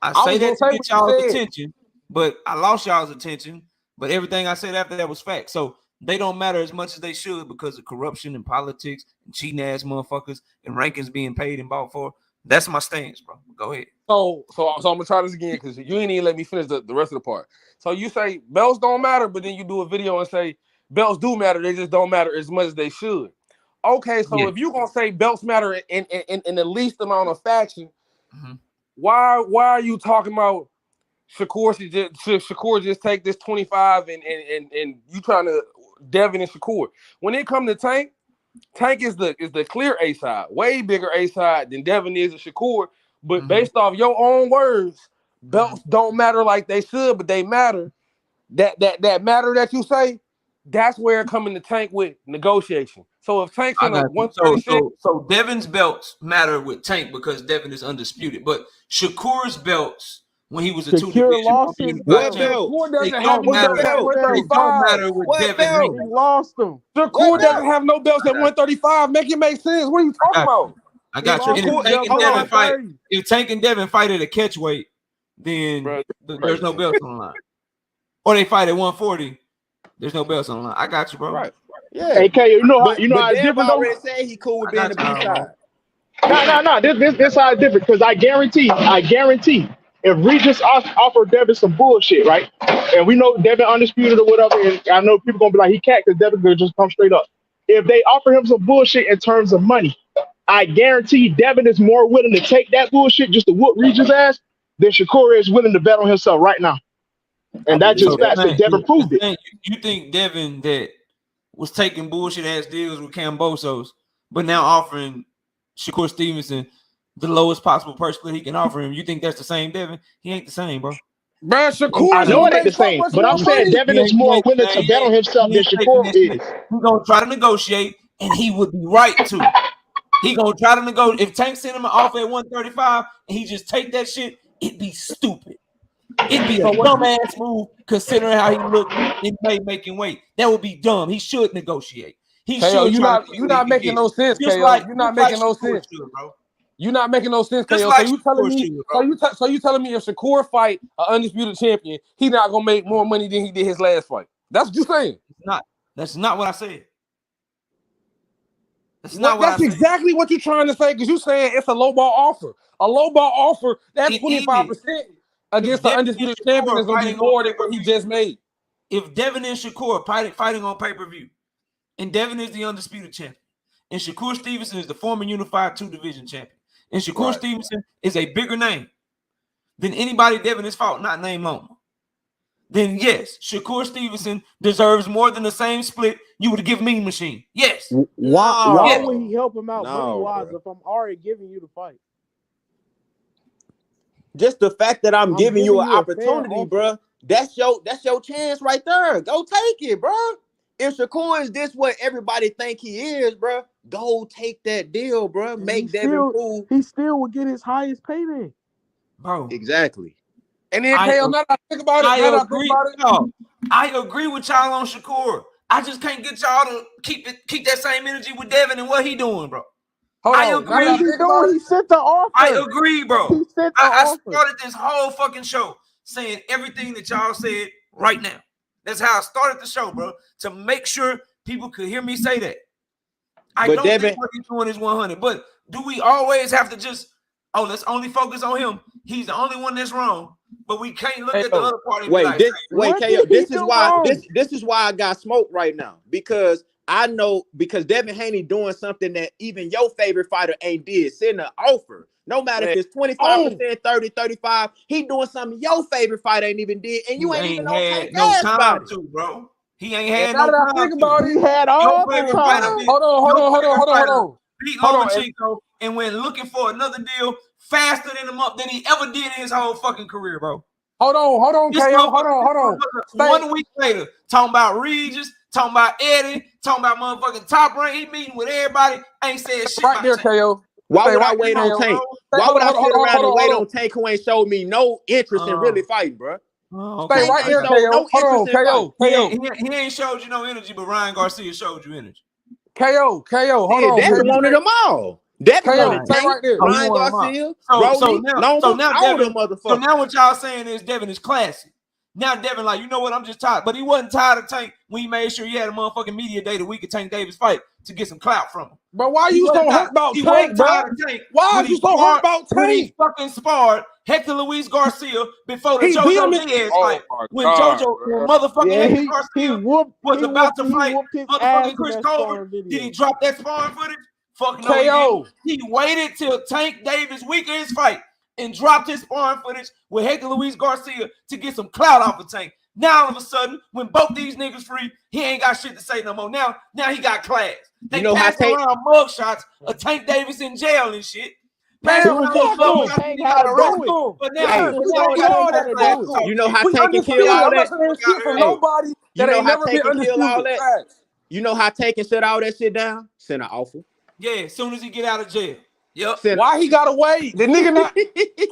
I say that to get y'all's attention, but I lost y'all's attention. But everything I said after that was fact. So they don't matter as much as they should because of corruption and politics and cheating ass motherfuckers and rankings being paid and bought for. That's my stance, bro. Go ahead. So I'm gonna try this again because you ain't even let me finish the rest of the part. So you say belts don't matter, but then you do a video and say belts do matter. They just don't matter as much as they should. Okay, so if you're gonna say belts matter in the least amount of faction, why are you talking about Shakur just take this 25 and you trying to Devin and Shakur? When it comes to Tank is the clear A side, way bigger A side than Devin is to Shakur. But based off your own words, belts don't matter like they should, but they matter. That matter that you say, that's where it coming to Tank with negotiation. So if Tank's in a 136, so Devin's belts matter with Tank because Devin is undisputed. But Shakur's belts, when he was a Shakur lost his belt. Shakur doesn't it have don't no belts at it 135. don't matter with Devin Haney. He lost them. Shakur doesn't have no belts at 135. Make it make sense. What are you talking about? I got you. And if Tank and Devin fight at a catch weight, then there's no belts on the line. Or they fight at 140, there's no belts on the line. I got you, bro. Right. Yeah. AK, you know how it's different. Already said he cool with being the B side. No. This how it's different because I guarantee, if Regis offered Devin some bullshit, right? And we know Devin undisputed or whatever, and I know people gonna be like he can't because Devin could just come straight up. If they offer him some bullshit in terms of money, I guarantee Devin is more willing to take that bullshit just to whoop Regis' ass than Shakur is willing to bet on himself right now. And that just facts that Devin proved it. You think Devin that was taking bullshit ass deals with Cambosos, but now offering Shakur Stevenson the lowest possible purse split he can offer him? You think that's the same Devin? He ain't the same, bro. Bro, Shakur, I know it ain't the same, but I'm saying Devin is more willing to bet on himself than Shakur is. He's gonna try to negotiate, and he would be right to. He gonna try to negotiate. If Tank sent him an offer at 135 and he just take that shit, it'd be stupid. It'd be a dumbass move considering how he looked in May making weight. That would be dumb. He should negotiate. He should. You're not making no sense, KO. You're not making no sense, bro. You're not making no sense, KO. So you telling me? So you telling me if Shakur fight an undisputed champion, he not gonna make more money than he did his last fight? That's what you're saying. It's not. That's not what I said. That's not what That's I said. exactly what you're trying to say because you're saying it's a low ball offer. A low ball offer, that It 25% is. against the Devin and undisputed Shakur champion is going to be fighting on more than what he pay-per-view, just made. if Devin and Shakur fighting on pay-per-view, and Devin is the undisputed champion, and Shakur Stevenson is the former unified 2-division champion, and Shakur Stevenson is a bigger name than anybody Devin has fought, not named Loma, then yes, Shakur Stevenson deserves more than the same split you would give Mean Machine. Yes. Why Yes. would he help him out money No, wise bro. if I'm already giving you the fight? Just the fact that I'm giving you an you a fair opportunity, offer. bro. That's your chance right there. Go take it, bro. If Shakur is this what everybody think he is, bro, go take that deal, bro. And Make Devin prove he still would get his highest payday. Bro. exactly. And then, I Kale, now that I think about it, I agree with y'all on Shakur. I just can't get y'all to keep that same energy with Devin and what he doing, bro. Hold I on. agree. Now that I think about it, He sent the offer. I agree, bro. He sent the I offer. started this whole fucking show saying everything that y'all said right now. That's how I started the show, bro, to make sure people could hear me say that. I don't think what he's doing is 100. But do we always have to just, let's only focus on him? He's the only one that's wrong. But we can't look at the other part and be like, KO, this is why I got smoked right now. Because I know Devin Haney doing something that even your favorite fighter ain't did. Send an offer. No matter if it's 25%, 30, 35, he doing something your favorite fighter ain't even did, and you ain't even had no time to, bro. He ain't had no time. Think about it. He had all the time. Hold on. Beat Lomachenko and went looking for another deal faster than he ever did in his whole fucking career, bro. Hold on, KO. Hold on. 1 week later, talking about Regis, talking about Eddie, talking about motherfucking Top Rank. He meeting with everybody. Ain't said shit right there, KO. Why would I wait on Tank? Why would I sit around and wait on Tank who ain't showed me no interest in really fighting, bro? Stay right there, KO. Hold on, KO. He ain't showed you no energy, but Ryan Garcia showed you energy. KO. Hold on. Devin wanted them all. Devin wanted Tank, right there. Ryan Garcia, So now Devin, motherfuckers. So now what y'all saying is Devin is classy. Now Devin, like, you know what? I'm just tired. But he wasn't tired of Tank when he made sure he had a motherfucking media day the week of Tank Davis fight to get some clout from him. But why you so hurt about Tank, bro? Why are you so hurt about Tank? When he fucking sparred Hector Luis Garcia before the JoJo Diaz fight. When motherfucking Hector Garcia was about to fight motherfucking Chris Colbert, did he drop that sparring footage? Fuck no, KO. He waited till Tank Davis week of his fight and dropped his sparring footage with Hector Luis Garcia to get some clout off of Tank. Now all of a sudden, when both these niggas free, he ain't got shit to say no more. Now he got class. They passed around mugshots of Tank Davis in jail and shit. Man, But now you know how Tank can kill all that. From nobody that ain't never been undisputed. You know how Tank can shut all that shit down? Send an offer. Yeah, as soon as he get out of jail. Yep. Why he gotta wait? The nigga not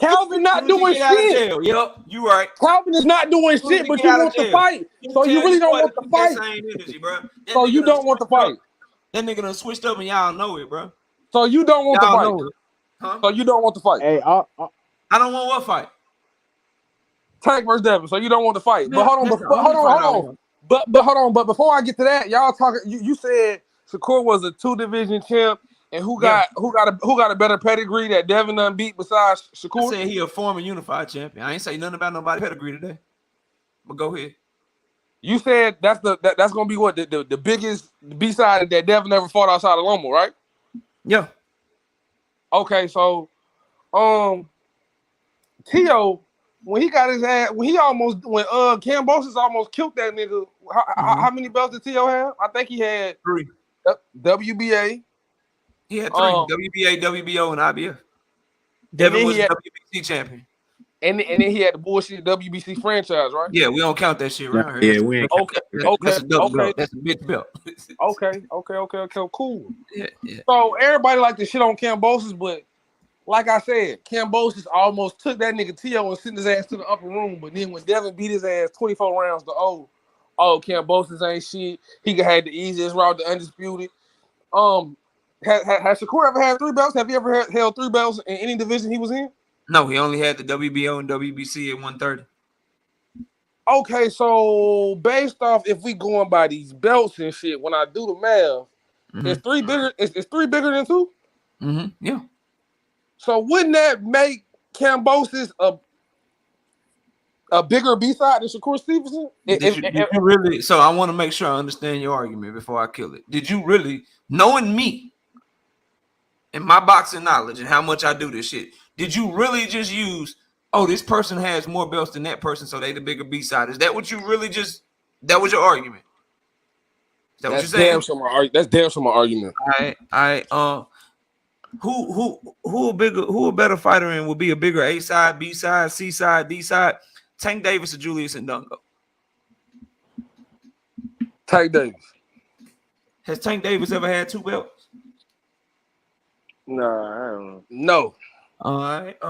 Calvin not doing shit. Yep, you right. Calvin is not doing shit, but you want the fight. So you really don't want the fight. Same energy, bro. So you don't want the fight. That nigga done switched up and y'all know it, bro. So you don't want the fight. Huh? So you don't want the fight. Hey, I don't want what fight? Tank versus Devin. So you don't want the fight. But hold on. But hold on. But before I get to that, y'all talking. You said Shakur was a 2-division champ. And who got a better pedigree that Devin done beat besides Shakur? I said he a former unified champion. I ain't say nothing about nobody pedigree today. But go ahead. You said that's gonna be what the biggest B-side that Devin ever fought outside of Loma, right? Yeah. Okay, so Tio, when he got his ass, when Kambosos almost killed that nigga, how many belts did Tio have? I think he had 3. WBA. He had 3. WBA, WBO, and IBF. Devin was WBC champion. And then he had the bullshit WBC franchise, right? Yeah, we don't count that shit right here. Yeah, we ain't. That's a double belt. That's a big belt. Okay, cool. Yeah. So everybody like to shit on Kambosos, but like I said, Kambosos almost took that nigga Tio and sent his ass to the upper room. But then when Devin beat his ass 24 rounds to Kambosos ain't shit. He had the easiest route to undisputed. Has Shakur ever had 3 belts? Have you ever held 3 belts in any division he was in? No, he only had the WBO and WBC at 130. Okay, so based off if we going by these belts and shit, when I do the math, Is 3 bigger? Is 3 bigger than 2? Yeah. So wouldn't that make Cambosis a bigger B-side than Shakur Stevenson? Did you really? So I want to make sure I understand your argument before I kill it. Did you really, knowing me and my boxing knowledge and how much I do this shit, did you really just use, oh, this person has more belts than that person, so they the bigger B-side? Is that what you really just? That was your argument? Is that what you're saying? That's damn sure my argument. All right. Who a better fighter and would be a bigger A side, B side, C side, D side? Tank Davis or Julius Ndungo? Tank Davis. Has Tank Davis ever had 2 belts? No, I don't know. No. All right.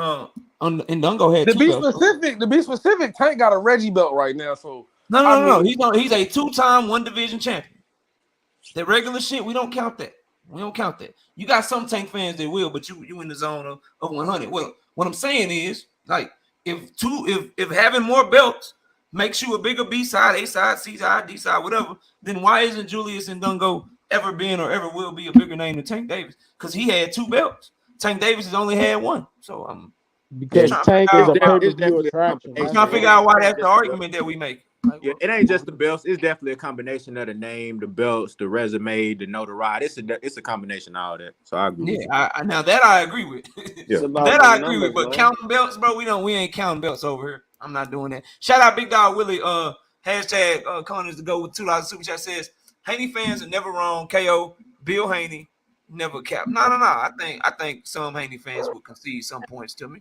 Ndungo had To 2 be belts. specific, Tank got a Reggie belt right now. So No. He's a 2-time 1 division champion. The regular shit, we don't count that. You got some Tank fans that will, but you in the zone of 100. Well, what I'm saying is, like, if having more belts makes you a bigger B side, A side, C side, D side, whatever, then why isn't Julius Ndungo ever been or ever will be a bigger name than Tank Davis? Because he had 2 belts. Tank Davis has only had 1. So because Tank is a pay-per-view attraction. I'm trying to figure out why that's the argument that we make. Like, yeah, it ain't just the belts. It's definitely a combination of the name, the belts, the resume, the notoriety. It's a combination of all that. So I agree. Yeah, now that I agree with. Yeah. That I agree with. But counting belts, bro, we ain't counting belts over here. I'm not doing that. Shout out Big Dog Willie. Hashtag Connors to go with $2 super chat says Haney fans are never wrong. KO Bill Haney never cap. No. I think some Haney fans will concede some points to me.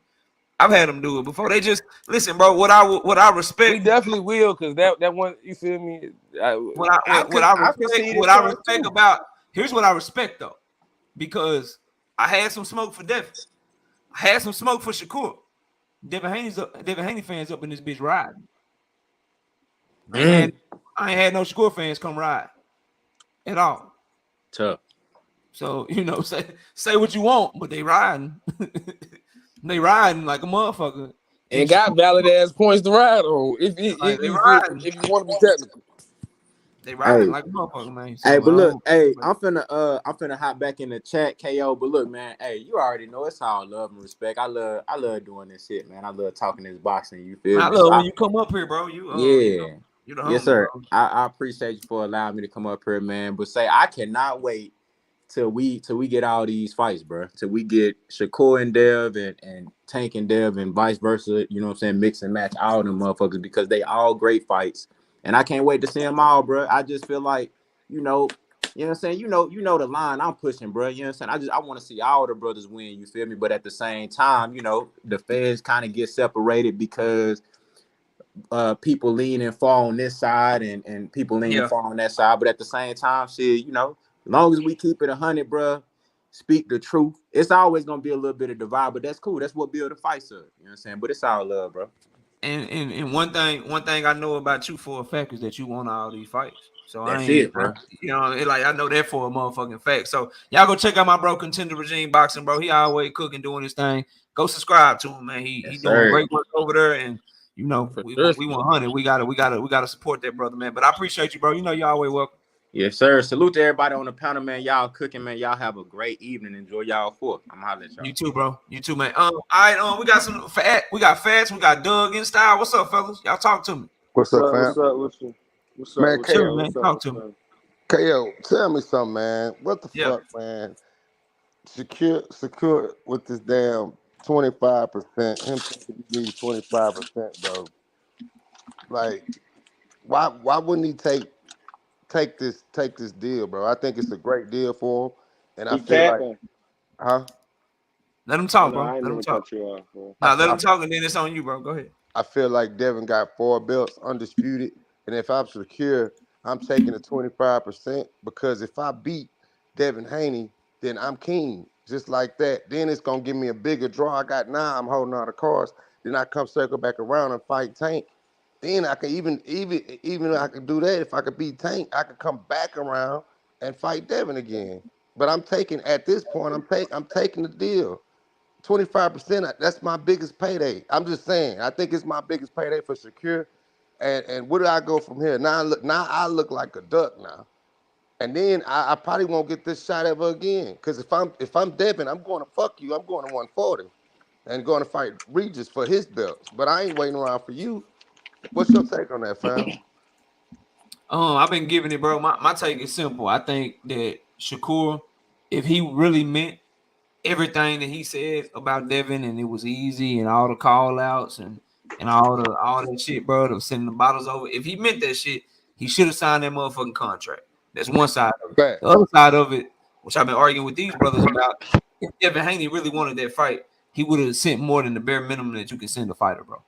I've had them do it before. They just listen, bro. What I respect, we definitely will, because that one, you feel me? What I respect about here's what I respect though, because I had some smoke for Devin. I had some smoke for Shakur. Devin Haney fans up in this bitch riding. I ain't had no Shakur fans come ride at all. Tough. So say what you want, but they riding. They riding like a motherfucker. And got valid ass points to ride on. If you want to be technical. They riding like a motherfucker, man. So, hey, but look, I'm finna hop back in the chat, KO. But look, man, hey, you already know it's all love and respect. I love doing this shit, man. I love talking this boxing. You feel me? I love when you come up here, bro. You the homie, yes, sir. Bro. I appreciate you for allowing me to come up here, man. But I cannot wait till we get all these fights, bro. Till we get Shakur and Dev and Tank and Dev and vice versa. You know what I'm saying? Mix and match all them motherfuckers, because they all great fights. And I can't wait to see them all, bro. I just feel like, you know what I'm saying? You know the line I'm pushing, bro. You know what I'm saying? I want to see all the brothers win, you feel me? But at the same time, the feds kind of get separated because people lean and fall on this side and people lean and fall on that side. But at the same time, shit, as long as we keep it 100, bro, speak the truth, it's always going to be a little bit of divide, but that's cool. That's what build a fight, sir. You know what I'm saying? But it's all love, bro. And one thing I know about you for a fact is that you want all these fights. So that's it, bro. I know that for a motherfucking fact. So y'all go check out my bro Contender Regime Boxing, bro. He always cooking, doing his thing. Go subscribe to him, man. He doing great work over there, and we want 100. We gotta support that brother, man. But I appreciate you, bro. You always welcome. Yes, sir. Salute to everybody on the panel, man. Y'all cooking, man. Y'all have a great evening. Enjoy y'all fourth. I'm hollering at y'all. You too, bro. You too, man. All right, we got some fat. We got Fats. We got Doug in style. What's up, fellas? Y'all talk to me. What's up, fam? What's up? Man, KO, man. Talk to me. KO, tell me something, man. What the fuck, man? Secure with this damn 25%. Him give you 25%, bro. Like, why wouldn't he take this deal, bro? I think it's a great deal for him, and I feel like, Let him talk, bro. I Let him talk. Let him talk, and then it's on you, bro. Go ahead. I feel like Devin got 4 belts undisputed, and if I'm secure, I'm taking the 25%, because if I beat Devin Haney, then I'm king, just like that. Then it's gonna give me a bigger draw. I got 9. I'm holding all the cards. Then I come circle back around and fight Tank. Then I can even I could do that. If I could beat Tank, I could come back around and fight Devin again. But I'm taking, at this point, I'm taking the deal. 25%, that's my biggest payday. I'm just saying, I think it's my biggest payday for Shakur. And where do I go from here? Now I look like a duck now. And then I probably won't get this shot ever again. Because if I'm Devin, I'm going to fuck you. I'm going to 140 and going to fight Regis for his belts. But I ain't waiting around for you. What's your take on that, fam? I've been giving it, bro. My take is simple. I think that Shakur, if he really meant everything that he said about Devin, and it was easy, and all the call outs and all that shit, bro, of sending the bottles over. If he meant that shit, he should have signed that motherfucking contract. That's one side of it. Fact. The other side of it, which I've been arguing with these brothers about, if Devin Haney really wanted that fight, he would have sent more than the bare minimum that you can send a fighter, bro.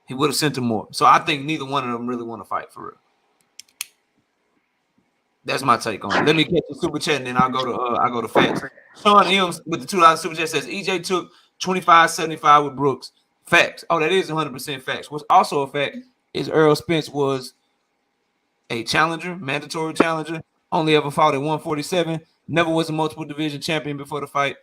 He would have sent him more. So I think neither one of them really want to fight for real. That's my take on it. Let me catch the super chat and then I'll go to facts. Sean M with the $2 super chat says EJ took 25.75 with Brooks. Facts. Oh, that is 100% facts. What's also a fact is Earl Spence was a challenger, mandatory challenger. Only ever fought at 147. Never was a multiple division champion before the fight.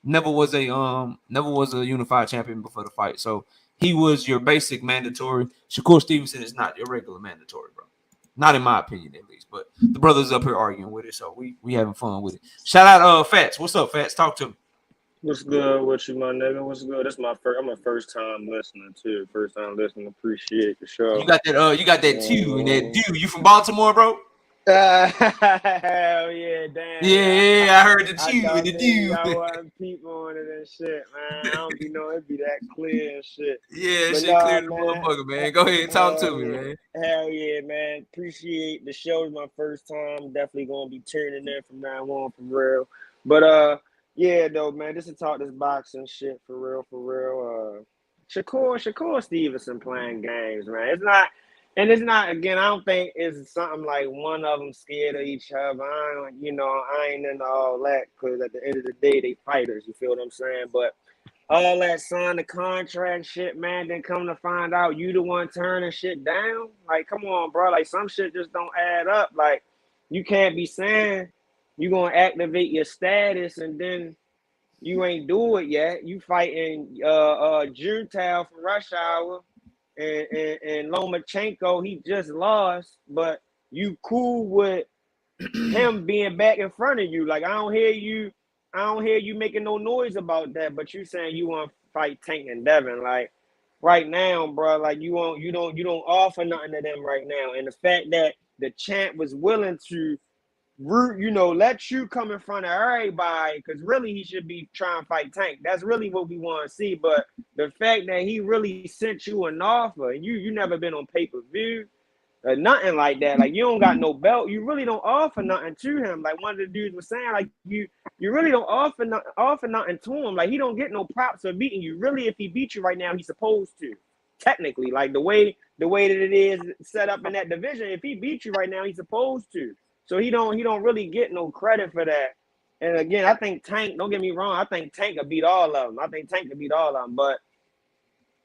Never was a unified champion before the fight. So he was your basic mandatory. Shakur Stevenson is not your regular mandatory, bro. Not in my opinion, at least. But the brothers up here arguing with it, so we having fun with it. Shout out Fats. What's up, Fats? Talk to me. What's good with you, my nigga? What's good? I'm a first time listener too. First time listening. Appreciate the show. You got that Q and that do. You from Baltimore, bro? Hell yeah, damn. Yeah, I heard the Q and the do. I wasn't peep on it and shit, man. I don't be knowing it be that clear and shit. Yeah, shit clear the motherfucker, man. Go ahead, talk to me, man. Hell yeah, man. Appreciate the show. It's my first time. Definitely gonna be tuning in from now on for real. But yeah, though, man, just to talk this boxing shit for real. Shakur Stevenson playing games, man. It's not. Again, I don't think it's something like one of them scared of each other. I ain't into all that because at the end of the day, they fighters. You feel what I'm saying? But all that sign the contract shit, man. Then come to find out you the one turning shit down. Like, come on, bro. Like some shit just don't add up. Like you can't be saying you gonna activate your status and then you ain't do it yet. You fighting Junetao for Rush Hour and Lomachenko, he just lost, but you cool with him being back in front of you. Like I don't hear you making no noise about that, but you saying you want to fight Tank and Devin. Like right now, bro, like you don't offer nothing to them right now. And the fact that the champ was willing to let you come in front of everybody, because really he should be trying to fight Tank. That's really what we want to see. But the fact that he really sent you an offer, and you never been on pay-per-view or nothing like that, like you don't got no belt, you really don't offer nothing to him. Like one of the dudes was saying, like you really don't offer nothing to him. Like he don't get no props for beating you. Really, if he beat you right now, he's supposed to. Technically, like the way that it is set up in that division, if he beat you right now, he's supposed to. So he don't really get no credit for that. And again, I think Tank, don't get me wrong, I think Tank could beat all of them. But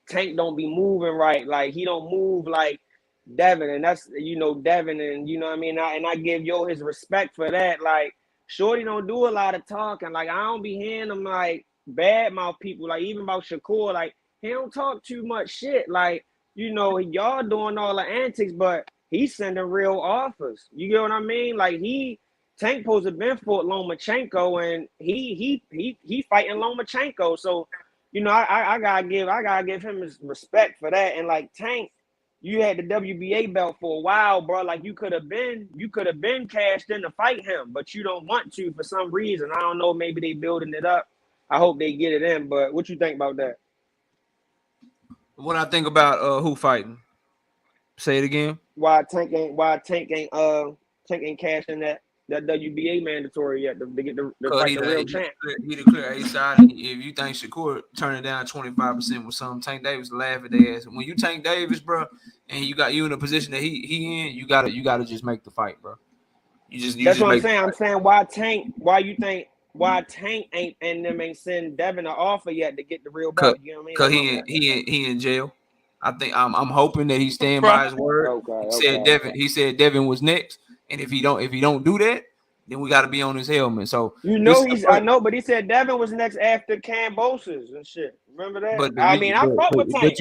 Tank don't be moving right. Like he don't move like Devin. And that's, Devin, and you know what I mean? I give his respect for that. Like Shorty don't do a lot of talking. Like I don't be hearing him like badmouth people. Like even about Shakur, like he don't talk too much shit. Like, y'all doing all the antics, but he's sending real offers. You get what I mean? Like Tank supposed to been fought Lomachenko, and he fighting Lomachenko. So, I gotta give him his respect for that. And like Tank, you had the WBA belt for a while, bro. Like you could have been cashed in to fight him, but you don't want to for some reason. I don't know. Maybe they building it up. I hope they get it in. But what you think about that? What I think about who fighting? Say it again. Why Tank ain't cashing that WBA mandatory yet to get the fight the real champ? He declared A side. If you think Shakur turning down 25% with some, Tank Davis laugh at their ass. When you Tank Davis, bro, and you in a position that he in, you gotta just make the fight, bro. That's what I'm saying. I'm saying why Tank ain't send Devin an offer yet to get the real belt. You know what I mean? Cause he in jail. I think I'm hoping that he's staying by his word. He said Devin was next, and if he don't do that, then we got to be on his helmet. So I know, but he said Devin was next after Cambosos and shit. Remember that? I fought with Tank.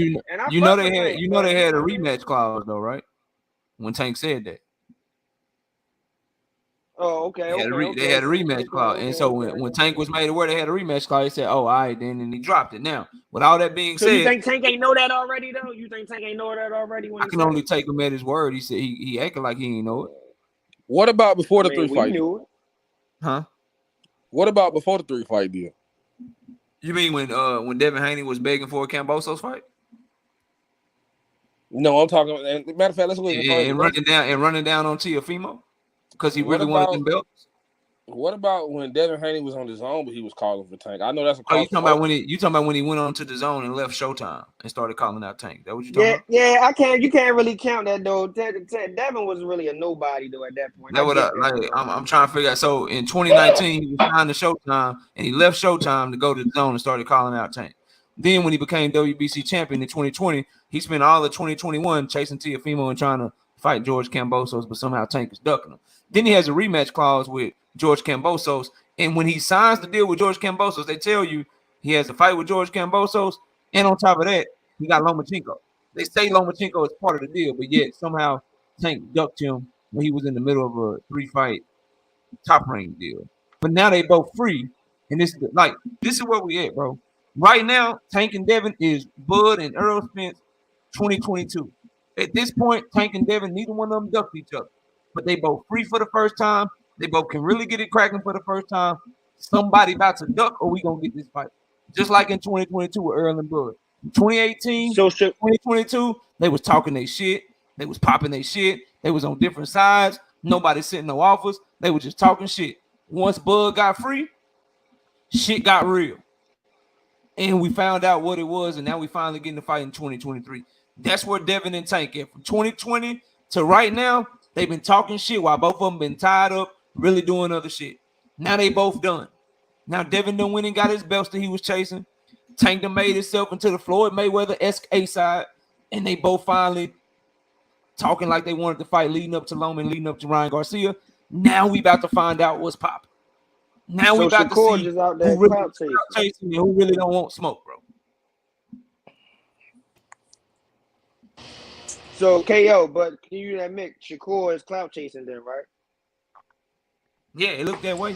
But they had a rematch clause though, right? When Tank said that. Oh, okay, They had a, okay. they had a rematch Okay, clause, and okay, so okay. when Tank was made aware they had a rematch clause, he said, "Oh, all right, then," and he dropped it. Now, with all that being So you said, think Tank ain't know that already though? You think Tank ain't know that already when I he can said only it? take him at his word. He said he acted like he ain't know it, What about before I the mean, 3 we fight? knew it. huh? What about before the 3 fight deal? You mean when Devin Haney was begging for a Cambosos fight No, I'm talking. And matter of fact, let's go even further. and running down on Teofimo because he What really wanted about them belts? what about when Devin Haney was on his own, but he was calling for Tank? I know that's Oh, across the board. you talking about when he went on to the zone and left Showtime and started calling out Tank? That what you talking Yeah, about? yeah. You can't really count that though. Devin was really a nobody though at that point. That I what get that, I'm trying to figure out. So in 2019, he was signed to Showtime and he left Showtime to go to the zone and started calling out Tank. Then when he became WBC champion in 2020, he spent all of 2021 chasing Teofimo and trying to fight George Kambosos, but somehow Tank is ducking him. Then he has a rematch clause with George Kambosos, and when he signs the deal with George Kambosos, they tell you he has a fight with George Kambosos, and on top of that, he got Lomachenko. They say Lomachenko is part of the deal, but yet somehow Tank ducked him when he was in the middle of a 3-fight top rank deal. But now they both free, and this is where we at, bro. Right now, Tank and Devin is Bud and Earl Spence 2022. At this point, Tank and Devin, neither one of them ducked each other. But they both free for the first time. They both can really get it cracking for the first time. Somebody about to duck, or we gonna get this fight. Just like in 2022 with Earl and Bud. In 2018, So 2022, they was talking their shit. They was popping their shit. They was on different sides. Nobody sitting no offers. They were just talking shit. Once Bud got free, shit got real. And we found out what it was, and now we finally getting the fight in 2023. That's where Devin and Tank at. From 2020 to right now, they've been talking shit while both of them been tied up, really doing other shit. Now they both done. Now Devin done went and got his belts that he was chasing. Tank done made himself into the Floyd Mayweather-esque A-side, and they both finally talking like they wanted to fight leading up to Loma and leading up to Ryan Garcia. Now we about to find out what's popping. Now we about to Shakur see just out who there really clout chasing. chasing and who really don't want smoke, bro. So KO, but can you admit Shakur is clout chasing then, right? Yeah, it looked that way.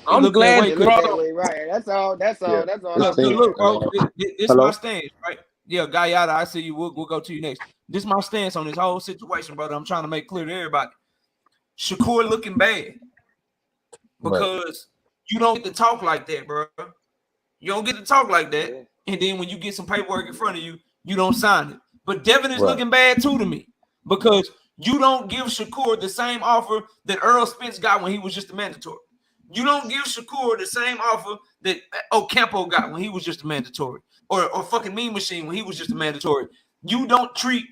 I'm glad, It looked that bro. way, right? That's all. That's all. Yeah. That's all This I'm thing, saying. Look, bro. This hello? my stance, right? Yeah, Guyata, I see you. We'll go to you next. This is my stance on this whole situation, brother. I'm trying to make clear to everybody. Shakur looking bad because you don't get to talk like that, bro. You don't get to talk like that. Yeah. And then when you get some paperwork in front of you, you don't sign it. But Devin is Right. looking bad too to me because you don't give Shakur the same offer that Earl Spence got when he was just a mandatory. You don't give Shakur the same offer that Ocampo got when he was just a mandatory, or fucking Mean Machine when he was just a mandatory. You don't treat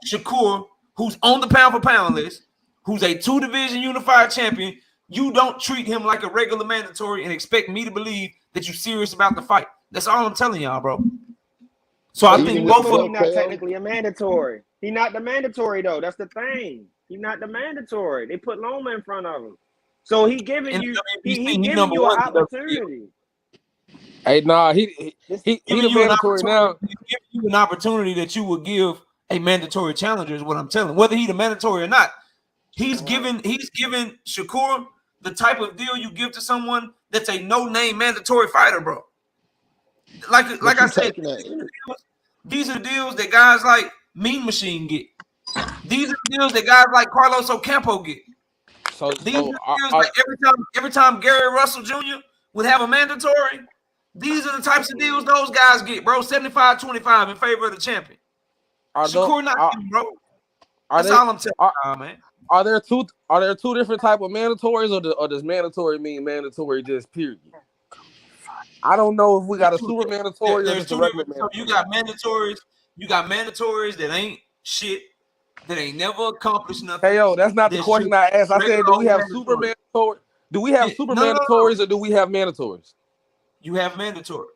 Shakur, who's on the pound for pound list, who's a 2-division unified champion. You don't treat him like a regular mandatory and expect me to believe that you're serious about the fight. That's all I'm telling y'all, bro. So I But think even both with of he them. not technically a mandatory. He not the mandatory though. That's the thing. He not the mandatory. They put Loma in front of him. So he giving In you the WBC, he he giving number you an one in the WBC. opportunity. Hey, nah, he Giving the you an mandatory now. opportunity, giving you an opportunity that you would give a mandatory challenger is what I'm telling. Whether he the mandatory or not, he's giving Shakur the type of deal you give to someone that's a no-name mandatory fighter, bro. Like But I you said, taking that. these are the deals that guys like Mean Machine get. These are the deals that guys like Carlos Ocampo get. So, These are so the deals like every time Gary Russell Jr. would have a mandatory. These are the types of deals those guys get, bro. 75-25 in favor of the champion. Shakur not getting, bro. That's all I'm telling you, man. Are there two different type of mandatories, or does mandatory mean mandatory just period? I don't know if we got a super mandatory or There's just a two regular different. So mandatory. you got mandatories that ain't shit, that ain't never accomplished nothing. Hey, yo, that's not the question I asked. I said, do we have super mandatory. mandatory? Do we have super mandatories or do we have mandatories? You have mandatories.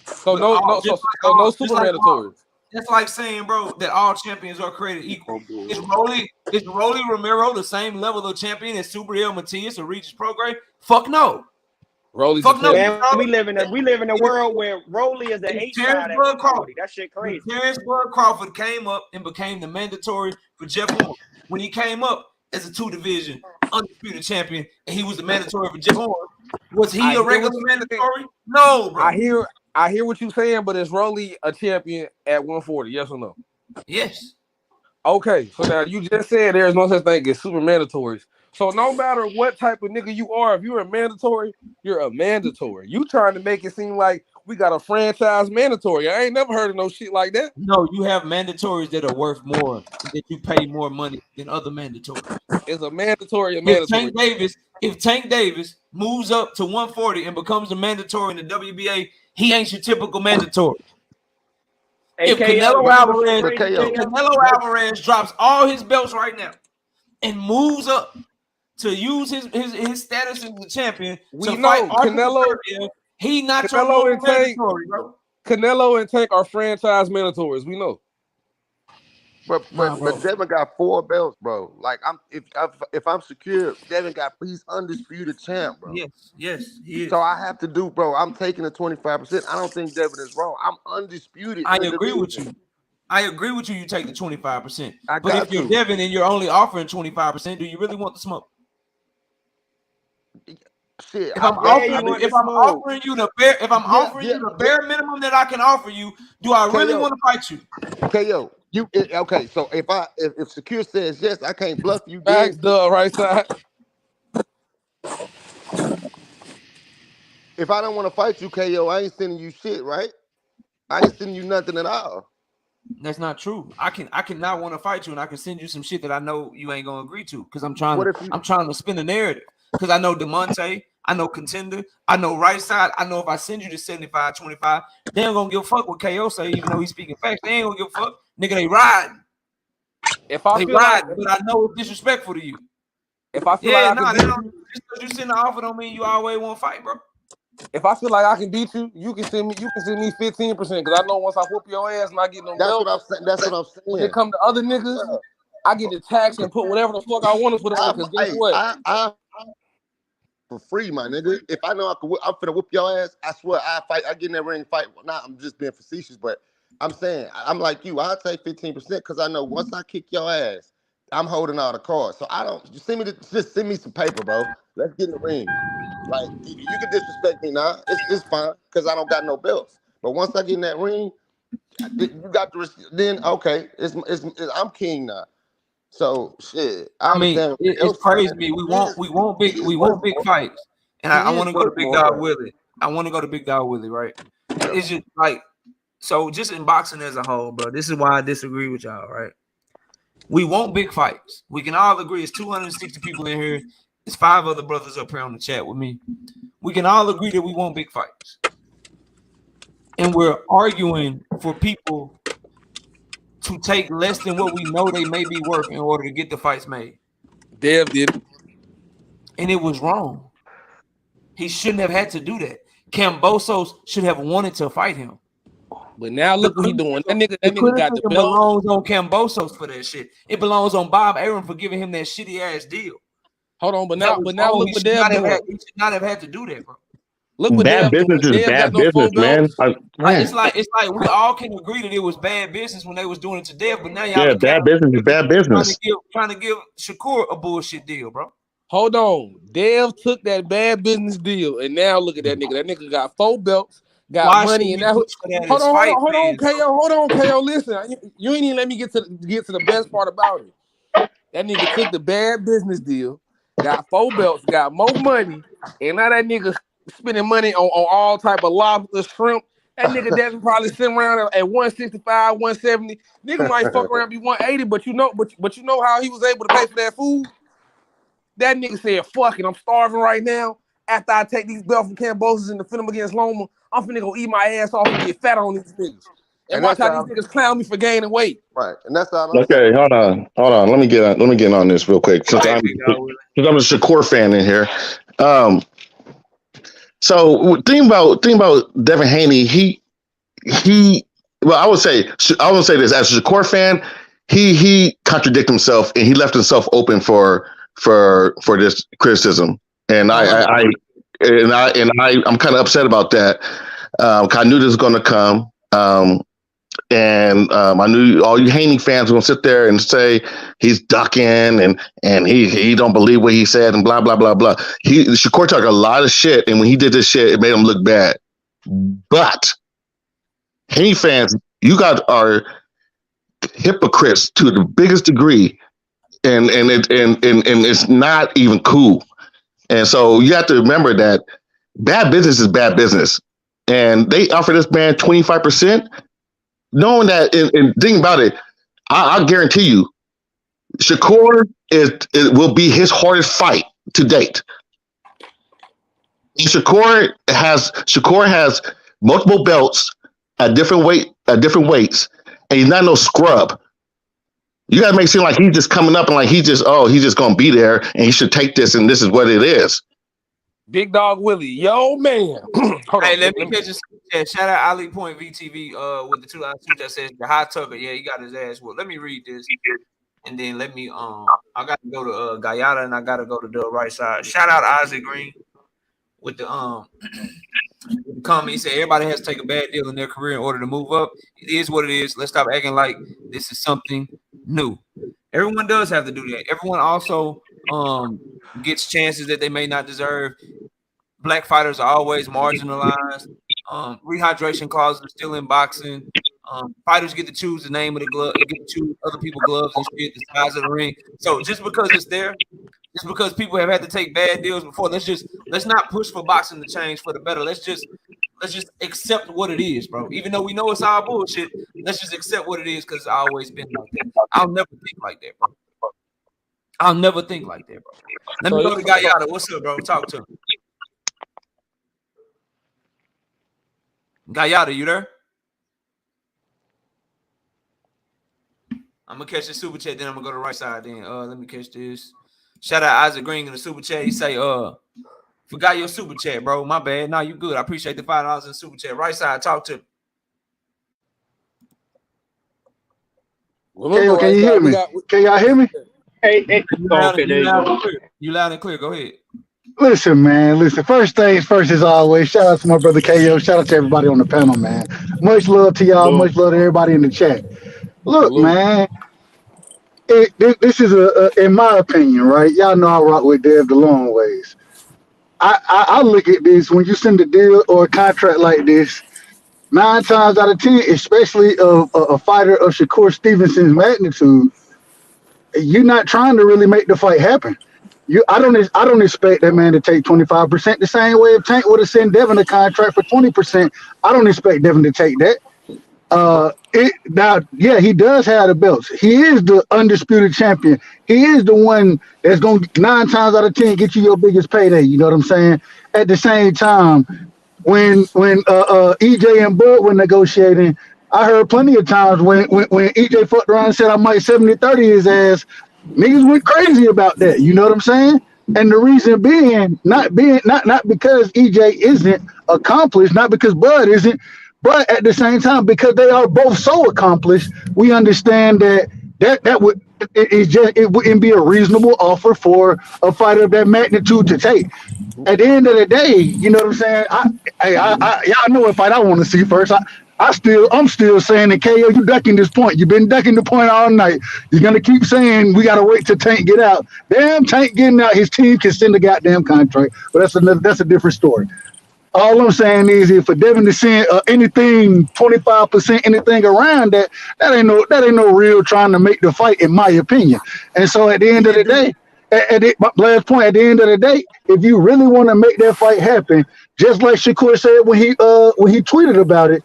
So no super mandatories. That's like saying, bro, that all champions are created equal. Is Rolly Romero the same level of champion as Super El Matias or Regis Prograis? Fuck no. Rolly's Fuck no. Man, we live in a world where Rolly is the H side at 140. That shit crazy. Terrence Bud Crawford came up and became the mandatory for Jeff Horn. When he came up, as a 2-division undisputed champion, and he was the mandatory for Jeff Horn. Was he a regular mandatory? No, bro. I hear what you're saying, but is Rolly a champion at 140? Yes or no? Yes. Okay, so now you just said there's no such thing as super mandatories. So no matter what type of nigga you are, if you're a mandatory, you're a mandatory. You trying to make it seem like we got a franchise mandatory. I ain't never heard of no shit like that. No, you have mandatories that are worth more, that you pay more money than other mandatories. It's a mandatory. If Tank Davis moves up to 140 and becomes a mandatory in the WBA, he ain't your typical mandatory. If Canelo Alvarez drops all his belts right now and moves up to use his status as the champion to fight Canelo, he not your mandatory, bro. Canelo and Tank are franchise mandatories. We know. But Devin got 4 belts, bro. Like if I'm secure, Devin he's undisputed champ, bro. Yes, he is. So I have to do, bro. I'm taking the 25%. I don't think Devin is wrong. I'm undisputed. I agree with you. You take the 25%. But if you're Devin and you're only offering 25%, do you really want the smoke? Shit. If I'm offering you the bare minimum that I can offer you, do I really want to fight you? KO. Okay, so if Secure says yes, I can't bluff you. Back the right side. If I don't want to fight you, KO, I ain't sending you shit, right? I ain't sending you nothing at all. That's not true. I can not want to fight you, and I can send you some shit that I know you ain't gonna agree to, because I'm trying to spin a narrative. Because I know DeMonte, I know Contender, I know Right Side. I know if I send you to 75-25, they ain't gonna give a fuck what KO say, even though he's speaking facts. They ain't gonna give a fuck. Nigga, they riding. But I know it's disrespectful to you. If I feel like just because you send the offer don't mean you always want to fight, bro. If I feel like I can beat you, you can send me 15%, because I know once I whoop your ass and I get no belt. That's what I'm saying. When it come to other niggas, I get the tax and put whatever the fuck I want to put on. Because guess what? I for free, my nigga. If I know I'm finna whoop your ass, I swear I fight. I get in that ring and fight. Well, I'm just being facetious, but I'm saying I'm like you. I'll take 15% because I know once I kick your ass, I'm holding all the cards. So I don't just send me some paper, bro. Let's get in the ring. Like you can disrespect me now. It's fine because I don't got no belts. But once I get in that ring, you got the then okay. I'm king now. So shit. I mean, it's crazy to me. We want big fights, and I want to go to Big Dog Willie. I want to go to Big Dog Willie, right? It's just like so. Just in boxing as a whole, bro. This is why I disagree with y'all, right? We want big fights. We can all agree. It's 260 people in here. There's 5 other brothers up here on the chat with me. We can all agree that we want big fights, and we're arguing for people to take less than what we know they may be worth in order to get the fights made. Dev did it. And it was wrong. He shouldn't have had to do that. Cambosos should have wanted to fight him. But now look what he's doing. That nigga got the belt. It belongs on Cambosos for that shit. It belongs on Bob Arum for giving him that shitty ass deal. Hold on, but now look what Dev doing. He should not have had to do that, bro. Look what bad business is bad business, man. It's like we all can agree that it was bad business when they was doing it to Dev, but now y'all bad business is bad business. Trying to give Shakur a bullshit deal, bro. Hold on, Dev took that bad business deal, and now look at that nigga. That nigga got 4 belts, got money, and now hold on, KO. Listen, you ain't even let me get to the best part about it. That nigga took the bad business deal, got 4 belts, got more money, and now that nigga spending money on all type of lobster, shrimp. That nigga Devin probably sitting around at 165, 170. Nigga might fuck around be 180, but you know how he was able to pay for that food? That nigga said, fuck it, I'm starving right now. After I take these belts from Cambosos and defend them against Loma, I'm finna go eat my ass off and get fat on these niggas. And watch how these niggas clown me for gaining weight. Right, and that's how. Okay, hold on. Let me get on this real quick since I'm a Shakur fan in here. So think about Devin Haney. He. Well, I would say this as a Shakur fan. He contradicted himself and he left himself open for this criticism. And I'm kind of upset about that. I knew this was going to come. And And I knew all you Haney fans were gonna sit there and say he's ducking and he don't believe what he said and blah blah blah blah. Shakur talked a lot of shit, and when he did this shit, it made him look bad. But Haney fans, you guys are hypocrites to the biggest degree, and it's not even cool. And so you have to remember that bad business is bad business, and they offer this man 25%. Knowing that, and think about it, I'll guarantee you, Shakur will be his hardest fight to date. And Shakur has multiple belts at different weights, and he's not no scrub. You gotta make it seem like he's just coming up and like he's just gonna be there and he should take this and this is what it is. Big Dog Willie, yo man. Hey, let me catch a shout out Ali Point VTV with the $2 suit that says the hot Tucker. Yeah, he got his ass. Well, let me read this, and then let me I got to go to Guyana and I got to go to the right side. Shout out Isaac Green with the comment. He said everybody has to take a bad deal in their career in order to move up. It is what it is. Let's stop acting like this is something new. Everyone does have to do that. Everyone also gets chances that they may not deserve. Black fighters are always marginalized. Rehydration clauses are still in boxing. Fighters get to choose the name of the glove, get to choose other people's gloves and shit, the size of the ring. So just because it's there, just because people have had to take bad deals before, let's not push for boxing to change for the better. Let's just accept what it is, bro. Even though we know it's all bullshit, let's just accept what it is because it's always been like that. I'll never think like that, bro. I'll never think like that, bro. Let me go to Guyana. What's up, bro? Talk to him. Guyana, you there? I'm gonna catch the super chat, then I'm gonna go to the right side. Then let me catch this. Shout out Isaac Green in the super chat. He say, forgot your super chat, bro. My bad. No, you good. I appreciate the $5 in the super chat. Right side, talk to me. Can you hear me? Can y'all hear me? Hey, you loud and clear. Go ahead. Listen, man. Listen. First things first, as always. Shout out to my brother KO. Shout out to everybody on the panel, man. Much love to y'all. Much love to everybody in the chat. Look, man. This is in my opinion, right? Y'all know I rock with Dev the long ways. I look at this when you send a deal or a contract like this. 9 times out of 10, especially a fighter of Shakur Stevenson's magnitude, you're not trying to really make the fight happen. I don't expect that man to take 25%. The same way if Tank would have sent Devin a contract for 20%, I don't expect Devin to take that. He does have the belts. He is the undisputed champion. He is the one that's going to 9 times out of 10 get you your biggest payday. You know what I'm saying? At the same time, when EJ and Bud were negotiating, I heard plenty of times when EJ fucked around and said I might 70-30 his ass, niggas went crazy about that. You know what I'm saying? And the reason being not because EJ isn't accomplished, not because Bud isn't, but at the same time, because they are both so accomplished, we understand that it wouldn't be a reasonable offer for a fighter of that magnitude to take. At the end of the day, you know what I'm saying? Y'all know what fight I want to see first. I'm still saying that KO, you ducking this point. You've been ducking the point all night. You're gonna keep saying we gotta wait till Tank get out. Damn, Tank getting out, his team can send a goddamn contract. But that's a different story. All I'm saying is, if for Devin to send anything 25%, anything around that ain't no real trying to make the fight, in my opinion. And so at the end of the day, my last point, at the end of the day, if you really want to make that fight happen, just like Shakur said when he tweeted about it,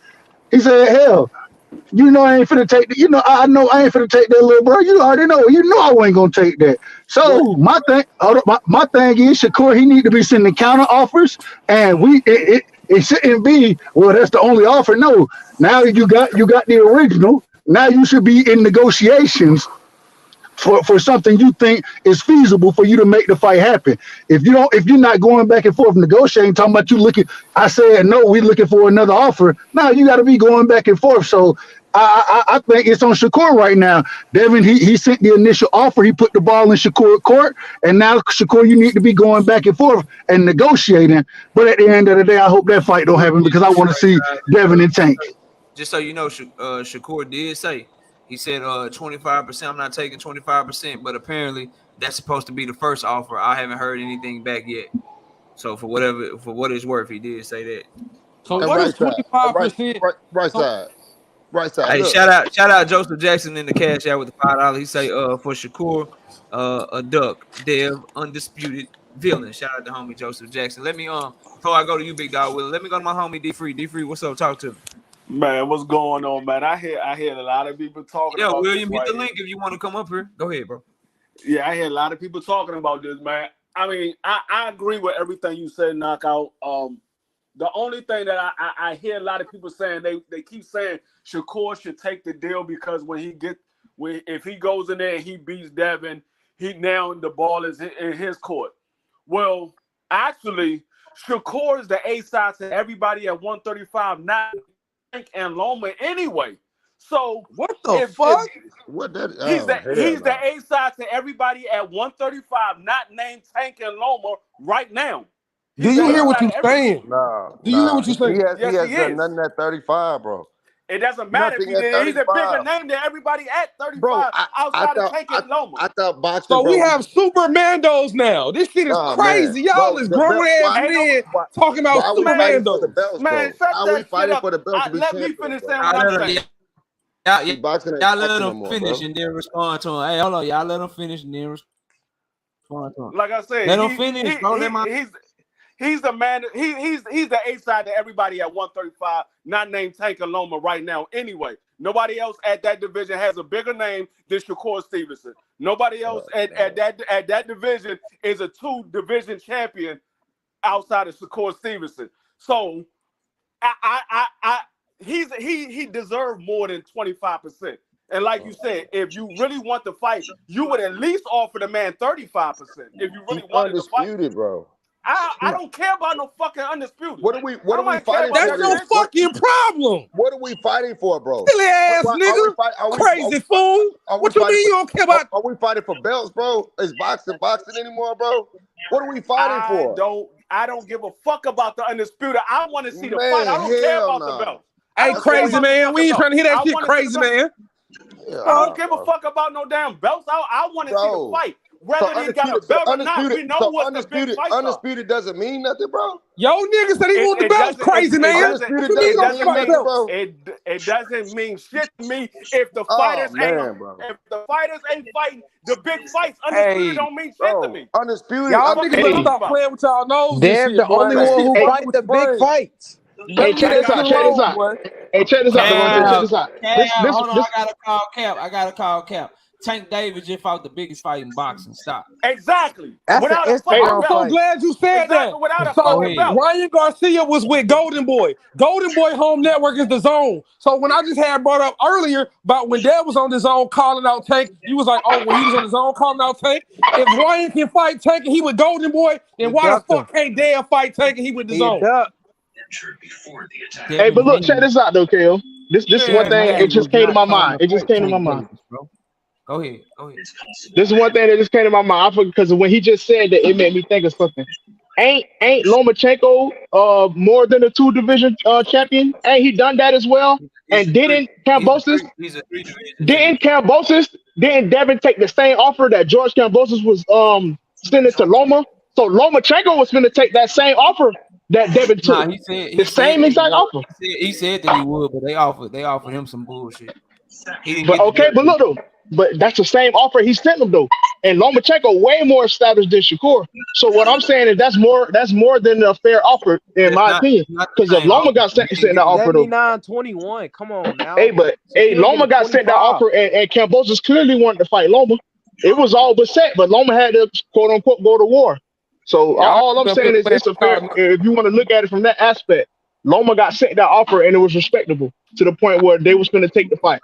he said, "Hell, you know I ain't finna take that. I know I ain't finna take that, little bro. You already know. You know I ain't gonna take that." So my thing is, Shakur, he need to be sending counter offers, and it shouldn't be, well, that's the only offer. No, now you got the original. Now you should be in negotiations for something you think is feasible for you to make the fight happen. If you're not going back and forth negotiating, talking about you looking, I said no, we looking for another offer. Now you got to be going back and forth. So I think it's on Shakur right now. Devin, he sent the initial offer. He put the ball in Shakur court, and now Shakur, you need to be going back and forth and negotiating. But at the end of the day, I hope that fight don't happen because I want to see Devin and Tank. just so you know, Shakur did say, he said 25%. I'm not taking 25%, but apparently that's supposed to be the first offer. I haven't heard anything back yet. So for what it's worth, he did say that. So And what is right side, 25%? right So side, right side. Hey, Look, shout out Joseph Jackson in the cash out with the $5. He say for Shakur, a duck, Dev, undisputed villain. Shout out to homie Joseph Jackson. Let me before I go to you, big dog, Will, let me go to my homie D Free. D Free, what's up? Talk to me. Man, what's going on, man? I hear a lot of people talking Yeah, about this William, hit right the here. link if you want to come up here. Go ahead, bro. Yeah, I hear a lot of people talking about this, man. I mean, I agree with everything you said, Knockout. The only thing that I hear a lot of people saying, they keep saying Shakur should take the deal because if he goes in there and he beats Devin, now the ball is in his court. Well, actually, Shakur is the A side to everybody at 135, not Tank and Loma anyway. So what the fuck? what that? he's Oh, the no. A side to everybody at 135, not named Tank and Loma right now. Do you hear what A-side you're to everybody. saying? No, Do you hear what you're saying? He Yes, has he done is. nothing at 35, bro. It doesn't matter if Nothing he at did. He's a 35. bigger name than everybody at 35 Bro, outside of Tank and Loma. I thought boxing, So bro. we have super Mandos now. This shit is Man, crazy. Y'all bro, is the grown belt. ass Why, men why, talking about why are we super fighting for the Mandos. belts, Man, bro? shut Why are we that shit fighting up. for the belts to be Let me champions, finish bro? saying what I'm saying. See, boxing ain't Y'all let boxing no him more, finish bro. and then respond to him. Hey, hold on, y'all let him finish and then respond to him. Like I said, Let him finish, bro. he's the man. He's the A side to everybody at 135, not named Tank and Loma right now. Anyway, nobody else at that division has a bigger name than Shakur Stevenson. Nobody else at that division is a 2-division champion outside of Shakur Stevenson. So he deserved more than 25%. And like you said, if you really want to fight, you would at least offer the man 35%. If you really wanted to fight. Undisputed, bro. I don't care about no fucking undisputed. What are we fighting That's for? your fucking problem. What are we fighting for, bro? Silly ass nigga. Crazy fool. What you mean you don't care about? Are we fighting for belts, bro? Is boxing anymore, bro? What are we fighting for? I don't give a fuck about the undisputed. I want to see the Man, fight. I don't care hell about the nah. belt. Hey, crazy man. We ain't trying to hear that shit, crazy man. I don't give a fuck about no damn belts. I want to see the fight. Whether he got a belt or not, we know what the big fights are. Undisputed doesn't mean nothing, bro. Yo, niggas said he want the belts, crazy man. It doesn't mean shit to me if the fighters ain't fighting the big fights. Undisputed don't mean shit to me. Undisputed. Y'all niggas better stop playing with y'all nose. They're the only one who fight the big fights. Hey, check this out. Hey, check this out, Devontae. Check this out. Hold on, I gotta call Cap. Tank Davis just fought the biggest fight in boxing. Stop. Exactly. I'm so glad you said that. So Ryan Garcia was with Golden Boy. Golden Boy Home Network is the Zone. So when I just had brought up earlier about when Dad was on the Zone calling out Tank, he was like, oh, when he was on the Zone calling out Tank, if Ryan can fight Tank and he with Golden Boy, then why the fuck can't Dad fight Tank and he with the Zone? Hey, but look, check this out though, Kale. This is one thing. It just came to my mind. Go ahead. This is one thing that just came to my mind because when he just said that, it made me think of something. Ain't Lomachenko more than a 2-division champion? Ain't he done that as well? And didn't Kambosos? Didn't Devin take the same offer that George Kambosos was sending to Loma? So Lomachenko was going to take that same offer that Devin took. Nah, he the same exact offer. He said that he would, but they offered him some bullshit. But look though, but that's the same offer he sent him though. And Lomachenko way more established than Shakur. So what I'm saying is that's more than a fair offer in my opinion. Because if Loma got sent that offer though, 79-21. Come on now. Hey, Loma got sent that offer, and Kambosos clearly wanted to fight Loma. It was all but set, but Loma had to quote unquote go to war. So all I'm saying is it's a fair. If you want to look at it from that aspect, Loma got sent that offer and it was respectable to the point where they was going to take the fight.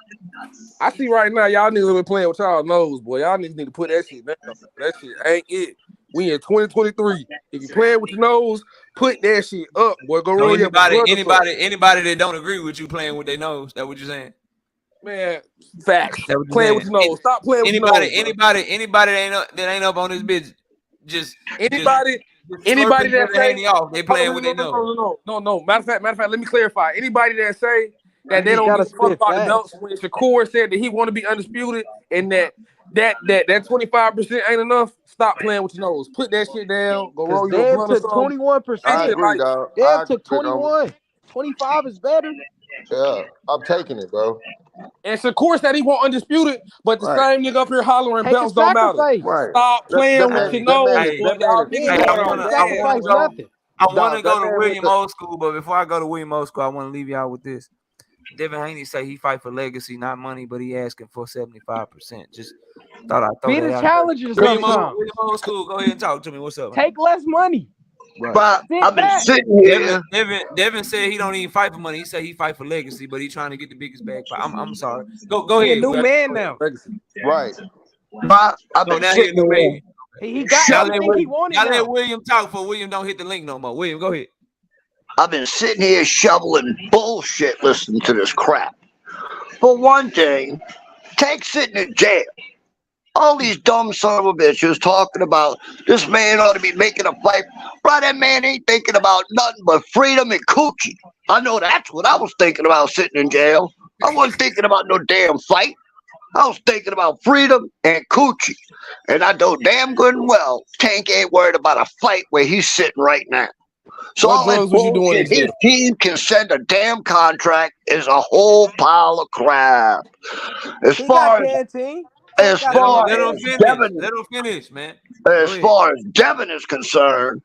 I see right now, y'all niggas been playing with y'all nose, boy. Y'all niggas need to put that shit down. That shit ain't it. We in 2023. If you playing with your nose, put that shit up, boy. Go roll your anybody that don't agree with you playing with their nose. That what you saying? Man, facts. Playing with your nose. Stop playing with your nose. Anybody that ain't up on this bitch. Just anybody that say they playing with their nose. No. Matter of fact, let me clarify. Anybody that say that You they just don't give gotta a fuck spit about the belts. facts. When Shakur said that he want to be undisputed and that 25% ain't enough, stop playing with your nose. Put that shit down. Go Because roll you a Dev blunt or took something. I Fix 21%. it agree, like dog. Dev I took agree, Goma. 21. 25 is better. Yeah, I'm taking it, bro. and Shakur said he want undisputed, but the Right, same nigga up here hollering Take a belts don't matter. sacrifice. right. Stop That playing with man, your Hey, that man nose, is hey, boy. that man Y'all is He niggas ain't hey, that don't never I man had is to wanna, I sitting wanna sacrifice here, go, nothing. I wanna dog. go That to man went William to old school, but before I go to William old school, I want to leave y'all with this. Devin Haney say he fight for legacy, not money, but he asking for 75%. Just thought I'd throw Be that the out there. challenger sometimes. William old school, go ahead and talk to me. What's up, man? Take less money. right. But Sit I've been back. sitting here. Devin said he don't even fight for money. He said he fight for legacy, but he trying to get the biggest bag. I'm sorry. Go He a ahead, new Will. man know now. legacy. Right. But I've So been now he a sitting new here. man. He got Shut. everything he wanted Y'all let now. William talk for William don't hit the link no more. William, go ahead. I've been sitting here shoveling bullshit listening to this crap. For one thing, Tank sitting in jail. All these dumb son of a bitches talking about this man ought to be making a fight. Bro, that man ain't thinking about nothing but freedom and coochie. I know that's what I was thinking about sitting in jail. I wasn't thinking about no damn fight. I was thinking about freedom and coochie. And I know damn good and well Tank ain't worried about a fight where he's sitting right now. So What all that drugs was you doing in bullshit his jail? team can send a damn contract is a whole pile of crap. As He got far as canteen. Tank as got far Let him as canteen. finish. Devin Let him finish, man. Go as ahead. far as Devin is concerned,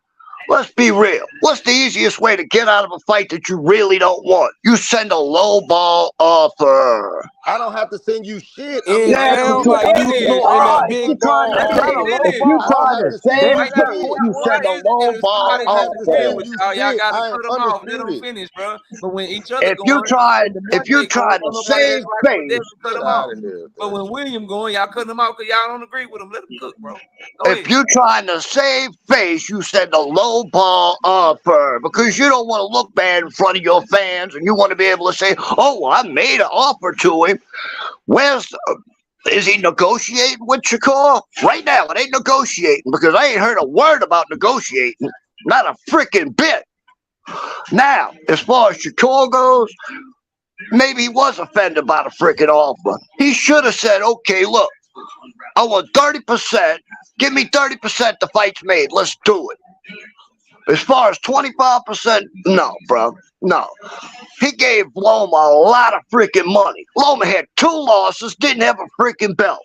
let's be real. What's the easiest way to get out of a fight that you really don't want? You send a low ball offer. I don't have to send you shit. I'm It Yeah, trying to sounds get because like out you of in here, all a right, dog. if big you're trying to dog Let Not him a save, fight. low if finish. you're I don't ball trying have to to offer. send save you Why y'all face, why, shit. you why send a is it low that ball somebody I don't has have to to win send offer. with you y'all? Y'all shit. gotta I am cut them off. Let them undisputed. finish, bro. But when each other If you're going, trying, when the if young you're nigga going, trying to don't nobody save act like no devil face, cut Get them out off. of here with But that when shit. William going, y'all cut them off because y'all don't agree with him. Let him cook, bro. Go if ahead. you're trying to save face, you send a low ball offer because you don't want to look bad in front of your fans, and you want to be able to say, "Oh, well, I made an offer to him." Is he negotiating with Shakur? Right now, it ain't negotiating because I ain't heard a word about negotiating. Not a freaking bit. Now, as far as Shakur goes, maybe he was offended by the freaking offer. He should have said, okay, look, I want 30%. Give me 30%, the fight's made. Let's do it. As far as 25%, no, bro. No. He gave Loma a lot of freaking money. Loma had 2 losses, didn't have a freaking belt.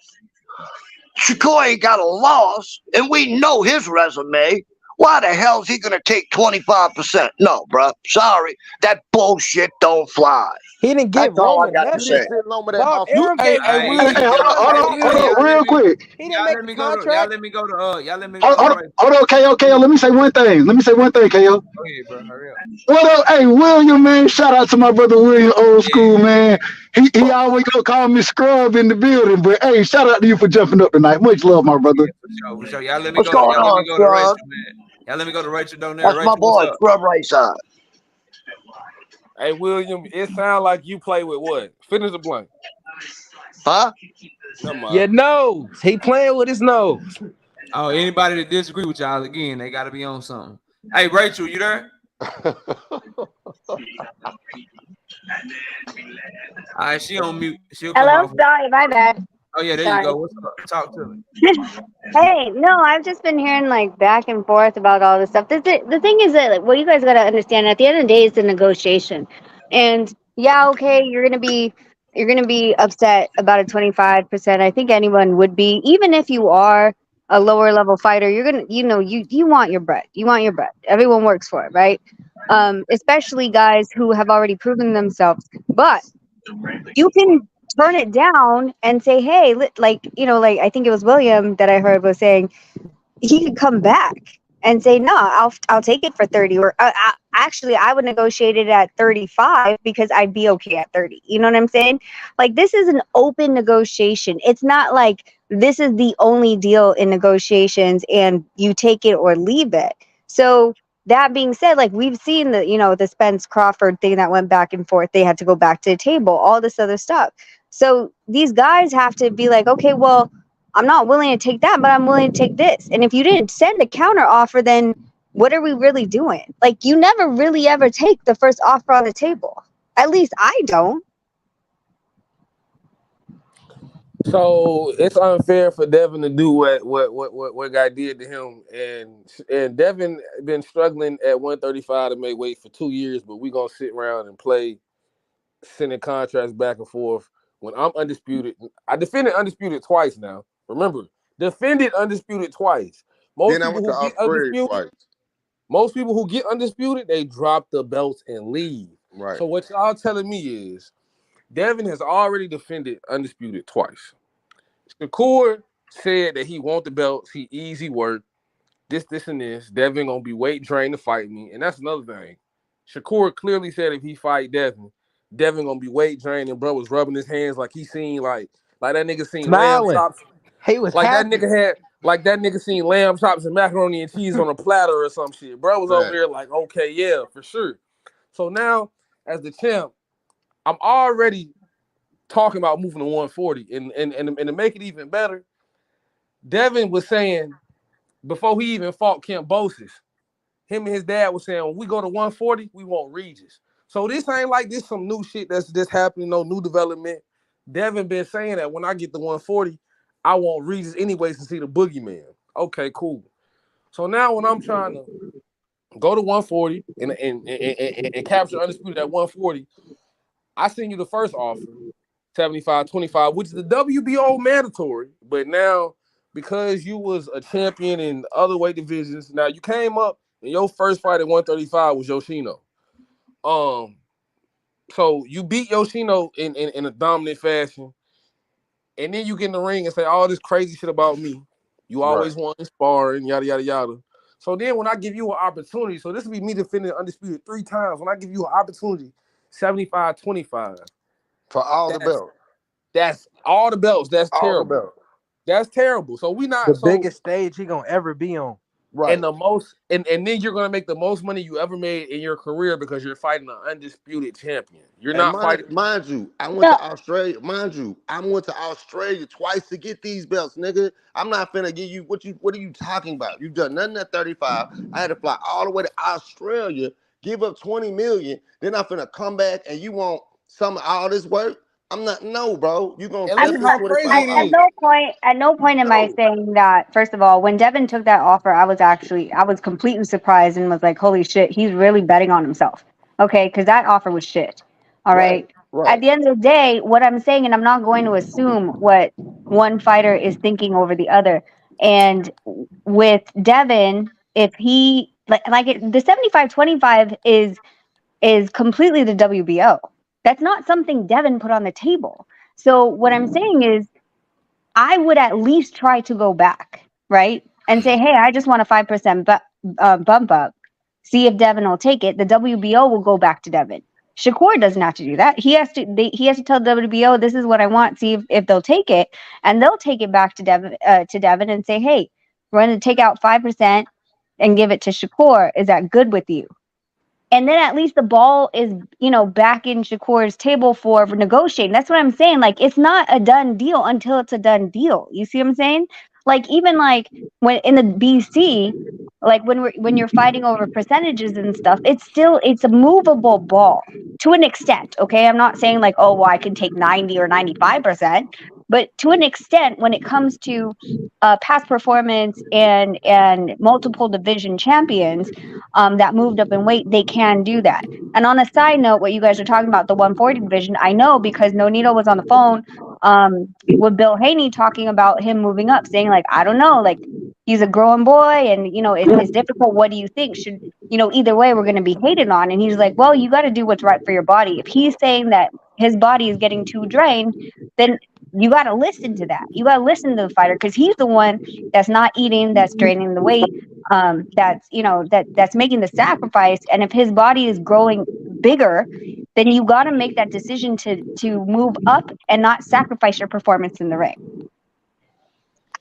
Shakur ain't got a loss, and we know his resume. Why the hell is he going to take 25%? No, bro. Sorry. That bullshit don't fly. He didn't That's give all I Roman got to You say. didn't nothing. send Loma that Bob offer. You, Arum hey, gave hey, him Hey, money. William. Hey, y'all, hold on, Bob hold hey, on, Will, hold Arum, on, real quick. he didn't make the y'all contract. let me go to y'all let me go Hold, to hold, right. hold on, KO. Let me say one thing. Let me say one thing, KO. Go ahead, bro. Hurry up. What up, hey William, man? Shout out to my brother William, old Yeah, school, man. He always gonna call me Scrub in the building, but hey, shout out to you for jumping up tonight. Much love, my brother. yeah, for sure, for sure. Y'all let me What's go. going Y'all let me on, go to Rachel, Scrub? man. Y'all let me go to Rachel down there. That's my Rachel, what's boy, up? Scrub right side. Hey, William. It sounds like you play with what? Finish the blank. Huh? Never mind. Your nose. He playing with his nose. Oh, anybody that disagree with y'all again, they gotta be on something. Hey, Rachel, you there? All right, she on mute. She'll come Hello, off. sorry, my bad. Oh yeah, there you Sorry. go. What's up? Talk to me. Hey, no, I've just been hearing like back and forth about all this stuff. The thing is that like, what you guys got to understand at the end of the day is the negotiation, and yeah, okay, you're gonna be upset about a 25%. I think anyone would be, even if you are a lower level fighter. You're gonna, you want your bread. You want your bread. Everyone works for it, right? Especially guys who have already proven themselves, but you can turn it down and say, hey, like I think it was William that I heard was saying he could come back and say, no, I'll take it for 30, or actually I would negotiate it at 35 because I'd be okay at 30. You know what I'm saying? Like, this is an open negotiation. It's not like this is the only deal in negotiations and you take it or leave it. So that being said, like, we've seen the Spence Crawford thing that went back and forth. They had to go back to the table, all this other stuff. So these guys have to be like, okay, well, I'm not willing to take that, but I'm willing to take this. And if you didn't send a counter offer, then what are we really doing? Like, you never really ever take the first offer on the table. At least I don't. So it's unfair for Devin to do what guy did to him, and Devin been struggling at 135 to make weight for 2 years, but we gonna sit around and play sending contracts back and forth when I'm undisputed. I defended undisputed twice now. Remember, defended undisputed twice. Then I went to Australia twice. Most people who get undisputed, they drop the belts and leave. Right. So what y'all telling me is Devin has already defended undisputed twice. Shakur said that he want the belts, he easy work, this, and this. Devin gonna be weight drained to fight me, and that's another thing. Shakur clearly said if he fight Devin, Devin gonna be weight drained, and bro was rubbing his hands like he seen like that nigga seen lamb Smiling. chops, He was like happy. that nigga seen lamb chops and macaroni and cheese on a platter or some shit. Bro was over there like, okay, yeah, for sure. So now, as the champ, I'm already talking about moving to 140, and to make it even better, Devin was saying before he even fought Kemp Bosis, him and his dad was saying when we go to 140, we want Regis. So this ain't like this some new shit that's just happening, no new development. Devin been saying that when I get to 140, I want Regis anyways to see the boogeyman. Okay, cool. So now when I'm trying to go to 140 and capture undisputed at 140, I send you the first offer, 75-25, which is the WBO mandatory. But now, because you was a champion in other weight divisions, now you came up and your first fight at 135 was Yoshino. So you beat Yoshino in a dominant fashion, and then you get in the ring and say all this crazy shit about me. You always want to spar and yada yada yada. So then when I give you an opportunity, so this will be me defending undisputed 3 times. When I give you an opportunity, 75-25. For all the belts. That's all the belts. That's all terrible. The belts. That's terrible. So we not the biggest stage he gonna ever be on. Right. And the most and then you're gonna make the most money you ever made in your career because you're fighting an undisputed champion. You're not fighting. Mind you, I went to Australia. Mind you, I went to Australia twice to get these belts, nigga. I'm not finna give you what are you talking about? You've done nothing at 35. I had to fly all the way to Australia, give up 20 million, then I'm finna come back and you want some of all this work? I'm not, no, bro. You gonna listen how crazy it is. At no point am I saying that. First of all, when Devin took that offer, I was completely surprised and was like, holy shit, he's really betting on himself. Okay, because that offer was shit. All right. At the end of the day, what I'm saying, and I'm not going to assume what one fighter is thinking over the other. And with Devin, if he the 75-25 is completely the WBO. That's not something Devin put on the table. So what I'm saying is I would at least try to go back, right? And say, hey, I just want a 5% bump up. See if Devin will take it. The WBO will go back to Devin. Shakur doesn't have to do that. He has to tell WBO, this is what I want. See if they'll take it. And they'll take it back to Devin and say, hey, we're going to take out 5% and give it to Shakur. Is that good with you? And then at least the ball is, back in Shakur's table for negotiating. That's what I'm saying. Like, it's not a done deal until it's a done deal. You see what I'm saying? Like, even like when in the BC, like when you're fighting over percentages and stuff, it's a movable ball to an extent. Okay. I'm not saying like, oh, well, I can take 90 or 95%, but to an extent, when it comes to past performance and multiple division champions that moved up in weight, they can do that. And on a side note, what you guys are talking about, the 140 division, I know because Nonito was on the phone with Bill Haney talking about him moving up, saying like, I don't know, like he's a growing boy and, it's difficult. What do you think? Should, either way, we're going to be hated on. And he's like, well, you got to do what's right for your body. If he's saying that his body is getting too drained, then you got to listen to that. You got to listen to the fighter because he's the one that's not eating, that's draining the weight, that's making the sacrifice. And if his body is growing bigger, then you got to make that decision to move up and not sacrifice your performance in the ring.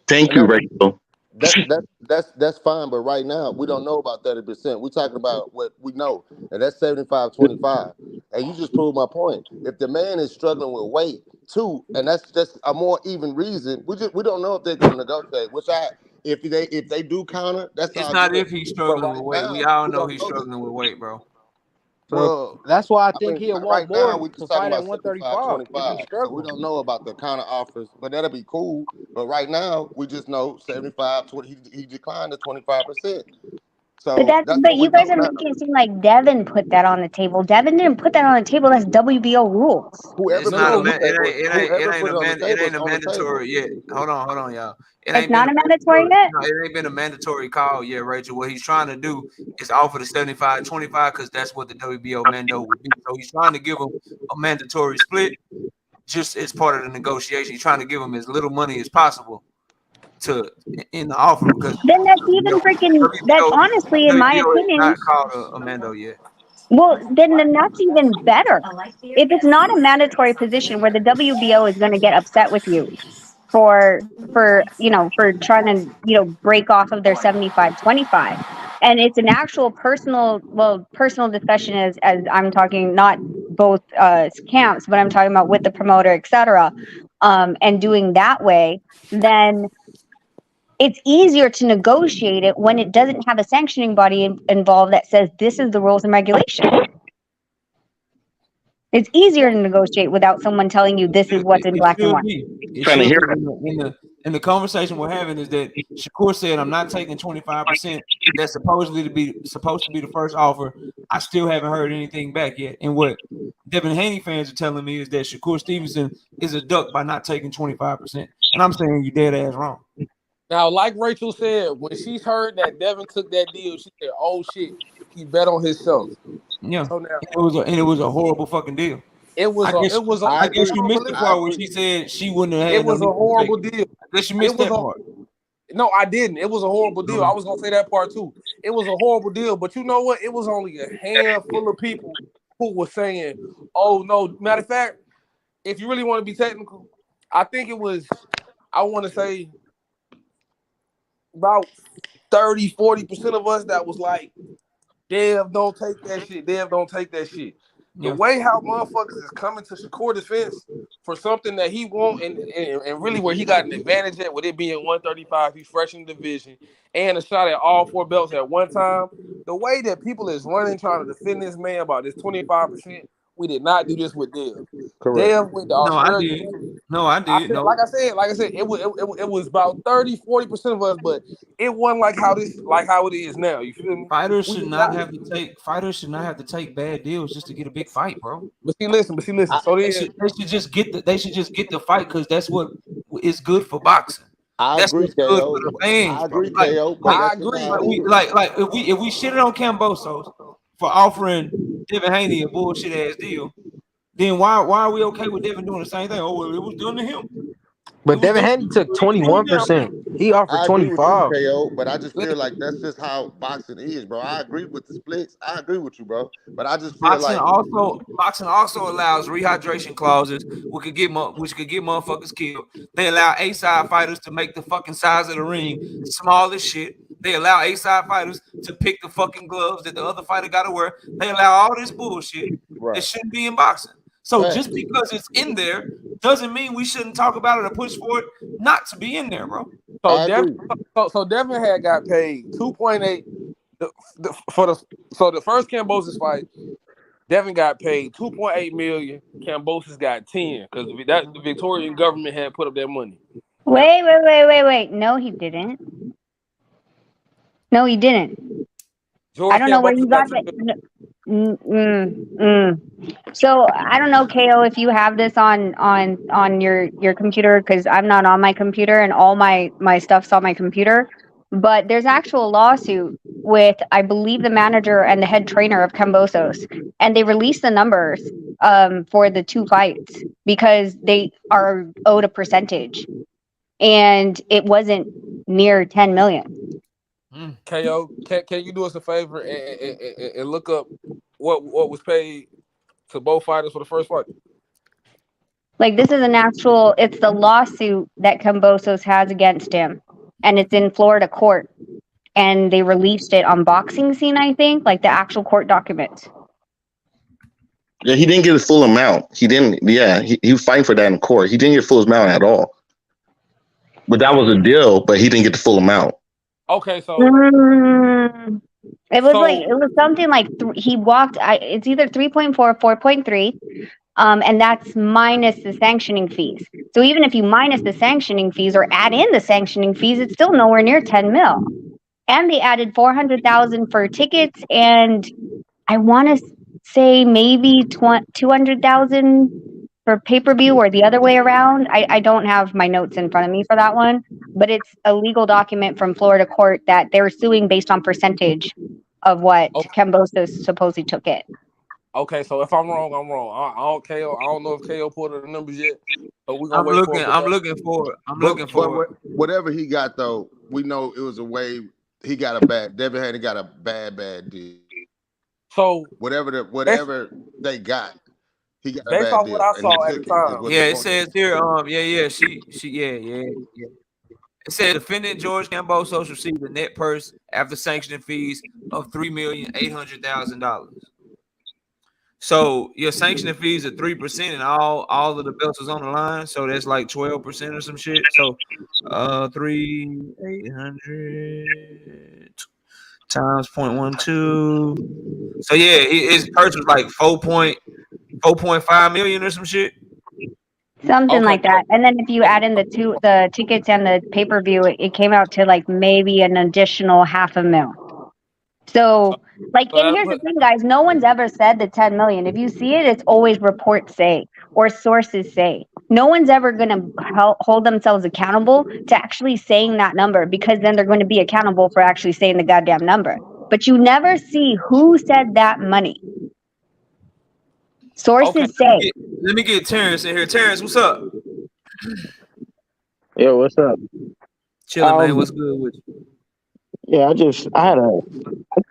Thank you, Rachel. That's fine, but right now we don't know about 30%. We're talking about what we know, and that's 75-25. And you just proved my point. If the man is struggling with weight too, and that's just a more even reason, we don't know if they're going to negotiate. If they do counter, that's It's all not good. if he's struggling with weight. We all know he's struggling with weight, bro. So that's why I I think mean, he'll want right now more we to just talking fight at about 75, 135 if he's 25. So we struggling. don't know about the counter offers, but that'll be cool. But right now, we just know 75, 20, he declined to 25%. So that's But what we you guys know are now. making it seem like Devin put that on the table. Devin didn't put that on the table. That's WBO rules. Whoever It's put it not a on the man. It table, ain't. It ain't. It whoever ain't put a it on the man. It table is ain't a on the table. mandatory yet. Hold on, y'all. It It's ain't been not a a mandatory mandatory. yet. No, it ain't been a mandatory call yet, Rachel. What he's trying to do is offer the 75-25 because that's what the WBO mando would be. So he's trying to give him a mandatory split, just as part of the negotiation. He's trying to give him as little money as possible to in the offer because Then that's even freaking. That honestly, in my WBO is opinion, not called a mando yet. well, then that's even better. If it's not a mandatory position where the WBO is going to get upset with you for trying to break off of their 75-25, and it's an actual personal discussion as I'm talking, not both camps, but I'm talking about with the promoter, etc. And doing that way, then it's easier to negotiate it when it doesn't have a sanctioning body involved that says this is the rules and regulations. It's easier to negotiate without someone telling you this is what's in It black and should white. be. It Trying to should hear be. In the conversation we're having is that Shakur said, "I'm not taking 25%. That's supposed to be the first offer. I still haven't heard anything back yet." And what Devin Haney fans are telling me is that Shakur Stevenson is a duck by not taking 25%. And I'm saying you dead ass wrong. Now, like Rachel said, when she heard that Devin took that deal, she said, "Oh shit, he bet on himself." Yeah, So now it was a horrible fucking deal. it was a it was a I I guess agree. you missed the I part where agree. she said she wouldn't have it had no was a need to take horrible it. deal. I guess you It missed was that a part. no, I didn't. It was a horrible deal. I Uh-huh. was gonna say that part too. It was a horrible deal, but you know what? It was only a handful of people who were saying, "Oh no." Matter of fact, if you really want to be technical, I think it was. I want to say about 30-40% of us that was like, Dev, don't take that shit. Dev, don't take that shit. The Yeah. way how motherfuckers is coming to Shakur defense for something that he won't and really where he got an advantage at with it being 135, he's fresh in the division, and a shot at all four belts at one time. The way that people is running trying to defend this man about this 25%, we did not do this with Dev. Correct. Dev went to No, I Australia. did. No, I did. No. Like I said, it was about 30-40% of us, but it wasn't like how it is now. You feel me? Fighters We should did not not. have to take bad deals just to get a big fight, bro. But see, listen. So then, They should just get the fight because that's what is good for boxing. I That's agree, what's good for KO. the fans, I bro. agree, KO, but I that's just agree. how it is. If we shitted on Cambosos for offering Devin Haney a bullshit ass deal, then why are we okay with Devin doing the same thing? Oh well, it was done to him. It But was Devin done. Haney took He proved it out there. 21%. He offered I agree with you, 25. KO, but I just feel Listen, like that's just how boxing is, bro. I agree with the splits. I agree with you, bro. But I just feel Boxing like also boxing also allows rehydration clauses, which could get motherfuckers killed. They allow A-side fighters to make the fucking size of the ring small as shit. They allow A-side fighters to pick the fucking gloves that the other fighter got to wear. They allow all this bullshit that right. shouldn't be in boxing. So just Facts. because it's in there doesn't mean we shouldn't talk about it or push for it not to be in there, bro. so I Devin, agree. so Devin had got paid 2.8 for the first Cambosis fight. Devin got paid 2.8 million. Cambosis got 10 because that the Victorian government had put up that money. Now, Wait. No, he didn't. No, he didn't. I George don't know where Cambosis you got got 2 that. million. So I don't know, KO, if you have this on your computer, because I'm not on my computer and all my stuff's on my computer. But there's actual lawsuit with, I believe, the manager and the head trainer of Cambosos, and they released the numbers for the two fights because they are owed a percentage, and it wasn't near 10 million. KO, can you do us a favor and look up what was paid to both fighters for the first fight? Like, this is it's the lawsuit that Cambosos has against him, and it's in Florida court, and they released it on Boxing Scene, I think, like the actual court documents. Yeah, he didn't get his full amount. He didn't. Yeah, he was fighting for that in court. He didn't get full amount at all. But that was a deal. But he didn't get the full amount. Okay, so Mm, It was like So it was something like he walked. It's either 3.4 or 4.3, and that's minus the sanctioning fees. So even if you minus the sanctioning fees or add in the sanctioning fees, it's still nowhere near 10 mil. And they added 400,000 for tickets, and I want to say maybe 200,000 for pay-per-view or the other way around. I don't have my notes in front of me for that one, but it's a legal document from Florida court that they're suing based on percentage of what okay, Cambosa supposedly took it. okay, so if I'm wrong, I'm wrong. I don't know if KO put the numbers yet, but we're gonna I'm wait for looking. it. I'm looking for it. I'm looking But for it. whatever he got though, we know it was a way he got a bad. Devin Haney got a bad deal. So based, Whatever they got, he got a based bad off what deal, I and he saw at the took it. Is time. what the Yeah, it point says is. here. Yeah. It said defendant George Cambosos received a net purse after sanctioning fees of $3,800,000. So your sanctioning fees are 3%, and all of the belts is on the line. So that's like 12% or some shit. So 3,800 times 0.12. So yeah, his purse was like 4.5 million or some shit. Something Okay, like that. And then if you add in the tickets and the pay-per-view, it came out to like maybe an additional 500,000. so, So, like, so and that here's the put thing, guys. No one's ever said the 10 million. If you see it, it's always reports say or sources say. No one's ever going to hold themselves accountable to actually saying that number, because then they're going to be accountable for actually saying the goddamn number. But you never see who said that money. okay. Sources say. Let me get Terrence in here. Terrence, what's up? Yo, what's up? Chilling, man. Um, What's good with you? yeah, I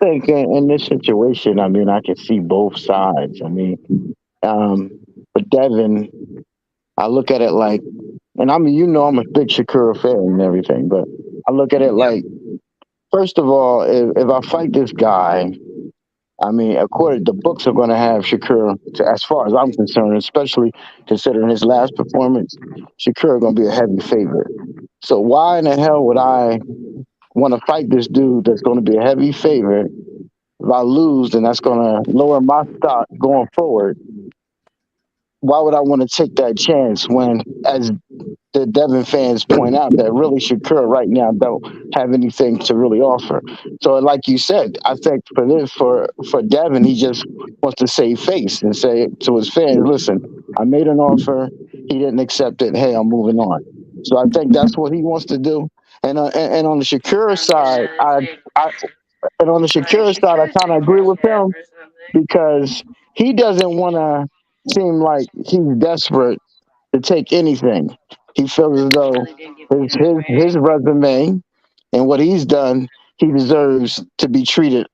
think in this situation, I mean, I can see both sides. I mean, for Devin, I look at it like, and I mean, I'm a big Shakur fan and everything, but I look at it Yeah. like, first of all, if I fight this guy, I mean, according the books are going to have Shakur, as far as I'm concerned, especially considering his last performance, Shakur going to be a heavy favorite. So why in the hell would I want to fight this dude that's going to be a heavy favorite? If I lose, then that's going to lower my stock going forward. Why would I want to take that chance when, as the Devin fans point out, that really Shakur right now don't have anything to really offer? So, like you said, I think for Devin, he just wants to save face and say to his fans, "Listen, I made an offer. He didn't accept it. Hey, I'm moving on." So I think that's what he wants to do. And on the Shakur side, I and on the Shakira side, I kind of agree with him because he doesn't want to seem like he's desperate to take anything. He feels as though his resume and what he's done, he deserves to be treated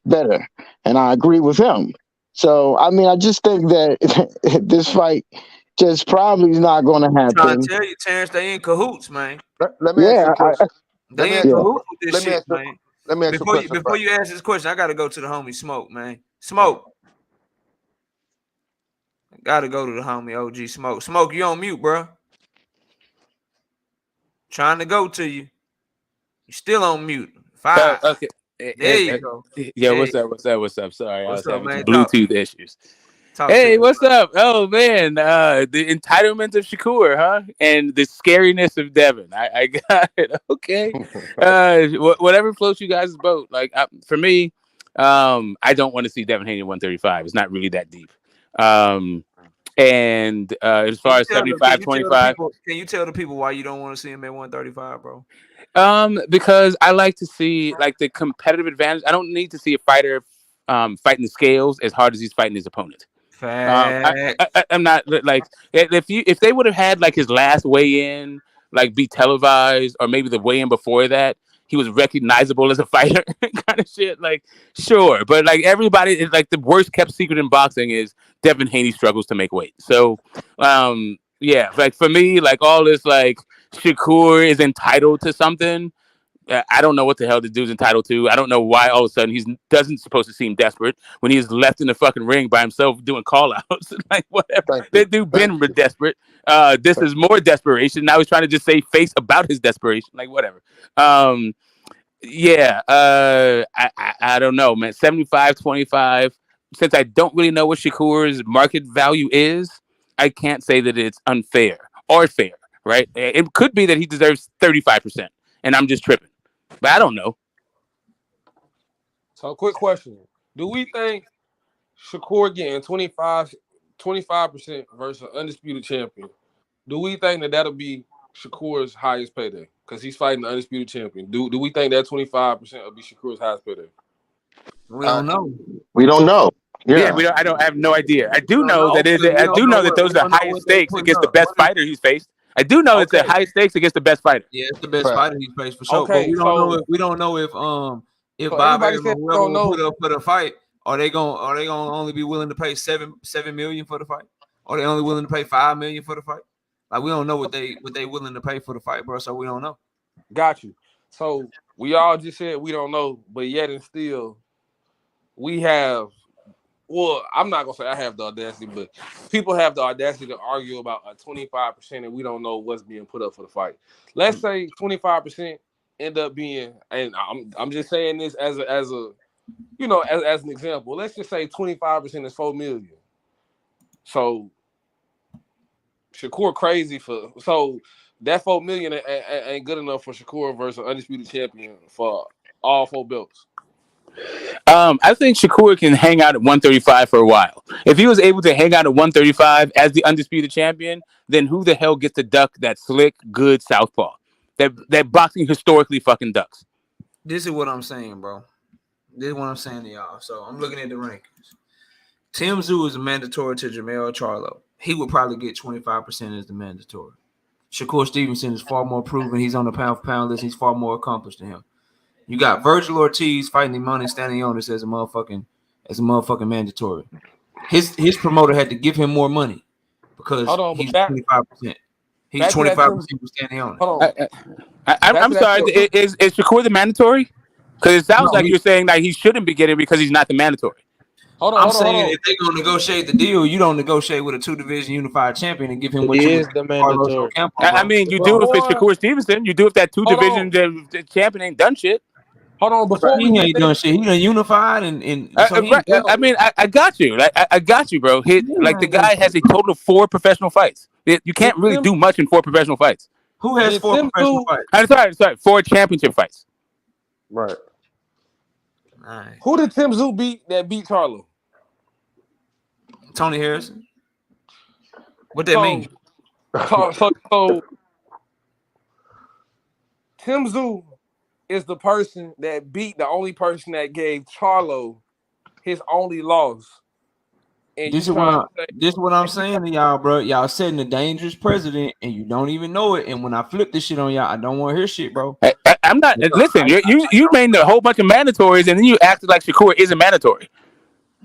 better, and I agree with him. So I mean, I just think that this fight just probably is not going to Trying to happen. tell you, Terrence, they in cahoots, man. Let me ask you Yeah, a question. Let me They in ask you. yeah. cahoots with this Let me shit, ask you. man. Let me ask you a question, Before bro. you ask this question, I gotta go to the homie Smoke, man. Oh, Smoke. Gotta go to the homie OG Smoke. Smoke, you on mute, bro. Trying to go to you. You still on mute. 5. Okay. There you go. Yeah, There what's you up? go. What's up? Sorry, I What's was up, having some man? Talk to Bluetooth me. issues. Talk to Hey, me, what's bro. up? Oh man, the entitlement of Shakur, huh? And the scariness of Devin. I got it. Okay. Whatever floats you guys' boat. Like for me, I don't want to see Devin Haney 135. It's not really that deep. And as Can far you as tell the can 75, you tell the 25. people can you tell the people why you don't want to see him at 135, bro? Because I like to see like the competitive advantage. I don't need to see a fighter fighting the scales as hard as he's fighting his opponent. Fact. I'm not like if they would have had like his last weigh in like be televised or maybe the weigh in before that he was recognizable as a fighter kind of shit like sure, but like everybody is like the worst kept secret in boxing is Devin Haney struggles to make weight. So yeah, like for me like all this like Shakur is entitled to something. I don't know what the hell the dude's entitled to. I don't know why all of a sudden he doesn't supposed to seem desperate when he's left in the fucking ring by himself doing call outs. Like whatever. thank you. That dude Thank been you. desperate. This is more desperation. Now he's trying to just save face about his desperation. Like whatever. Um, Yeah, I don't know, man. 75-25. Since I don't really know what Shakur's market value is, I can't say that it's unfair or fair, right? It could be that he deserves 35%, and I'm just tripping. But I don't know. So, quick question: do we think Shakur getting 25% versus an undisputed champion? Do we think that that'll be Shakur's highest payday because he's fighting the undisputed champion? Do we think that 25% will be Shakur's highest payday? We don't know. We don't know. Yeah, Yeah. I have no idea. I We do don't know know that because we I do don't know know that what those we are the don't know highest what they stakes putting against the up. best fighter he's faced. I do know it's the Okay. highest stakes against the best fighter. Yeah, it's the best Fact. fighter he faced for sure. But Okay, so we don't know if so Bob everybody Arum or said we whoever don't will put know. up for the fight, are they gonna only be willing to pay seven million for the fight? Or they only willing to pay 5 million for the fight? Like we don't know what they willing to pay for the fight, bro. So we don't know. Got you. So we all just said we don't know, but yet and still we have. Well, I'm not gonna say I have the audacity, but people have the audacity to argue about a 25%, and we don't know what's being put up for the fight. Let's say 25% end up being, and I'm just saying this as a as an example. Let's just say 25% is 4 million. So Shakur crazy so that 4 million ain't good enough for Shakur versus undisputed champion for all 4 belts. I think Shakur can hang out at 135 for a while. If he was able to hang out at 135 as the undisputed champion, then who the hell gets to duck that slick, good southpaw that boxing historically fucking ducks? This is what I'm saying, bro. This is what I'm saying to y'all. So I'm looking at the rankings. Tim Tszyu is a mandatory to Jermell Charlo. He would probably get 25% as the mandatory. Shakur Stevenson is far more proven. He's on the pound for pound list. He's far more accomplished than him. You got Virgil Ortiz fighting Imani Stanionis as a motherfucking mandatory. His promoter had to give him more money because he's 25%. He's 25% with Stanionis. Hold on. I'm sorry. Is Shakur the mandatory? Because it sounds like you're saying that he shouldn't be getting because he's not the mandatory. I'm saying if they're gonna negotiate the deal, you don't negotiate with a 2-division unified champion and give him what He you is would the Carlos mandatory. Ocampo, I mean, you do if it's Shakur Stevenson. You do if that 2-division champion ain't done shit. Hold on, before he ain't done shit. He done unified and so he right. I mean, I got you. Like I got you, bro. Like the guy has a total of 4 professional fights. You can't really do much in 4 professional fights. Who has 4 professional fights? I'm sorry, 4 championship fights. Right. Who did Tim Tszyu beat Charlo? Tony Harrison. What that mean? So Tim Tszyu is the person that beat the only person that gave Charlo his only loss. And This is what I'm saying to y'all, bro. Y'all setting a dangerous precedent, and you don't even know it. And when I flip this shit on y'all, I don't want to hear shit, bro. I'm not. Listen, you made a whole bunch of mandatories, and then you acted like Shakur isn't mandatory.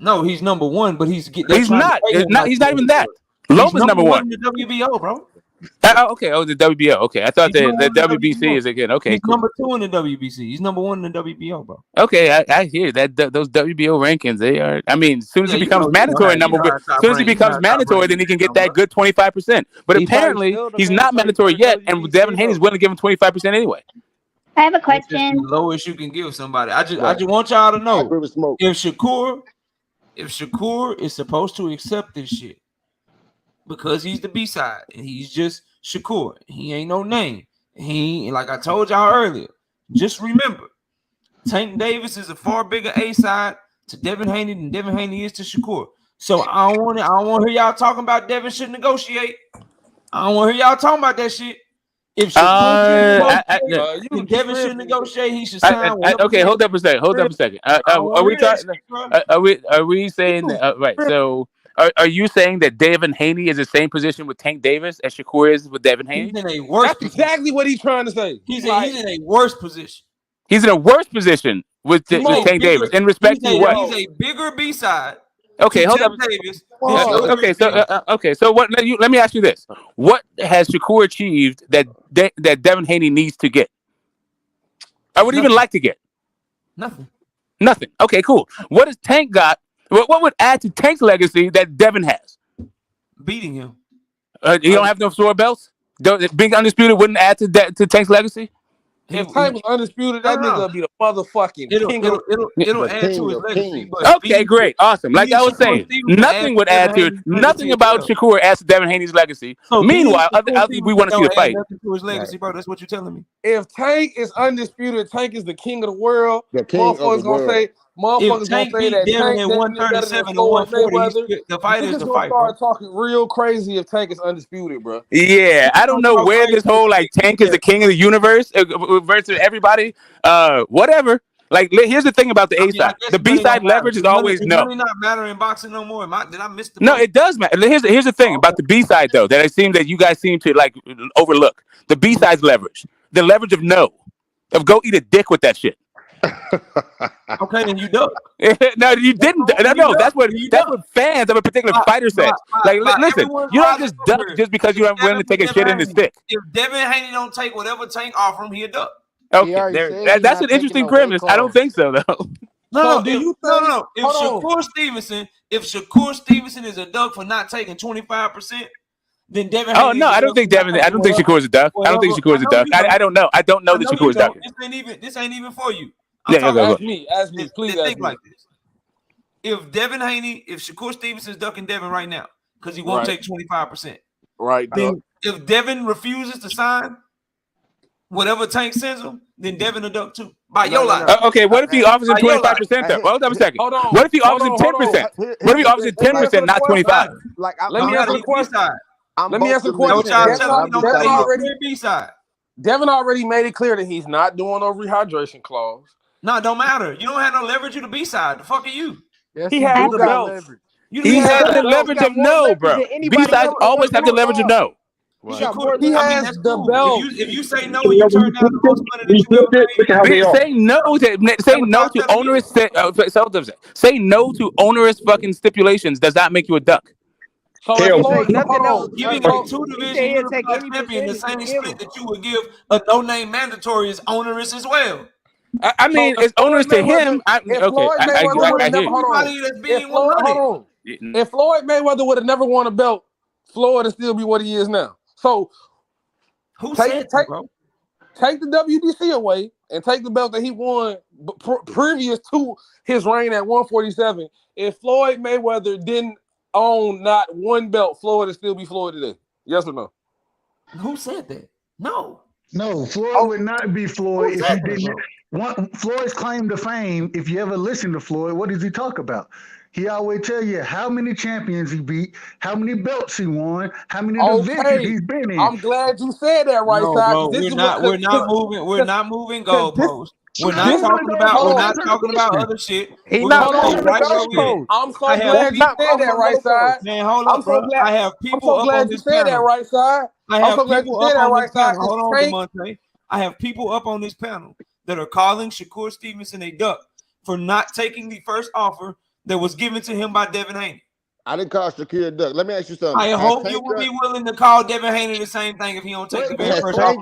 No, he's number 1, but he's not. He's not even that. Loma's number 1 in the WBO, bro. Okay. Oh, the WBO. Okay, I thought the WBC is again. Okay, he's cool. number 2 in the WBC. He's number 1 in the WBO, bro. Okay, I hear that. Those WBO rankings, they are. I mean, as soon as he becomes mandatory, as soon as he becomes mandatory, then he can get that good 25%. But apparently, he's not mandatory yet, and Devin Haney's willing to give him 25% anyway. I have a question. The lowest you can give somebody. I just want y'all to know if Shakur is supposed to accept this shit because he's the B-side and he's just Shakur. He ain't no name. He like I told y'all earlier. Just remember, Tank Davis is a far bigger A-side to Devin Haney than Devin Haney is to Shakur. So I don't want to hear y'all talking about Devin should negotiate. I don't want to hear y'all talking about that shit. If Shakur Devin should negotiate, he should sign. Okay, hold up a second. Are we talking? Are we saying that? Right. So, are you saying that Devin Haney is the same position with Tank Davis as Shakur is with Devin Haney? He's in a worse. That's exactly what he's trying to say. He's in a worse position. He's in a worse position with Tank Davis in respect to what? He's a bigger B-side. Okay, hold up. Davis. So what? Let me ask you this: what has Shakur achieved that Devin Haney needs to get? I would even like to get nothing. Okay, cool. What has Tank got? What would add to Tank's legacy that Devin has? Beating him. You don't have no sword belts. Being undisputed wouldn't add to Tank's legacy. If Tank was undisputed, that nigga would be the motherfucking king of It'll The add to king his of legacy. kings. But Okay, great, awesome. Like I was Shakur saying, Stevenson nothing would Devin add to it. Haney's Nothing legacy as about well. Shakur adds to Devin Haney's legacy. So Meanwhile, Shakur other people we want to see the don't add fight. nothing to his legacy, bro. That's what you're telling me. If Tank is undisputed, Tank is the king of the world. The king of the Motherfuckers world. gonna say If that Tank Tank beat Devin at damn near better than 137 to Floyd 140, Mayweather. the fight is Niggas the gonna fight, bro. start talking real crazy if Tank is undisputed, bro. Yeah, I don't know Talk where this crazy. whole like Tank is the king of the universe versus everybody. Whatever. Like, here's the thing about the I A mean, I side. guess The B money side don't matter. leverage is Does always no. money not matter in boxing no more? Did I miss the No, boat? it does matter. Here's the thing about the B side though that you guys seem to like overlook. The B side's leverage. The leverage of no. Of go eat a dick with that shit. Okay, then you duck. No, you didn't. No, that's what fans of a particular fighter says. Like, listen, you don't just duck just because you aren't willing to take a shit in the stick. If Devin Haney don't take whatever Tank offer him, he'll duck. Okay, that's an interesting premise. I don't think so though. No. If Shakur Stevenson is a duck for not taking 25%, then Devin Haney. Oh no, I don't think Shakur is a duck. I don't think Shakur is a duck. I don't know. I don't know that Shakur is a duck. This ain't even for you. Ask me, please ask me. Like this. If Devin Haney, if Shakur Stevenson's ducking Devin right now, because he won't take 25%. Right. Then if Devin refuses to sign whatever Tank sends him, then Devin will duck too. By your life. Okay, what if he offers him 25% though? Hold on a second. Hold on. What if he offers him 10%? What if he offers him 10%, not 25? Let me answer the question. Let me answer the question. Devin already made it clear that he's not doing no rehydration clause. No, it don't matter. You don't have no leverage. You the B side. The fuck are you? Yes, he has the belt. He has the leverage of no, bro. B sides always have the leverage of no. He has the belt. If you say no, you turn down the most money that you ever made. Say no to onerous. Say no to onerous fucking stipulations does not make you a duck. So giving a two-division champion the same split that you would give a no-name mandatory is onerous as well. I mean, it's onerous to him. If Floyd Mayweather would have never won a belt, Floyd would still be what he is now. So, take the WBC away and take the belt that he won previous to his reign at 147. If Floyd Mayweather didn't own not one belt, Floyd would still be Floyd today. Yes or no? Who said that? No. No, Floyd would not be Floyd if he didn't. Floyd's claim to fame, if you ever listen to Floyd, what does he talk about? He always tell you how many champions he beat, how many belts he won, how many divisions he's been in. I'm glad you said that, right side. Bro, we're not moving goalposts. We're not talking about other shit. He's not moving goalposts. I'm so glad you said that, right side. Man, hold up, bro. I have people up on this panel. Right side. I have people up on this panel. Hold on, Demonte. I have people up on this panel that are calling Shakur Stevenson a duck for not taking the first offer that was given to him by Devin Haney. I didn't call Shakur a duck. Let me ask you something. I hope you would be willing to call Devin Haney the same thing if he don't take the very first offer.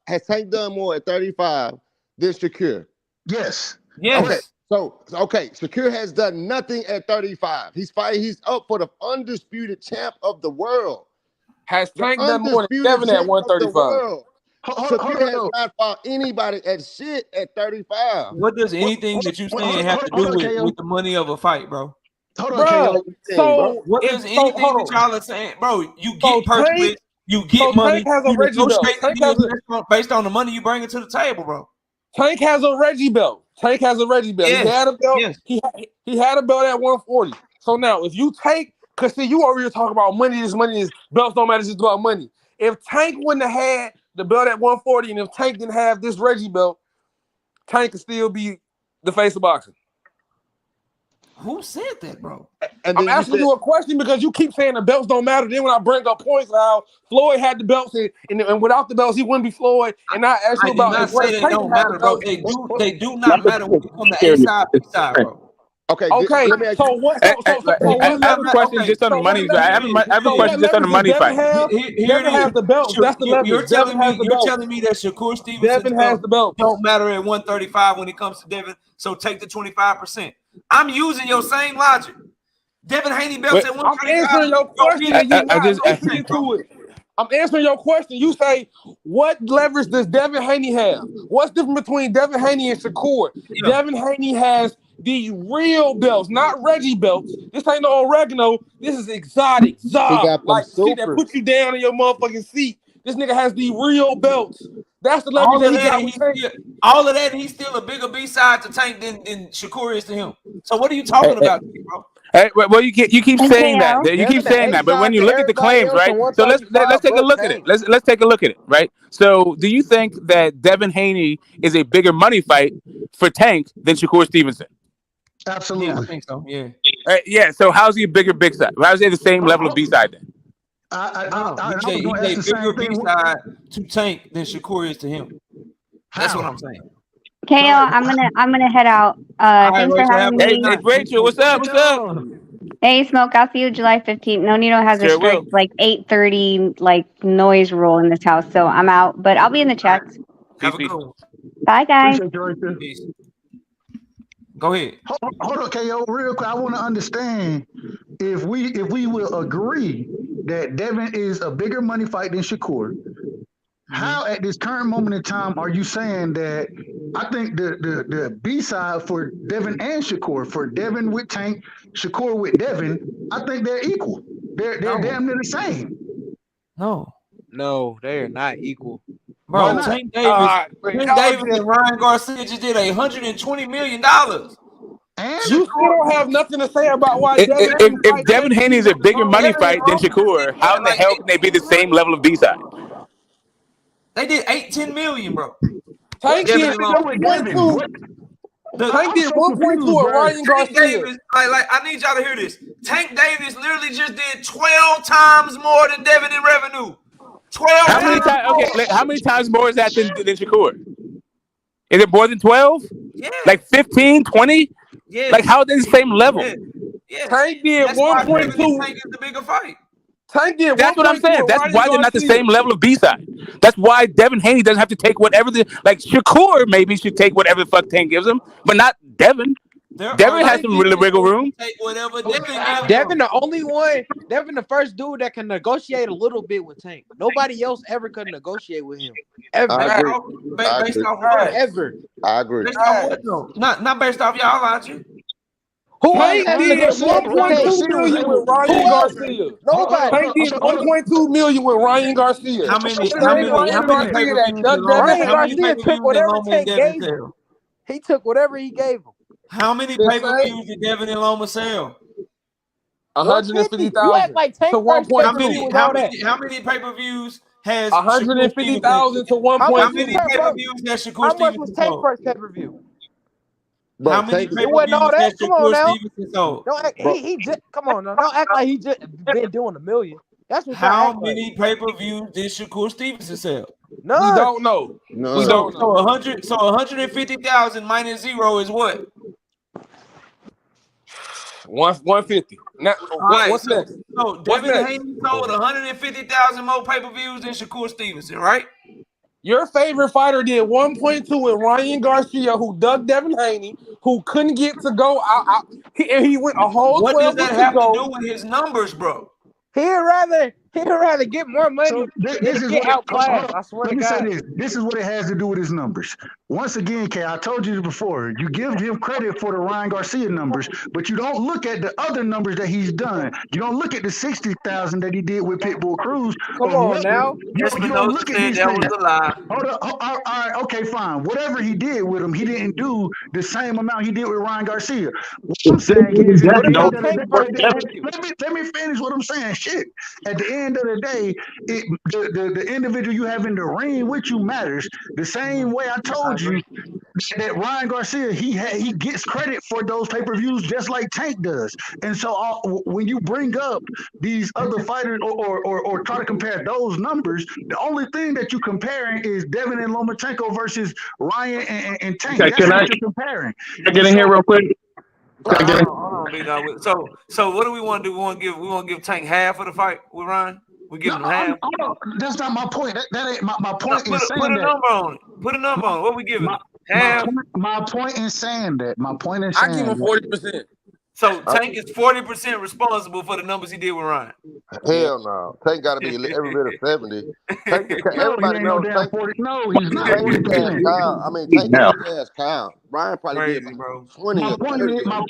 Has Tank done more at 35 than Shakur? Yes. Yes. Okay. Shakur has done nothing at 35. He's up for the undisputed champ of the world. Has Tank done more than Devin at 135? Shakur has not fought anybody at shit at 35. What does anything that you're saying have to do with the money of a fight, bro? So what does anything that y'all are saying, bro? You get purchase, you get money, you negotiate based on the money you bring to the table, bro. Tank has a Reggie belt. Yes. He had a belt. Yes. He had a belt at 140. So now, if you take, because see, you over here talking about money, belts don't matter, it's just about money. If Tank wouldn't have had the belt at 140, and if Tank didn't have this Reggie belt, Tank could still be the face of boxing. Who said that, bro? I'm asking you a question because you keep saying the belts don't matter. Then when I bring up points how Floyd had the belts and without the belts he wouldn't be Floyd. And I ask you about they don't matter, bro. They do not matter when you come to A side, B side, bro. Okay. So what? I have a question just on the money. I have a question just on the money fight. Devin has the belt. That's the leverage. You're telling me that Shakur Stevenson has the belt. Don't matter at 135 when it comes to Devin. So take the 25%. I'm using your same logic. Devin Haney belts at 135. I'm answering your question. I'm answering your question. You say, what leverage does Devin Haney have? What's different between Devin Haney and Shakur? Yeah. Devin Haney has the real belts, not Reggie belts. This ain't no oregano. This is exotic. He got them Like shit that super. puts you down in your motherfucking seat. This nigga has the real belts. That's the leverage All that of he that, got and with Tank. he's still a bigger B-side to Tank than Shakur is to him. So what are you talking about, bro? Hey, well, you keep And saying that. KO. You keep Devin the saying A that, but when side you to look at the everybody claims, else right? and So let's 135 take a but look at it. Tank. Let's take a look at it, right? So do you think that Devin Haney is a bigger money fight for Tank than Shakur Stevenson? Yeah, I Absolutely. think so. Yeah. Yeah. So how's he a bigger big side? How's he the same level of B side then? No, I he's was going to ask a the same bigger thing. B-side to Tank than Shakur is to him. That's what How? I'm saying. KO, I'm gonna head out. All right, Thanks for Rachel, have having a good me. Hey, night. Rachel, what's up? What's up? Hey, Smoke, I'll see you July 15th. Nonito has a Sure strict will. like 8:30 like noise rule in this house, so I'm out. But I'll be in the All right. chats. Have Peace, a peace. good one. Bye, guys. Appreciate you right there. Peace. Go ahead. Hold on, KO, real quick. I want to understand if we will agree that Devin is a bigger money fight than Shakur. How at this current moment in time are you saying that? I think the B side for Devin and Shakur, for Devin with Tank, Shakur with Devin, I think they're equal. They're No, damn near the same. no, No, they are not equal. Why bro. not? Tank Davis Wait, y'all just and Ryan Garcia just did $120 million. And you still don't have nothing to say about why If, Devin if, Haney if fight Devin Tank. Haney is a bigger money Devin and fight than Logan just Shakur, how in the hell can they be the same level of B side? They did $18 million, bro. what Tank you Devin did and got to do Logan. with Devin? 1.2. What? Tank I'm did so 1.2 confused, with bro. Ryan Tank Garcia. Davis, like I need y'all to hear this. Tank Davis literally just did 12 times more than Devin in revenue. 12 How many times times? more. Okay, how many times more is that than Shakur? Is it more than 12? Yeah. Like 15, 20? Like Yes. how are they the same level? Yes. Tank did That's why Devin and 1.2. Tank is the bigger fight. Tank did That's what I'm 1.2 saying. with That's Ryan why they're not the Garcia. same level of B side. That's why Devin Haney doesn't have to take whatever like Shakur maybe should take whatever the fuck Tank gives him, but not Devin. There are Devin has some some people really wiggle who room. take whatever Devin gives Devin, them. Devin, the first dude that can negotiate a little bit with Tank. Nobody else ever could negotiate with him. I Ever. Based agree. off, I based agree. off of what? Ever. I agree. Based off what though? Not based off y'all logic. Who else Tank has Ryan did Garcia, negotiated with Ryan 1.2 Tank? Garcia was million with able. Ryan Who else? Garcia. Nobody. Tank did Hold up. 1.2 million with Ryan Garcia. How The many same Ryan Garcia that pay-per-views ducked Devin Ryan Haney. Garcia took did whatever Loma and Tank Devin gave him. sell? He took whatever he gave him. How many The same pay-per-views did Devin and Loma sell? 150. You act 150,000 like to Tank first 1.2. pay-per-view was all that. How many pay-per-views has Shakur Stevenson? 150,000 to How much How was 1.2. many Tank, bro? pay-per-views has Shakur How much was Stevenson Tank sold? first pay-per-view? How Bro, many Tank, It wasn't all pay-per-views that. has Come on Shakur now. Stevenson sold? Don't act. bro, He just come on now. Don't act like he just been doing a million. That's what y'all How act like. many pay-per-views did Shakur Stevenson sell? We None. don't know. We none. don't So know. 150,000 minus 0 is what? 150. Now, All right, what's next? so What's Devin next? Haney sold 150,000 more pay-per-views than Shakur Stevenson, right? Your favorite fighter did 1.2 with Ryan Garcia, who dug Devin Haney, who couldn't get to go out. He went a whole What does 12 that weeks to have to go. do with his numbers, bro? He'd rather get more So money than this to is get what it. Hold outclassed. on. I swear Let to me say God. this. This is what it has to do with his numbers. Once again, Kay, I told you before. You give him credit for the Ryan Garcia numbers, but you don't look at the other numbers that he's done. You don't look at the 60,000 that he did with Pitbull Cruz. Come on now. You don't Espinosa look at said these that was things. a lie. Hold up. All right. Okay. Fine. Whatever he did with him, he didn't do the same amount he did with Ryan Garcia. What I'm saying is, at What the about end of the Tank day, first pay-per-view? let me finish what I'm saying. Shit. At the end of the day, the individual you have in the ring with you matters. The same way I I told you agree. that Ryan Garcia he gets credit for those pay-per-views just like Tank does. And so when you bring up these other fighters or try to compare those numbers, the only thing that you're comparing is Devin and Lomachenko versus Ryan and Tank. Okay, That's can what I you're comparing. get in here real quick? Can I get in? Hold on, big dog. So what do we want to do? We want to give Tank half of the fight with Ryan. We No, giving him half. that's not my point. That ain't my No, point in put saying a that. number on it. Put a number on it. What we giving My him? Half. my point in saying that. My point in I give saying him that. 40%. So Tank is 40% responsible for the numbers he did with Ryan. Hell no. Tank got to be every bit of 70. Tank, No, he everybody ain't no knows damn Tank. 40. No, he's not Tank can pass 40%. Kyle. I mean, Tank can surpass Kyle. Ryan probably be Crazy, about bro. 20 or 30. My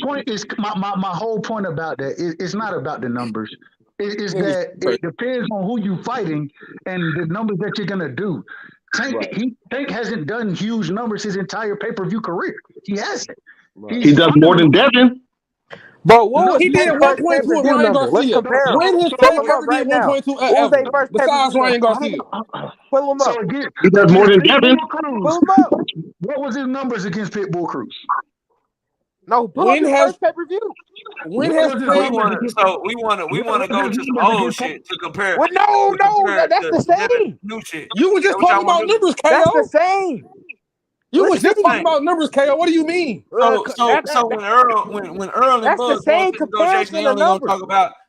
point about that it's not about the numbers. It's that it depends on who you fighting and the numbers that you're gonna do. Tank hasn't done huge numbers his entire pay-per-view career. He hasn't. Right. He does more than Devin. Bro, what No, was he did Tank's first 1.2 with pay-per-view Ryan number? Let's Garcia. compare them. When has Pull Tank them up ever right did now. 1.2 What was ever? their first Besides pay-per-view Ryan number? Garcia. Pull them up. So He does more than Devin. Cruz. Pull them up. What was his numbers against Pitbull Cruz? No, pull up When his has first pay-per-view. when What has was his So Tank? we want to go to some old shit to compare. Well, no, that's to the Devin same. new shit. You were That's just what y'all talking want about to do. numbers, That's the KO. same. You Let's was just see. talking about numbers, KO. What do you mean? So when Earl and That's the Buzz go same into negotiation, comparison of numbers.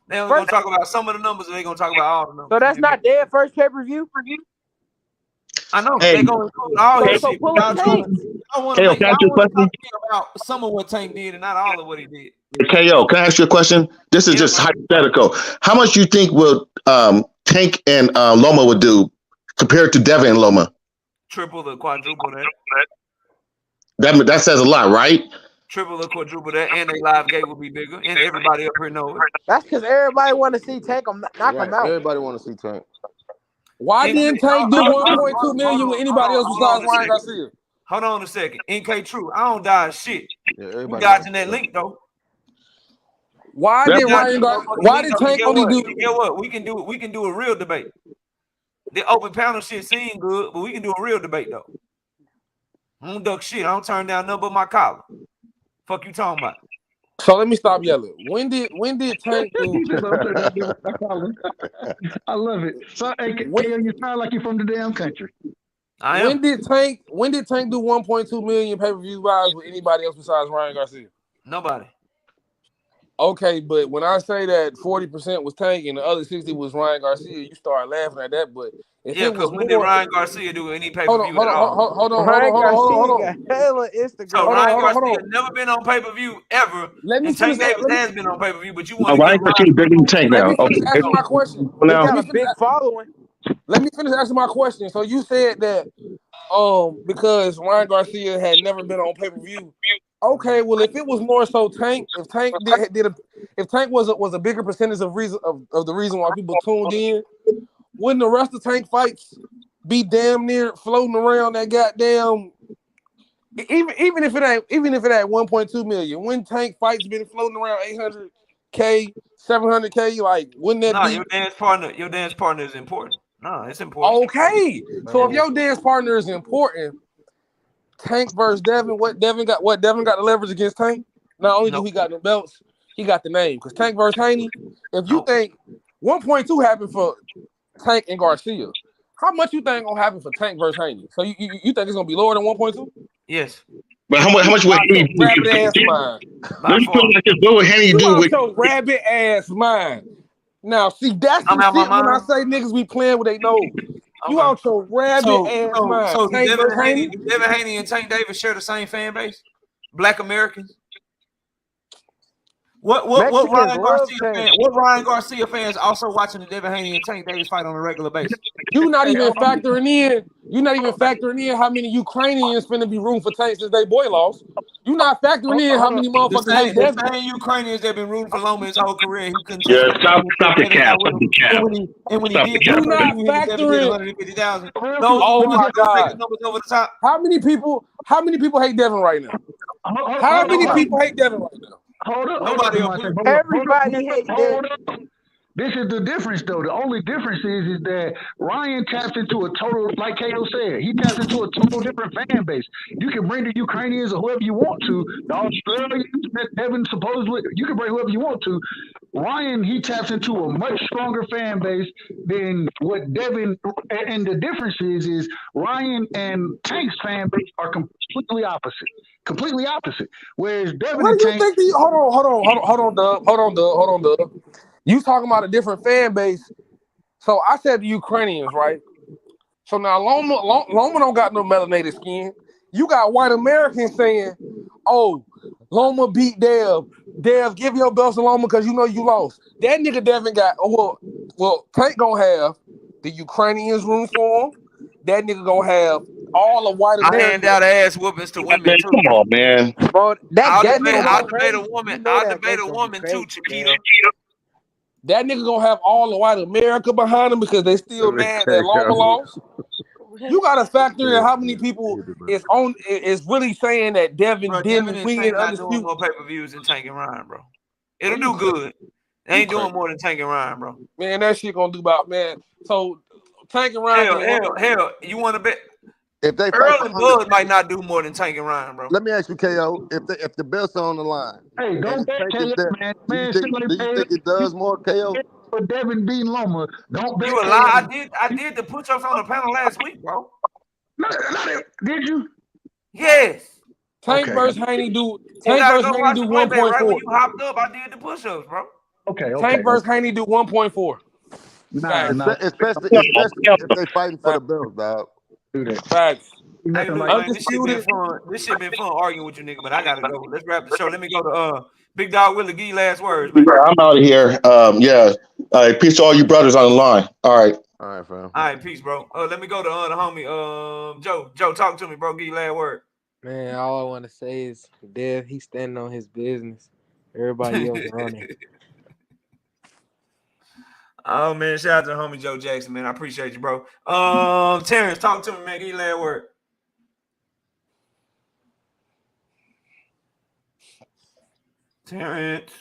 they only gonna talk about some of the numbers, or they gonna talk about all the numbers. So that's not their first pay-per-view? I know Hey, they gonna include all his So shit. pull up Tank. I want KO, to can I ask you a talk to question? me about some of what Tank did and not all of what he did. KO, can I ask you a question? This is Yeah, just bro. hypothetical. How much you think will Tank and Loma would do compared to Devin and Loma? Triple or quadruple that. That says a lot, right? Triple or quadruple that, and their live gate will be bigger, and everybody up here know it. That's because everybody want to see Tank knock him out. Everybody want to see Tank. Why didn't Tank do 1.2 million with anybody else besides Ryan Garcia? Garcia? Hold on a second. NK True, I don't die shit. Yeah, We dodging that link though. Why did Tank only do? You know what? We can do a real debate. The open panel shit seem good, but we can do a real debate though. I don't duck shit. I don't turn down nothing but my collar. Fuck you talking about? So let me stop yelling. When did Tank do? I love it. So, hey, you sound like you're from the damn country. When did Tank do 1.2 million pay-per-view buys with anybody else besides Ryan Garcia? Nobody. Okay, but when I say that 40% was Tank and the other 60 was Ryan Garcia, you start laughing at that. But if it was when more, did Ryan Garcia do any pay-per-view hold on. Ryan Garcia got hella Instagram. So Ryan Garcia never been on pay-per-view ever. Let me and finish. Tank Davis has been on pay-per-view, but you want to Ryan give Garcia bigger than Tank Let now. me finish asking my question. He got a big following. Let me finish asking my question. So you said that because Ryan Garcia had never been on pay-per-view. Okay, well if it was more so Tank, if Tank if Tank was a bigger percentage of the reason why people tuned in, wouldn't the rest of Tank fights be damn near floating around that goddamn even if it ain't 1.2 million, when Tank fights been floating around 800K, 700K, like wouldn't that be your dance partner is important. No, it's important. Okay. So if your dance partner is important, Tank versus Devin, what Devin got the leverage against Tank? Not only do he got the belts, he got the name. Because Tank versus Haney, if you think 1.2 happened for Tank and Garcia, how much you think gonna happen for Tank versus Haney? So you think it's gonna be lower than 1.2? Yes. But how much would Haney do? Rabbit ass mind. Let me put it like this. What would Haney do with your rabbit ass mind? Now, see, that's the shit when I say niggas be playing with their nose. You out your rabbit ass mind. So do Tank versus Haney? Devin Haney and Tank Davis share the same fan base? Black Americans? What Ryan Garcia fans also watching the Devin Haney and Tank Davis fight on a regular basis? You're not even factoring in how many Ukrainians finna be rooting for Tank since they boy lost. You're not factoring in how many motherfuckers hate Devin. The same Ukrainians that been rooting for Loma his whole career. He couldn't stop the cap. And when he did, you're not factoring 150,000. Oh my God! Over the top. How many people hate Devin right now? How many people hate Devin right now? Hold up. Everybody hates Devin. This is the difference, though. The only difference is that Ryan taps into a total, like Kato said, he taps into a total different fan base. You can bring the Ukrainians or whoever you want to. The Australians that Devin supposedly, you can bring whoever you want to. Ryan, he taps into a much stronger fan base than what Devin, and the difference is Ryan and Tank's fan base are completely opposite. Completely opposite. Whereas Devin and Tank. Hold on, Doug. You talking about a different fan base. So I said the Ukrainians, right? So now Loma don't got no melanated skin. You got white Americans saying, oh, Loma beat Dev Dev, give your belts to Loma because you know you lost. That nigga Devin got well, Tank gonna have the Ukrainians room for him. That nigga gonna have all of white I hand America. out ass whoopings to women Man, too. come on, man. Bro, that I'll that debate. nigga I'll gonna debate a crazy. woman. You know I'll that debate verse a gonna be woman too, crazy, Chiquita. Dev. That nigga gonna have all of white America behind him because they still mad that Loma lost. You gotta factor in how many people is really saying that Devin Bro, Devin didn't and win Tank not doing undisputed. more pay-per-views than Tank and Ryan, bro. Bro, It'll you do crazy. good. They You ain't crazy. doing more than Tank and Ryan, bro. Man, that shit gonna do about, man. So Tank and Ryan Hell. You want to bet? If they fight Earl for and Bud might not do more than Tank and Ryan, bro. let me ask you, KO, if the belts are on the line Hey, and don't it's bet Tank and KO, Dev, man. do you Man, think somebody do you paid think it does more, KO? for Devin beating Loma. Don't bet You a KO. lie? I did the push-ups on the panel last week, bro. Did you? Yes. Tank Okay. versus Haney do You Tank gotta versus go Haney watch do the playback. Right when 1.4. you hopped up, I did the push-ups, bro. Okay. Tank versus Haney do 1.4. Nah, Facts. nah. Especially if they fighting for the belts, dog. Do that. Facts. Hey, Nothing look, like man, this shit been Undisputed. fun. This shit been fun arguing with you, nigga. But I gotta go. Let's wrap the show. Let me go to Big Dog Willie. Give you last words, man. Yeah, I'm out of here. Yeah. Peace to all you brothers on the line. All right. All right, fam. All right, peace, bro. Let me go to the homie. Joe. Joe, talk to me, bro. Give you last word. Man, all I want to say is Dev, he's standing on his business. Everybody else running. Oh man, shout out to the homie Joe Jackson, man. I appreciate you, bro. Terrence, talk to me, man. Give you last word. Terrence.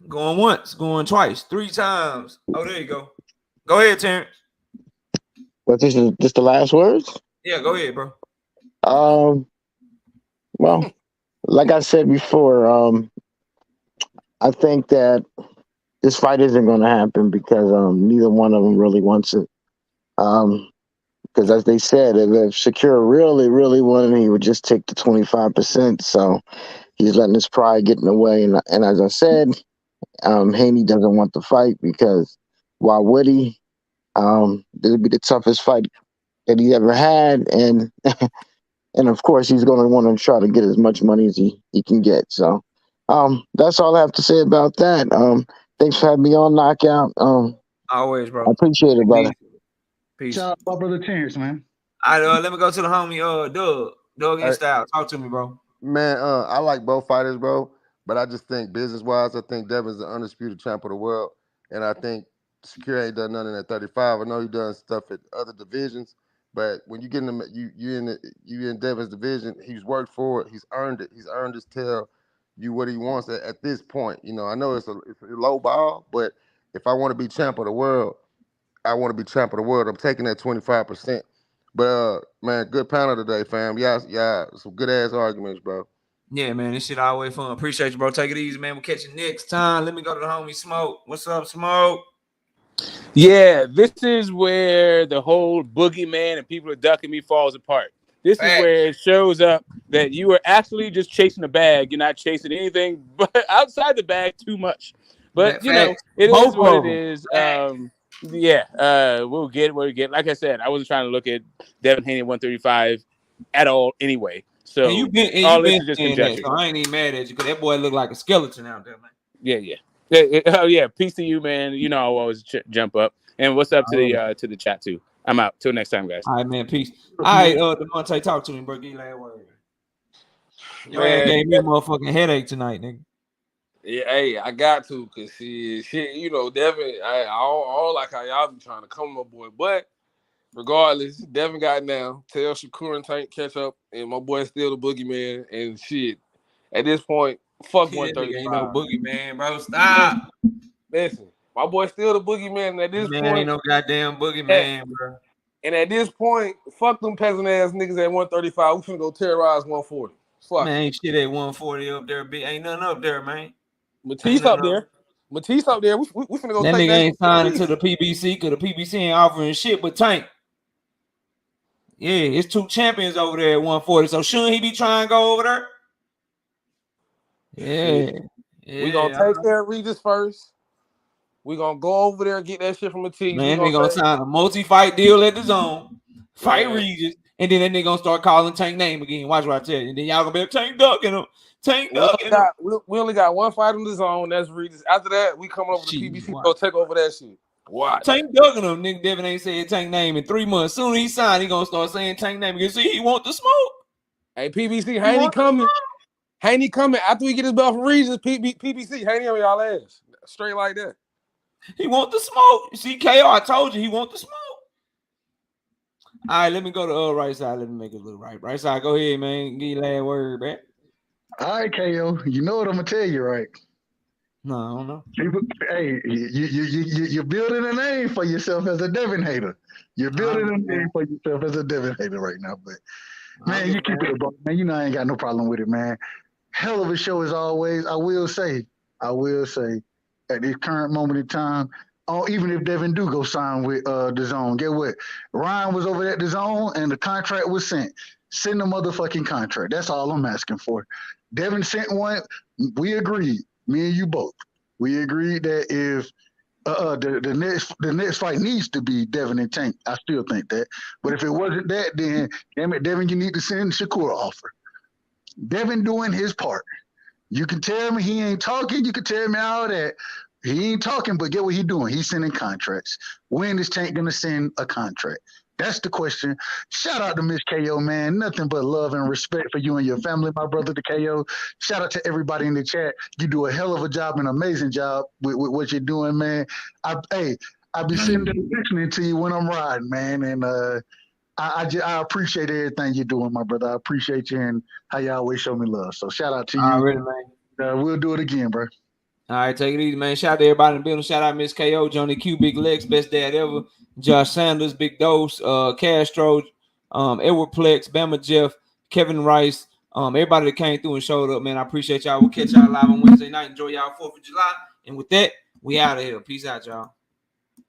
Going once, going twice, 3 times. Oh, there you go. Go ahead, Terrence. But this is just the last words. Yeah, go ahead, bro. Well, like I said before, I think that this fight isn't going to happen because neither one of them really wants it. Because as they said, if Shakur really wanted, he would just take the 25%. So he's letting his pride get in the way. And as I said, Haney doesn't want the fight because why would he? This would be the toughest fight that he ever had, and and of course he's going to want to try to get as much money as he can get. So that's all I have to say about that. Thanks for having me on Knockout. Always, bro. I appreciate it, brother. Peace. Shout out my brother Terrence, man. All right, let me go to the homie Doug in Hey, style. Talk to me, bro. man, I like both fighters, bro. But I just think business-wise, I think Devin's the undisputed champ of the world. And I think Shakur ain't done nothing at 35. I know he done stuff at other divisions. But when you get in you in Devin's division, he's worked for it. He's earned it. He's earned his tell you what he wants at this point. You know, I know it's a low ball, but if I want to be champ of the world, I want to be champ of the world. I'm taking that 25%. But man, good panel today, fam. Yeah, some good ass arguments, bro. Yeah, man, this shit always fun. Appreciate you, bro. Take it easy, man. We'll catch you next time. Let me go to the homie Smoke. What's up, Smoke? Yeah, this is where the whole boogeyman and people are ducking me falls apart. This is where it shows up that you are actually just chasing a bag. You're not chasing anything but outside the bag too much. But you know, it Both is what of it them. is. We'll get what we get. Like I said, I wasn't trying to look at Devin Haney 135 at all anyway. So And you been all this saying is just that, conjecture. so I ain't even mad at you because that boy look like a skeleton out there, man. Yeah. Peace to you, man. You know I always jump up. And what's up to the chat too. I'm out. Till next time, guys. All right, man. Peace. All right, DeMonte, talk to me, bro. Give you last word. Your ass gave me a motherfucking headache tonight, nigga. Yeah, hey, I got to, cause shit, you know, Devin, I don't like how y'all be trying to come, my boy. But regardless, Devin got now. Tell Shakur and Tank catch up, and my boy still the boogeyman. And shit, at this point, fuck 135. Ain't no boogeyman, bro. Stop. Listen, my boy still the boogeyman. And at this point, ain't no goddamn boogeyman, bro. And at this point, fuck them peasant ass niggas at 135. We finna go terrorize 140. Fuck. Man, ain't shit at 140 up there. Ain't nothing up there, man. Matisse up there. Matisse up there. We finna go that take nigga that ain't signing to the PBC because the PBC ain't offering shit but Tank. Yeah, it's 2 champions over there at 140. So shouldn't he be trying to go over there? Yeah. We gonna take care of Regis first. We gonna go over there and get that shit from Matisse. Man, they gonna sign a multi-fight deal at the zone. Fight Regis. And then that nigga gonna start calling Tank name again. Watch what I tell you. And then y'all gonna be like, Tank ducking him. Tank ducking him. We only got one fight in the zone. That's Regis. After that, we come over to Shit, PBC. watch. Go take over that shit. Watch. Tank ducking him. Nigga Devin ain't said Tank name in 3 months. Soon as he signed, he gonna start saying Tank name again. See, he want the smoke. Hey, PBC, Haney coming. Haney coming after we get his belt from Regis. PBC, Haney on y'all ass. Straight like that. He want the smoke. See, KO, I told you he want the smoke. All right, let me go to the right side. Let me make it look right. Right side, go ahead, man. Give your last word, man. All right, KO. You know what I'm gonna tell you, right? No, I don't know. Hey, you're building a name for yourself as a Devin hater. You're building a name for yourself as a Devin hater right now. But man, you keep it above, man. You know I ain't got no problem with it, man. Hell of a show as always. I will say, at this current moment in time, even if Devin do go sign with the Zone, get what? Ryan was over at the Zone and the contract was sent. Send the motherfucking contract. That's all I'm asking for. Devin sent one. We agreed. Me and you both. We agreed that if the next fight needs to be Devin and Tank. I still think that. But if it wasn't that, then damn it, Devin, you need to send Shakur an offer. Devin doing his part. You can tell me he ain't talking. You can tell me all that. He ain't talking, but get what he doing. He's sending contracts. When is Tank going to send a contract? That's the question. Shout out to Miss KO, man. Nothing but love and respect for you and your family, my brother, the KO. Shout out to everybody in the chat. You do a hell of a job, an amazing job with what you're doing, man. I be sitting there listening to you when I'm riding, man. And I appreciate everything you're doing, my brother. I appreciate you and how you always show me love. So shout out to you. Already, man. We'll do it again, bro. All right, take it easy, man. Shout out to everybody in the building. Shout out Miss KO, Johnny Q, Big Lex, best dad ever. Josh Sanders, Big Dose, Castro, Edward Plex, Bama Jeff, Kevin Rice, everybody that came through and showed up, man. I appreciate y'all. We'll catch y'all live on Wednesday night. Enjoy y'all 4th of July. And with that, we out of here. Peace out, y'all.